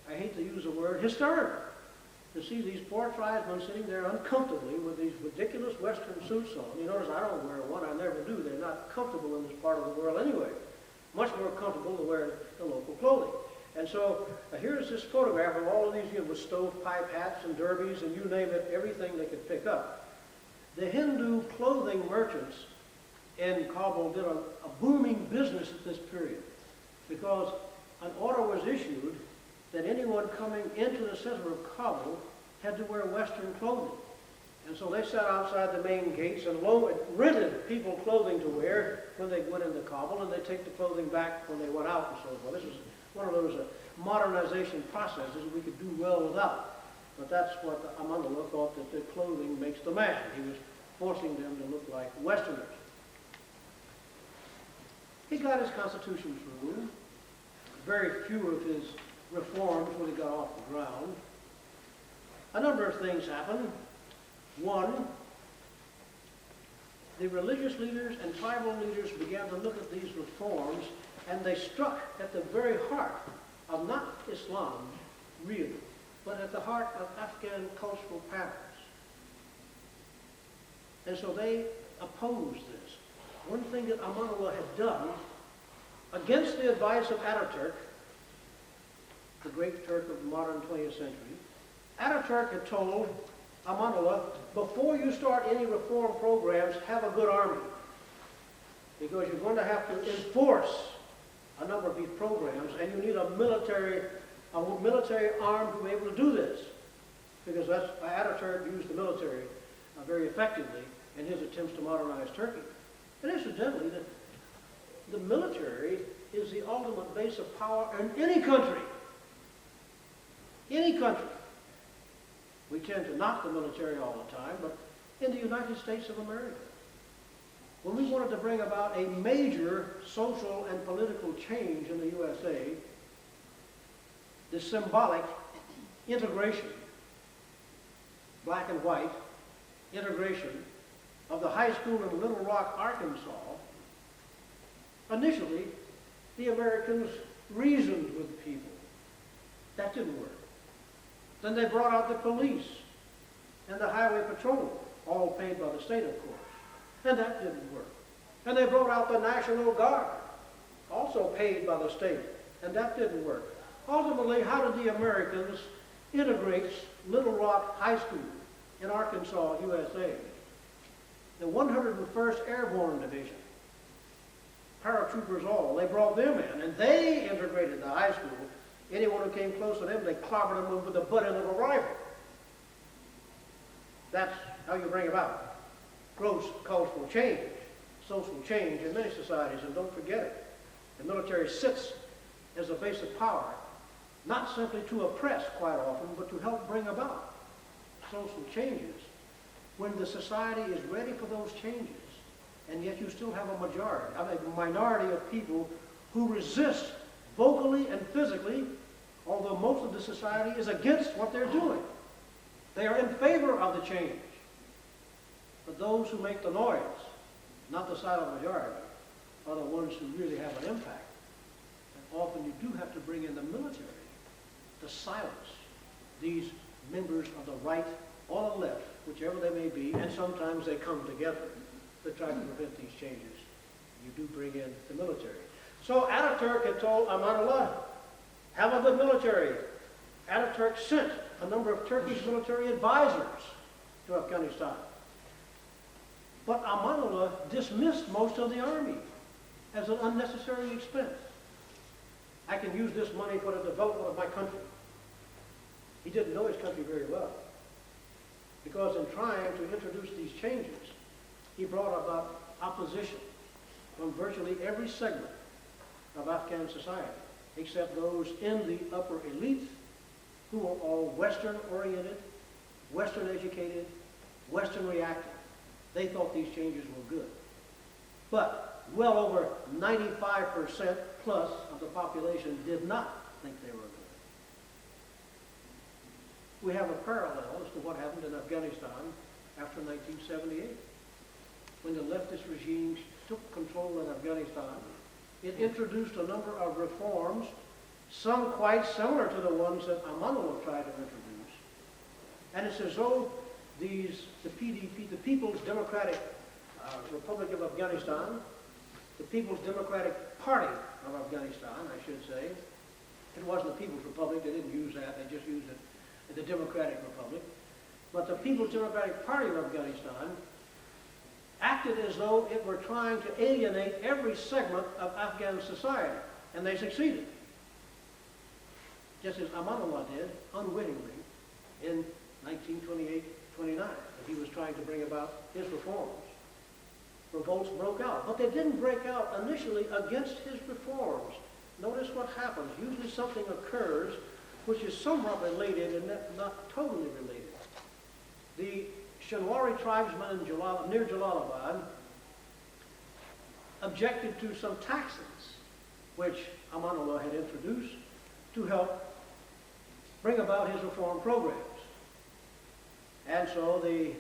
Speaker 1: I hate to use the word, hysterical. To see these poor tribesmen sitting there uncomfortably with these ridiculous Western suits on. You notice I don't wear one, I never do. They're not comfortable in this part of the world anyway. Much more comfortable to wear the local clothing. And so here's this photograph of all of these, with stovepipe hats and derbies and you name it, everything they could pick up. The Hindu clothing merchants in Kabul did a booming business at this period because an order was issued that anyone coming into the center of Kabul had to wear Western clothing. And so they sat outside the main gates and rented people clothing to wear when they went into Kabul, and they take the clothing back when they went out and so forth. This was one of those modernization processes we could do well without. But that's what Amanullah thought, that the clothing makes the man. He was forcing them to look like Westerners. He got his constitution through. Very few of his reforms really got off the ground. A number of things happened. One, the religious leaders and tribal leaders began to look at these reforms, and they struck at the very heart of not Islam, really, but at the heart of Afghan cultural patterns. And so they opposed this. One thing that Amanullah had done, against the advice of Ataturk, the great Turk of the modern 20th century, Ataturk had told Amanullah, before you start any reform programs, have a good army. Because you're going to have to enforce a number of these programs, and you need a military arm to be able to do this. Because Ataturk used the military very effectively in his attempts to modernize Turkey. And incidentally, the military is the ultimate base of power in any country. Any country. We tend to knock the military all the time, but in the United States of America, when we wanted to bring about a major social and political change in the USA, the symbolic integration, black and white, integration of the high school in Little Rock, Arkansas, initially, the Americans reasoned with the people. That didn't work. Then they brought out the police and the highway patrol, all paid by the state, of course. And that didn't work. And they brought out the National Guard, also paid by the state, and that didn't work. Ultimately, how did the Americans integrate Little Rock High School in Arkansas, USA? the 101st Airborne Division, paratroopers all, they brought them in, and they integrated the high school. Anyone who came close to them, they clobbered them with the butt end of a rifle. That's how you bring about gross cultural change, social change in many societies. And don't forget it, the military sits as a base of power, not simply to oppress quite often, but to help bring about social changes when the society is ready for those changes. And yet you still have a minority of people who resist vocally and physically, although most of the society is against what they're doing. They are in favor of the change. But those who make the noise, not the silent majority, are the ones who really have an impact. And often you do have to bring in the military to silence these members of the right or the left, whichever they may be, and sometimes they come together to try to prevent these changes. You do bring in the military. So Ataturk had told Amanullah, have a good military. Ataturk sent a number of Turkish military advisors to Afghanistan. But Amanullah dismissed most of the army as an unnecessary expense. I can use this money for the development of my country. He didn't know his country very well, because in trying to introduce these changes, he brought about opposition from virtually every segment of Afghan society, except those in the upper elite, who were all Western-oriented, Western-educated, Western-reactive. They thought these changes were good. But well over 95% plus of the population did not think they were good. We have a parallel as to what happened in Afghanistan after 1978. When the leftist regime took control in Afghanistan, it introduced a number of reforms, some quite similar to the ones that Amanullah tried to introduce. And it's as though the PDP, the People's Democratic Republic of Afghanistan, the People's Democratic Party of Afghanistan, I should say. It wasn't the People's Republic, they didn't use that, they just used it, the Democratic Republic. But the People's Democratic Party of Afghanistan acted as though it were trying to alienate every segment of Afghan society, and they succeeded. Just as Amanullah did, unwittingly, in 1928-29, he was trying to bring about his reforms. Revolts broke out, but they didn't break out initially against his reforms. Notice what happens. Usually something occurs which is somewhat related and not totally related. The Shinwari tribesmen near Jalalabad objected to some taxes which Amanullah had introduced to help bring about his reform programs. And so the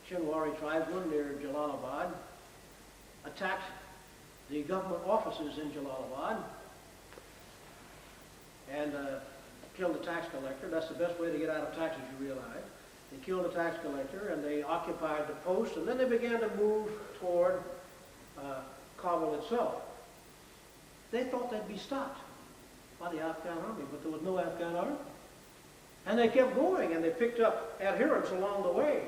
Speaker 1: Shinwari tribesmen near Jalalabad attacked the government offices in Jalalabad and killed the tax collector. That's the best way to get out of taxes, you realize. They killed the tax collector and they occupied the post, and then they began to move toward Kabul itself. They thought they'd be stopped by the Afghan army, but there was no Afghan army. And they kept going, and they picked up adherents along the way.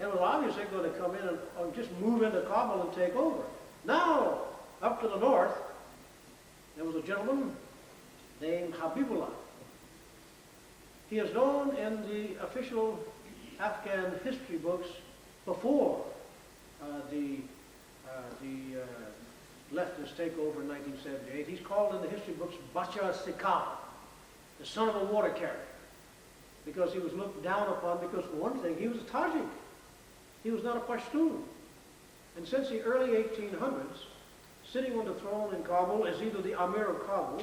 Speaker 1: It was obviously going to come in and just move into Kabul and take over. Now, up to the north, there was a gentleman named Habibullah. He is known in the official Afghan history books before the leftist takeover in 1978. He's called in the history books Bacha Sikal, the son of a water carrier, because he was looked down upon because, for one thing, he was a Tajik. He was not a Pashtun. And since the early 1800s, sitting on the throne in Kabul as either the Amir of Kabul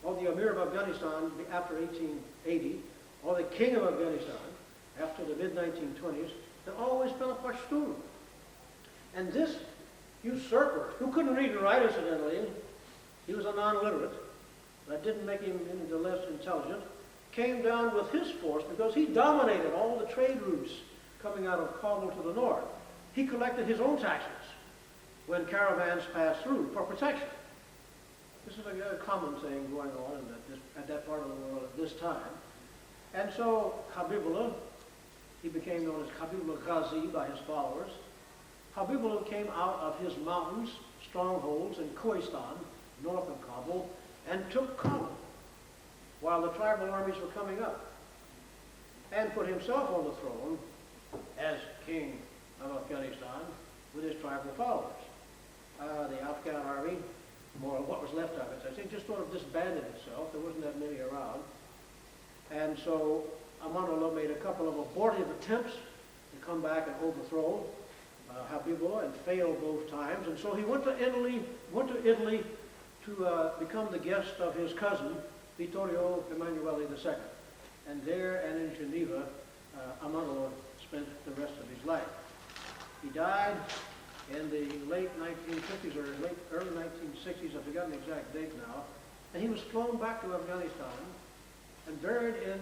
Speaker 1: or the Amir of Afghanistan after 1880, or the King of Afghanistan after the mid-1920s, had always been a Pashtun. And this usurper, who couldn't read and write incidentally, he was a non-literate, that didn't make him any the less intelligent, came down with his force because he dominated all the trade routes coming out of Kabul to the north. He collected his own taxes when caravans passed through for protection. This is a common thing going on at that part of the world at this time. And so Habibullah, he became known as Habibullah Ghazi by his followers. Habibullah came out of his mountains, strongholds in Khoistan, north of Kabul, and took Kabul while the tribal armies were coming up, and put himself on the throne as king of Afghanistan with his tribal followers. The Afghan army, more what was left of it, I think, just sort of disbanded itself. There wasn't that many around. And so Amanullah made a couple of abortive attempts to come back and overthrow Habibullah, and failed both times. And so he went to Italy to become the guest of his cousin, Vittorio Emanuele II. And there and in Geneva, Amanullah spent the rest of his life. He died in the late 1950s or early 1960s, I've forgotten the exact date now, and he was flown back to Afghanistan and buried in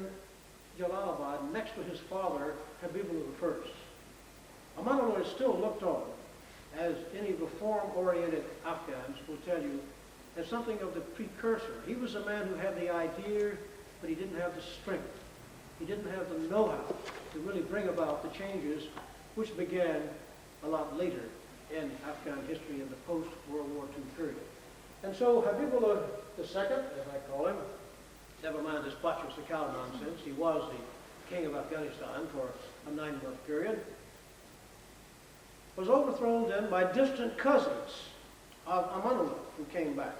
Speaker 1: Jalalabad next to his father, Habibullah I. Amanullah is still looked on, as any reform-oriented Afghans will tell you, as something of the precursor. He was a man who had the idea, but he didn't have the strength. He didn't have the know-how to really bring about the changes which began a lot later in Afghan history in the post-World War II period. And so Habibullah II, as I call him, never mind this buttress the cow nonsense, he was the king of Afghanistan for a 9-month period, was overthrown then by distant cousins of Amanullah who came back.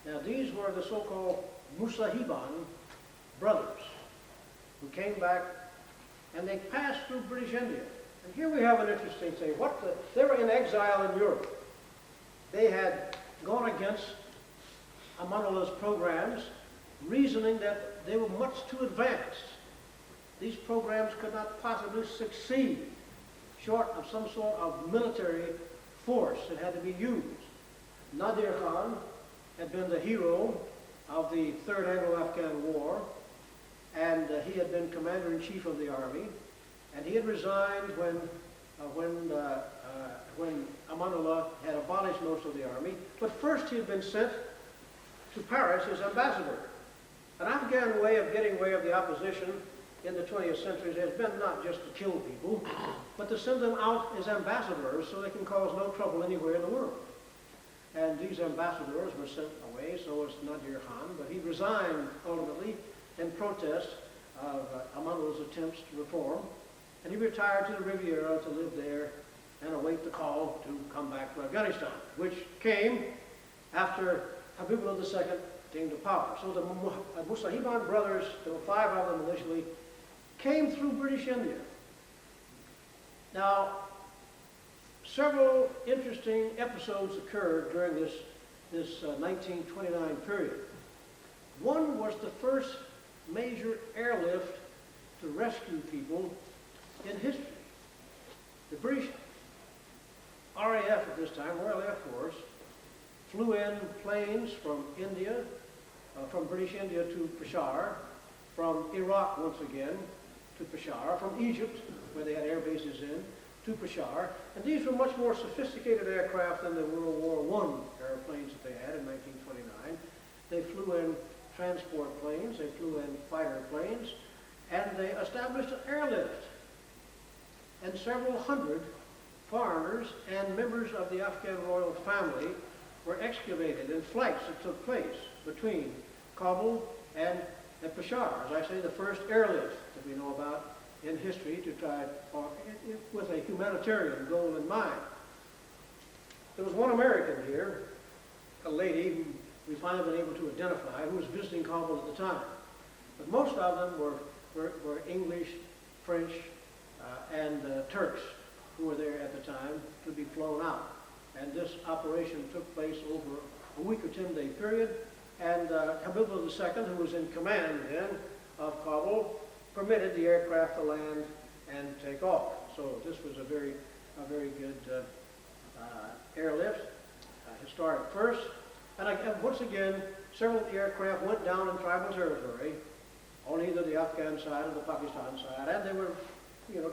Speaker 1: Now these were the so-called Musahiban brothers who came back, and they passed through British India. And here we have an interesting thing. They were in exile in Europe. They had gone against Amanullah's programs, reasoning that they were much too advanced. These programs could not possibly succeed short of some sort of military force that had to be used. Nadir Khan had been the hero of the Third Anglo-Afghan War, and he had been commander-in-chief of the army, and he had resigned when Amanullah had abolished most of the army. But first he had been sent to Paris as ambassador. An Afghan way of getting rid of the opposition in the 20th century has been not just to kill people, but to send them out as ambassadors so they can cause no trouble anywhere in the world. And these ambassadors were sent away, so was Nadir Khan, but he resigned ultimately in protest of Amanullah's attempts to reform, and he retired to the Riviera to live there and await the call to come back to Afghanistan, which came after Habibullah II came to power. So the Musahiban brothers, there were 5 of them initially, came through British India. Now, several interesting episodes occurred during this 1929 period. One was the first major airlift to rescue people in history. The British RAF at this time, Royal Air Force, flew in planes from India, from British India to Peshawar, from Iraq once again to Peshawar, from Egypt, where they had air bases in, to Peshawar. And these were much more sophisticated aircraft than the World War I airplanes that they had in 1929. They flew in transport planes, they flew in fighter planes, and they established an airlift. And several hundred foreigners and members of the Afghan royal family were excavated in flights that took place between Kabul and Peshawar. As I say, the first airlift that we know about in history to try, with a humanitarian goal in mind. There was one American here, a lady who we finally been able to identify, who was visiting Kabul at the time. But most of them were English, French, and Turks who were there at the time to be flown out. And this operation took place over a week or 10-day period. And Habibullah II, who was in command then of Kabul, permitted the aircraft to land and take off. So this was a very good airlift, historic first. And once again, several aircraft went down in tribal territory on either the Afghan side or the Pakistan side, and they were,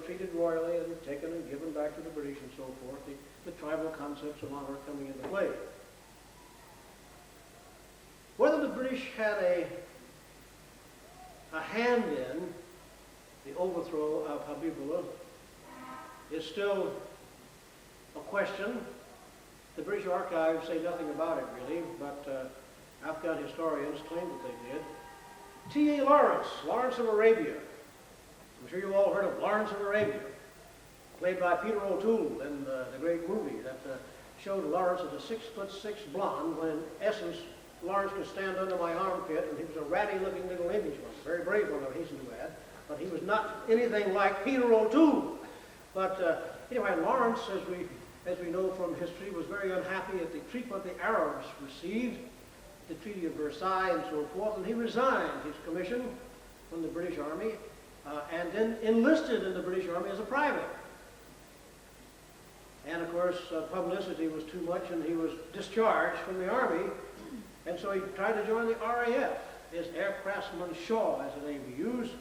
Speaker 1: treated royally and taken and given back to the British and so forth. The tribal concepts of honor coming into play. Whether the British had a hand in the overthrow of Habibullah is still a question. The British archives say nothing about it really, but Afghan historians claim that they did. T.A. Lawrence, Lawrence of Arabia. I'm sure you've all heard of Lawrence of Arabia, played by Peter O'Toole in the great movie that showed Lawrence as a 6'6" blonde, when in essence Lawrence could stand under my armpit, and he was a ratty-looking little Englishman, very brave one, I hasten to add, but he was not anything like Peter O'Toole. But anyway, Lawrence, as we know from history, was very unhappy at the treatment the Arabs received, the Treaty of Versailles and so forth, and he resigned his commission from the British Army and then enlisted in the British Army as a private. And of course, publicity was too much, and he was discharged from the Army, and so he tried to join the RAF as Air Craftsman Shaw, as the name he used.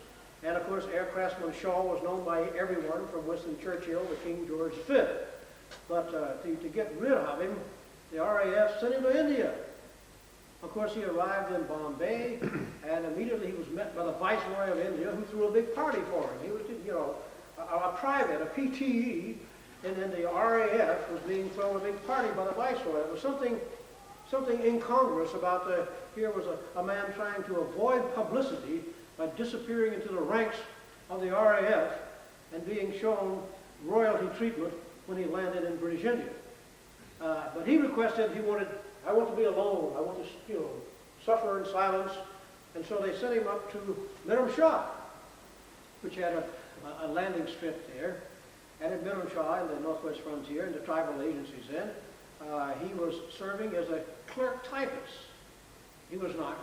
Speaker 1: And of course, Air Craftsman Shaw was known by everyone from Winston Churchill to King George V. But to get rid of him, the RAF sent him to India. Of course, he arrived in Bombay, and immediately he was met by the Viceroy of India, who threw a big party for him. He was, you know, a private, a PTE, and then the RAF was being thrown a big party by the Viceroy. It was something incongruous about here was a man trying to avoid publicity by disappearing into the ranks of the RAF and being shown royalty treatment when he landed in British India. But he requested, I want to be alone, I want to, you know, suffer in silence. And so they sent him up to Miram Shah, which had a landing strip there. And at Miram Shah, in the northwest frontier, in the tribal agencies then, he was serving as a clerk typist. He was not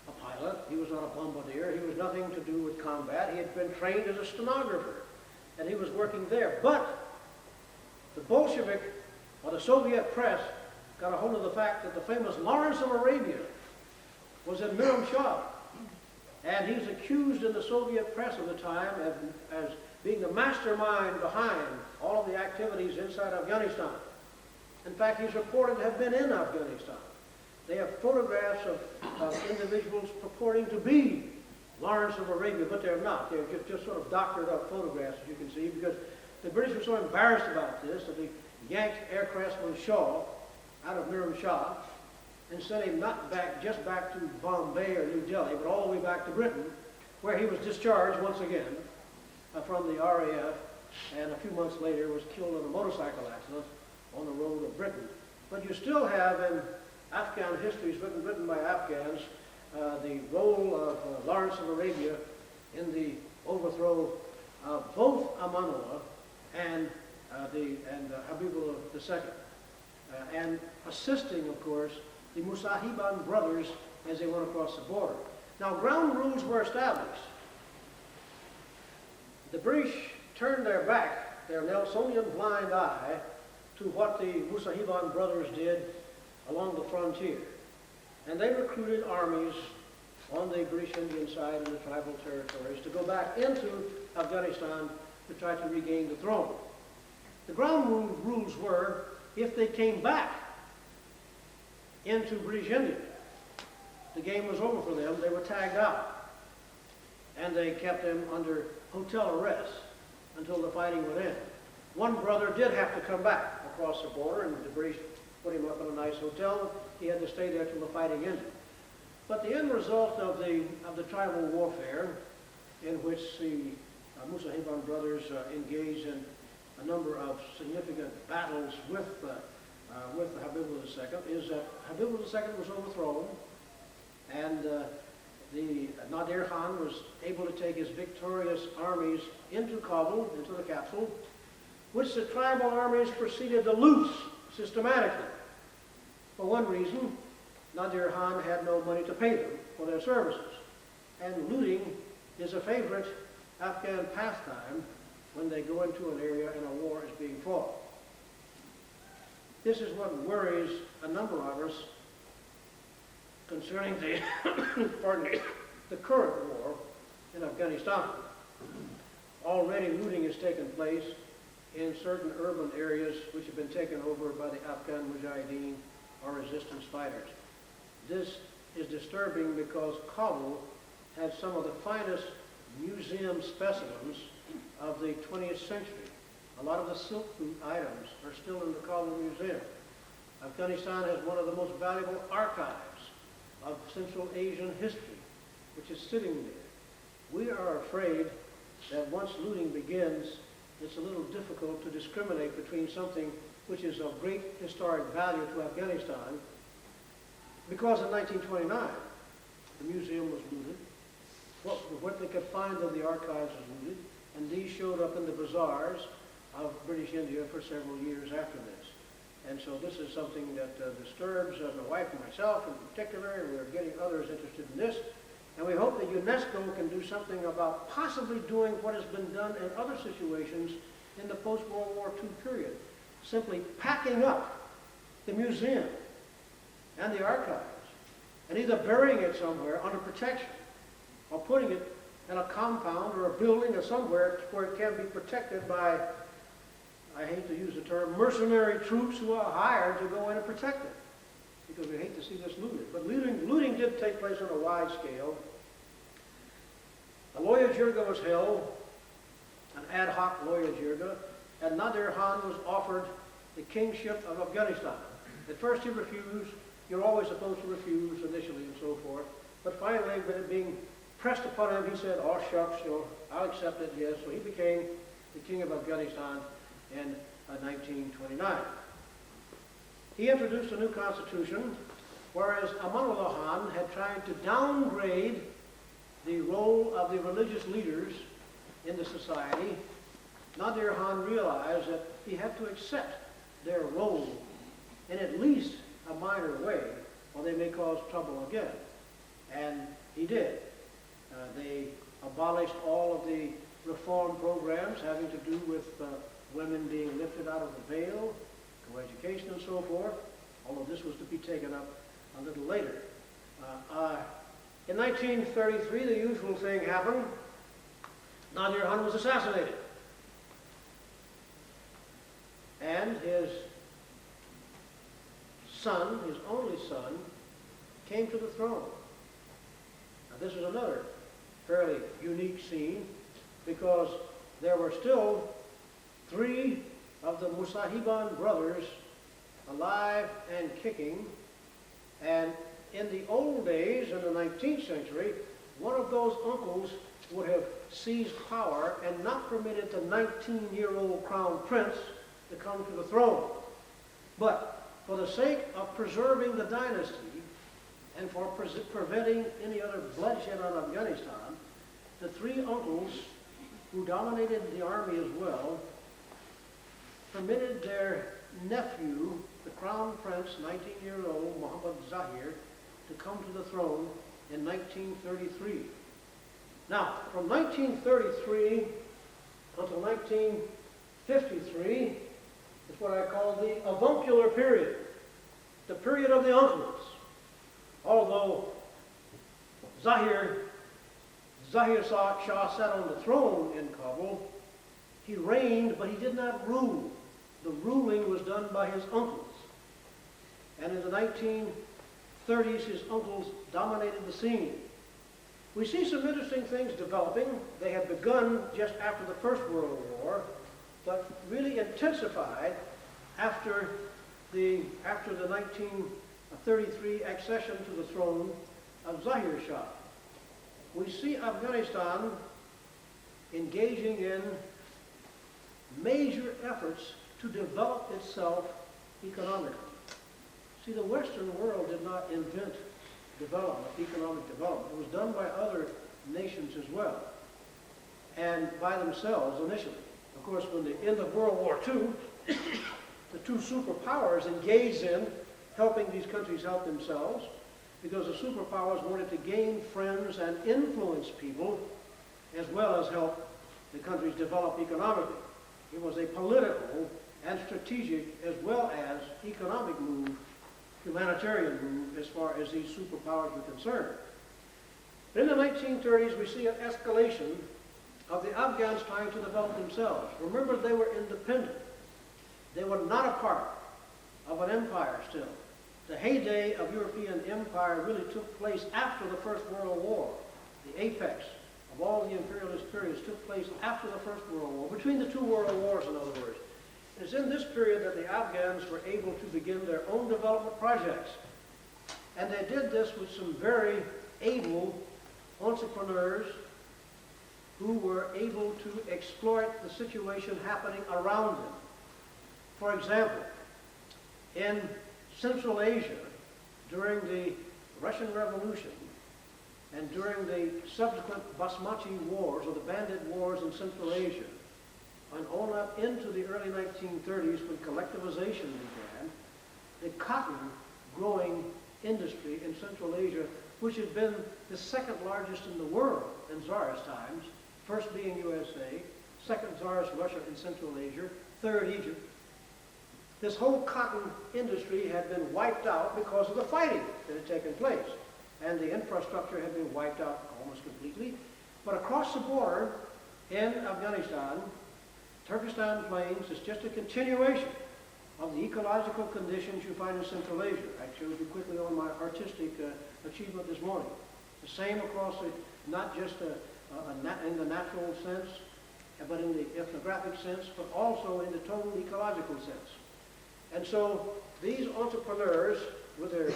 Speaker 1: a pilot, he was not a bombardier, he was nothing to do with combat. He had been trained as a stenographer, and he was working there. But the Bolshevik, or the Soviet press, got a hold of the fact that the famous Lawrence of Arabia was in Miram Shah, and he's accused in the Soviet press of the time as being the mastermind behind all of the activities inside Afghanistan. In fact, he's reported to have been in Afghanistan. They have photographs of individuals purporting to be Lawrence of Arabia, but they're not. They're just sort of doctored up photographs, as you can see, because the British were so embarrassed about this that they yanked Air Craftsman Shaw out of Miram Shah and sent him not just back to Bombay or New Delhi, but all the way back to Britain, where he was discharged once again from the RAF, and a few months later was killed in a motorcycle accident on the road of Britain. But you still have in Afghan histories written by Afghans the role of Lawrence of Arabia in the overthrow of both Amanullah and Habibullah II, and assisting, of course, the Musahiban brothers as they went across the border. Now, ground rules were established. The British turned their back, their Nelsonian blind eye, to what the Musahiban brothers did along the frontier. And they recruited armies on the British Indian side and the tribal territories to go back into Afghanistan to try to regain the throne. The ground rules were, if they came back into British India, the game was over for them. They were tagged out. And they kept them under hotel arrest until the fighting would end. One brother did have to come back across the border, and the British put him up in a nice hotel. He had to stay there till the fighting ended. But the end result of the tribal warfare, in which the Musahiban brothers engaged in a number of significant battles with Habibullah II, is that Habibullah II was overthrown, and the Nadir Khan was able to take his victorious armies into Kabul, into the capital, which the tribal armies proceeded to loot systematically. For one reason, Nadir Khan had no money to pay them for their services. And looting is a favorite Afghan pastime when they go into an area and a war is being fought. This is what worries a number of us concerning the current war in Afghanistan. Already looting has taken place in certain urban areas which have been taken over by the Afghan Mujahideen or resistance fighters. This is disturbing because Kabul has some of the finest museum specimens of the 20th century A lot of the silk route items are still in the Kabul Museum. Afghanistan has one of the most valuable archives of Central Asian history, which is sitting there. We are afraid that once looting begins, it's a little difficult to discriminate between something which is of great historic value to Afghanistan, because in 1929, the museum was looted. What they could find of the archives was looted, and these showed up in the bazaars of British India for several years after this. And so this is something that disturbs my wife and myself in particular, and we're getting others interested in this. And we hope that UNESCO can do something about possibly doing what has been done in other situations in the post-World War II period, simply packing up the museum and the archives and either burying it somewhere under protection or putting it in a compound or a building or somewhere where it can be protected by, I hate to use the term, mercenary troops who are hired to go in and protect it, because we hate to see this looted. But looting did take place on a wide scale. A loya jirga was held, an ad hoc loya jirga, and Nadir Khan was offered the kingship of Afghanistan. At first he refused. You're always supposed to refuse initially and so forth. But finally, with it being pressed upon him, he said, oh shucks, I'll accept it, yes. So he became the king of Afghanistan in 1929. He introduced a new constitution, whereas Amanullah Khan had tried to downgrade the role of the religious leaders in the society. Nadir Khan realized that he had to accept their role in at least a minor way, or they may cause trouble again. And he did. They abolished all of the reform programs having to do with women being lifted out of the veil, coeducation and so forth, although this was to be taken up a little later. In 1933, the usual thing happened. Nadir Khan was assassinated. And his son, his only son, came to the throne. Now this is another fairly unique scene, because there were still 3 of the Musahiban brothers alive and kicking, and in the old days, in the 19th century, one of those uncles would have seized power and not permitted the 19-year-old crown prince to come to the throne. But for the sake of preserving the dynasty and for preventing any other bloodshed on Afghanistan, the 3 uncles who dominated the army as well permitted their nephew, the crown prince, 19-year-old Muhammad Zahir, to come to the throne in 1933. Now, from 1933 until 1953 is what I call the avuncular period, the period of the uncles. Although Zahir Shah sat on the throne in Kabul, he reigned, but he did not rule. The ruling was done by his uncles. And in the 1930s, his uncles dominated the scene. We see some interesting things developing. They had begun just after the First World War, but really intensified after the 1933 accession to the throne of Zahir Shah. We see Afghanistan engaging in major efforts to develop itself economically. See, the Western world did not invent development, economic development. It was done by other nations as well, and by themselves initially. Of course, when the end of World War II, the 2 superpowers engaged in helping these countries help themselves, because the superpowers wanted to gain friends and influence people, as well as help the countries develop economically. It was a political and strategic, as well as economic move, humanitarian move, as far as these superpowers were concerned. But in the 1930s, we see an escalation of the Afghans trying to develop themselves. Remember, they were independent. They were not a part of an empire still. The heyday of European empire really took place after the First World War, the apex of all the imperialist periods took place after the First World War, between the two world wars, in other words. It's in this period that the Afghans were able to begin their own development projects. And they did this with some very able entrepreneurs who were able to exploit the situation happening around them. For example, in Central Asia, during the Russian Revolution and during the subsequent Basmati Wars, or the Bandit Wars in Central Asia, and on up into the early 1930s when collectivization began, the cotton growing industry in Central Asia, which had been the second largest in the world in Tsarist times, first being USA, second Tsarist Russia in Central Asia, third Egypt. This whole cotton industry had been wiped out because of the fighting that had taken place. And the infrastructure had been wiped out almost completely. But across the border in Afghanistan, Turkestan Plains is just a continuation of the ecological conditions you find in Central Asia. I showed you quickly on my artistic achievement this morning. The same across not just in the natural sense, but in the ethnographic sense, but also in the total ecological sense. And so these entrepreneurs, with their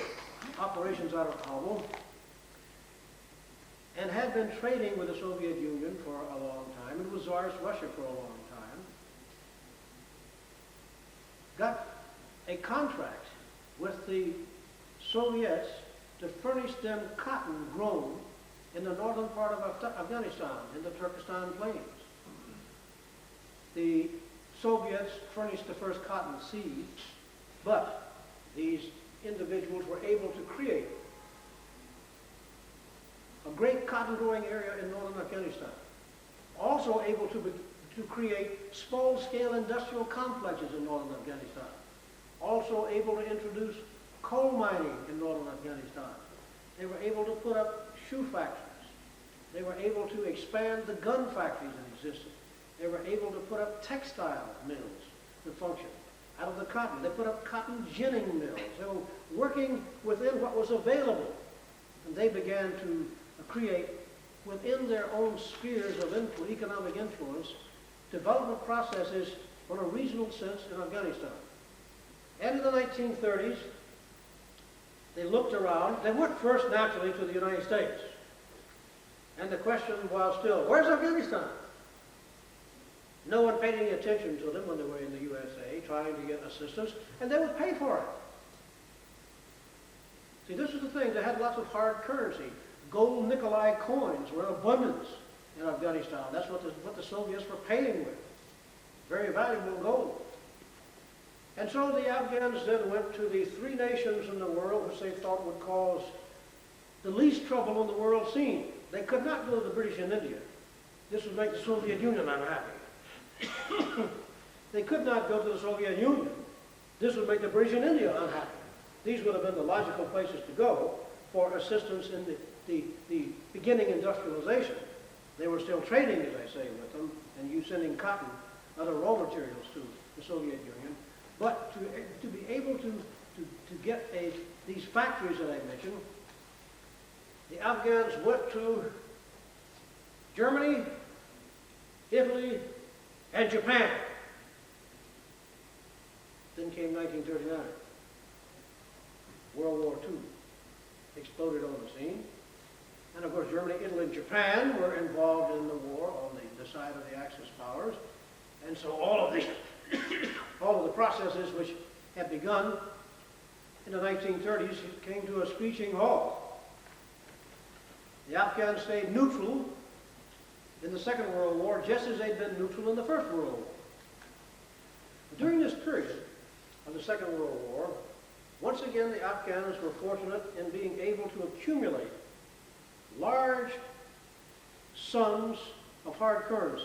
Speaker 1: operations out of Kabul, and had been trading with the Soviet Union for a long time, and with Tsarist Russia for a long time, got a contract with the Soviets to furnish them cotton grown in the northern part of Afghanistan, in the Turkestan Plains. The Soviets furnished the first cotton seeds, but these individuals were able to create a great cotton growing area in northern Afghanistan. Also able to create small-scale industrial complexes in northern Afghanistan. Also able to introduce coal mining in northern Afghanistan. They were able to put up shoe factories. They were able to expand the gun factories that existed. They were able to put up textile mills that functioned out of the cotton. They put up cotton ginning mills. They were working within what was available. And they began to create, within their own spheres of economic influence, development processes on a regional sense in Afghanistan. And in the 1930s, they looked around. They went first, naturally, to the United States. And the question was still, where's Afghanistan? No one paid any attention to them when they were in the USA trying to get assistance, and they would pay for it. See, this is the thing. They had lots of hard currency. Gold Nikolai coins were in abundance in Afghanistan. That's what the Soviets were paying with. Very valuable gold. And so the Afghans then went to the three nations in the world which they thought would cause the least trouble on the world scene. They could not go to the British in India. This would make the Soviet Union unhappy. They could not go to the Soviet Union. This would make the British in India unhappy. These would have been the logical places to go for assistance in the beginning industrialization. They were still trading, as I say, with them, and you sending cotton, other raw materials to the Soviet Union. But to be able to get these factories that I mentioned, the Afghans went to Germany, Italy, and Japan. Then came 1939. World War II exploded on the scene. And of course, Germany, Italy, and Japan were involved in the war on the side of the Axis powers. And so all of the processes which had begun in the 1930s came to a screeching halt. The Afghans stayed neutral in the Second World War, just as they'd been neutral in the First World War. During this period of the Second World War, once again the Afghans were fortunate in being able to accumulate large sums of hard currency,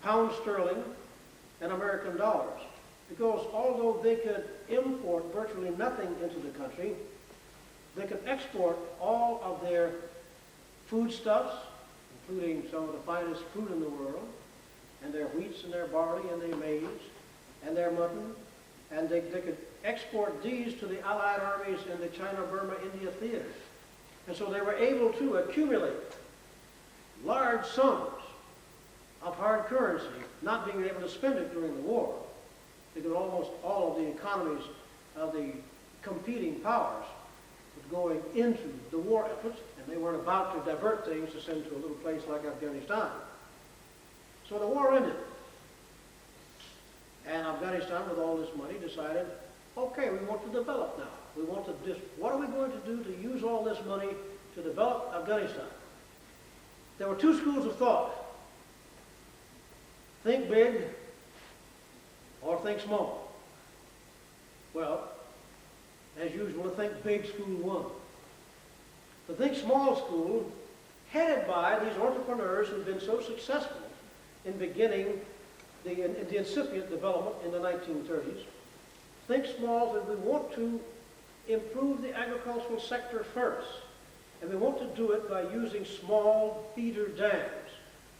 Speaker 1: pound sterling and American dollars, because although they could import virtually nothing into the country, they could export all of their foodstuffs, including some of the finest fruit in the world, and their wheats and their barley and their maize and their mutton, and they could export these to the Allied armies in the China, Burma, India theaters. And so they were able to accumulate large sums of hard currency, not being able to spend it during the war, because almost all of the economies of the competing powers was going into the war efforts, and they weren't about to divert things to send to a little place like Afghanistan. So the war ended. And Afghanistan, with all this money, decided, okay, we want to develop now. We want to what are we going to do to use all this money to develop Afghanistan? There were two schools of thought. Think big or think small. Well, as usual, the think big school won. The think small school, headed by these entrepreneurs who've been so successful in beginning the incipient development in the 1930s, think small that we want to improve the agricultural sector first. And we want to do it by using small feeder dams.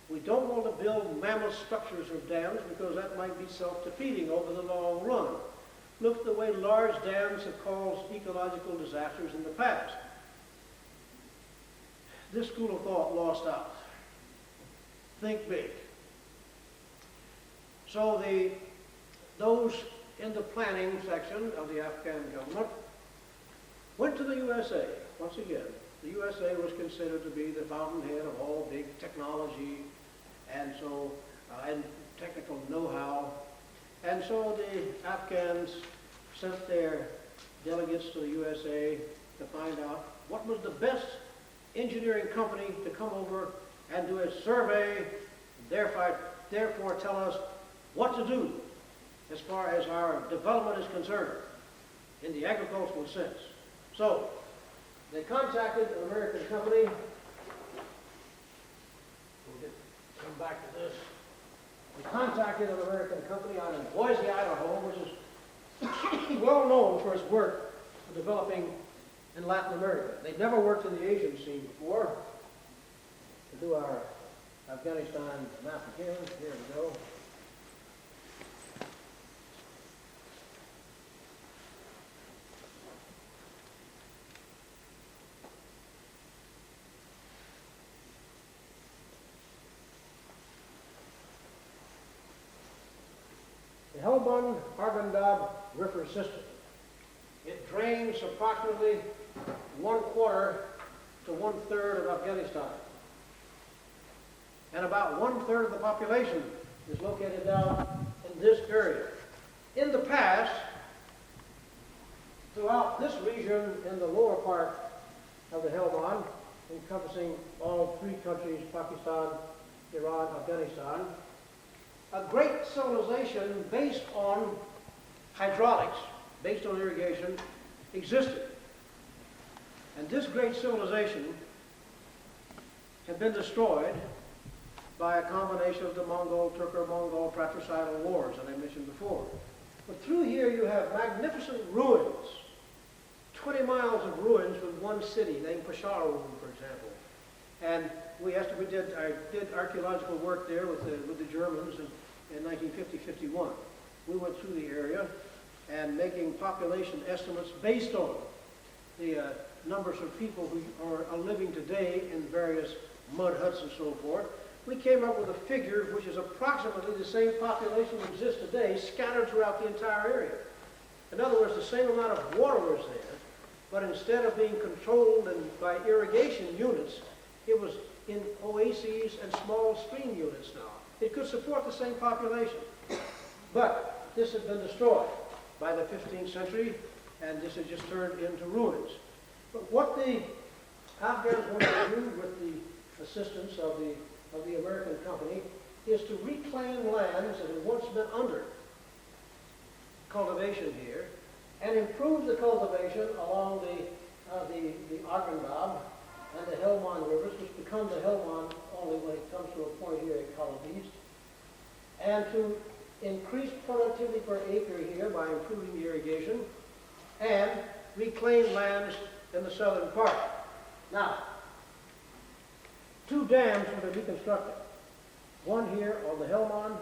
Speaker 1: We don't want to build mammoth structures of dams because that might be self-defeating over the long run. Look at the way large dams have caused ecological disasters in the past. This school of thought lost out. Think big. So those in the planning section of the Afghan government went to the USA. Once again, the USA was considered to be the fountainhead of all big technology and technical know-how. And so the Afghans sent their delegates to the USA to find out what was the best engineering company to come over and do a survey, and therefore tell us what to do as far as our development is concerned in the agricultural sense. So they contacted an American company. We'll come back to this. They contacted an American company out in Boise, Idaho, which is well known for its work for developing in Latin America. They'd never worked in the Asian scene before. To do our Afghanistan map again. Here we go. The Helmand-Arghandab River system. It drains approximately 1/4 to 1/3 of Afghanistan. And about 1/3 of the population is located down in this area. In the past, throughout this region in the lower part of the Helmand, encompassing all three countries, Pakistan, Iran, Afghanistan, a great civilization based on hydraulics, based on irrigation, existed. And this great civilization had been destroyed by a combination of the Turco-Mongol fratricidal wars that I mentioned before. But through here you have magnificent ruins, 20 miles of ruins with one city named Peshawar, for example. And I did archaeological work there with the Germans in 1950-51. We went through the area and making population estimates based on the numbers of people who are living today in various mud huts and so forth. We came up with a figure which is approximately the same population that exists today scattered throughout the entire area. In other words, the same amount of water was there, but instead of being controlled by irrigation units, it was in oases and small stream units now. It could support the same population. But this had been destroyed by the 15th century, and this had just turned into ruins. But what the Afghans wanted to do with the assistance of the American company is to reclaim lands that had once been under cultivation here and improve the cultivation along the Arghandab and the Helmand rivers, which become the Helmand only when it comes to a point here at Column East, and to increase productivity per acre here by improving the irrigation, and reclaim lands in the southern part. Now, 2 dams were to be constructed. One here on the Helmand,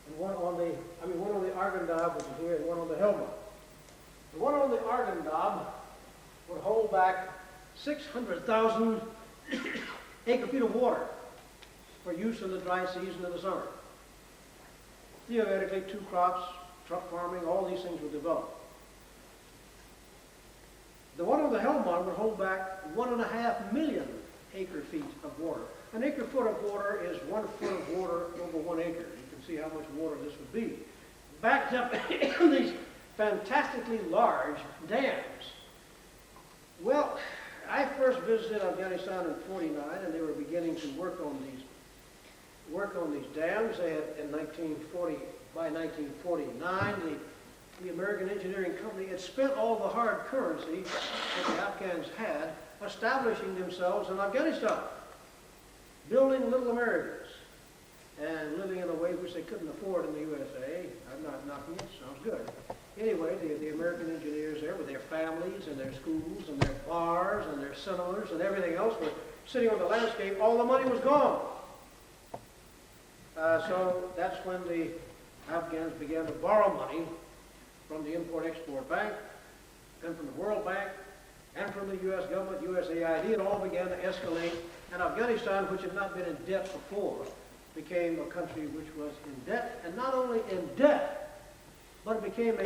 Speaker 1: and one on the Arghandab, which is here, and one on the Helmand. The one on the Arghandab would hold back 600,000 acre-feet of water for use in the dry season of the summer. Theoretically, 2 crops, truck farming, all these things were developed. The one on the Helmand would hold back 1.5 million acre-feet of water. An acre-foot of water is 1 foot of water over 1 acre. You can see how much water this would be. Backed up in these fantastically large dams. Well, I first visited Afghanistan in '49, and they were beginning to work on these dams. They had in 1940, by 1949, the American Engineering Company had spent all the hard currency that the Afghans had, establishing themselves in Afghanistan, building little Americas, and living in a way which they couldn't afford in the USA. I'm not knocking it, sounds good. Anyway, the American engineers there with their families and their schools and their bars and their cinemas and everything else were sitting on the landscape. All the money was gone. So that's when the Afghans began to borrow money from the Import-Export Bank and from the World Bank and from the U.S. government, USAID. It all began to escalate, and Afghanistan, which had not been in debt before, became a country which was in debt, and not only in debt, but it became a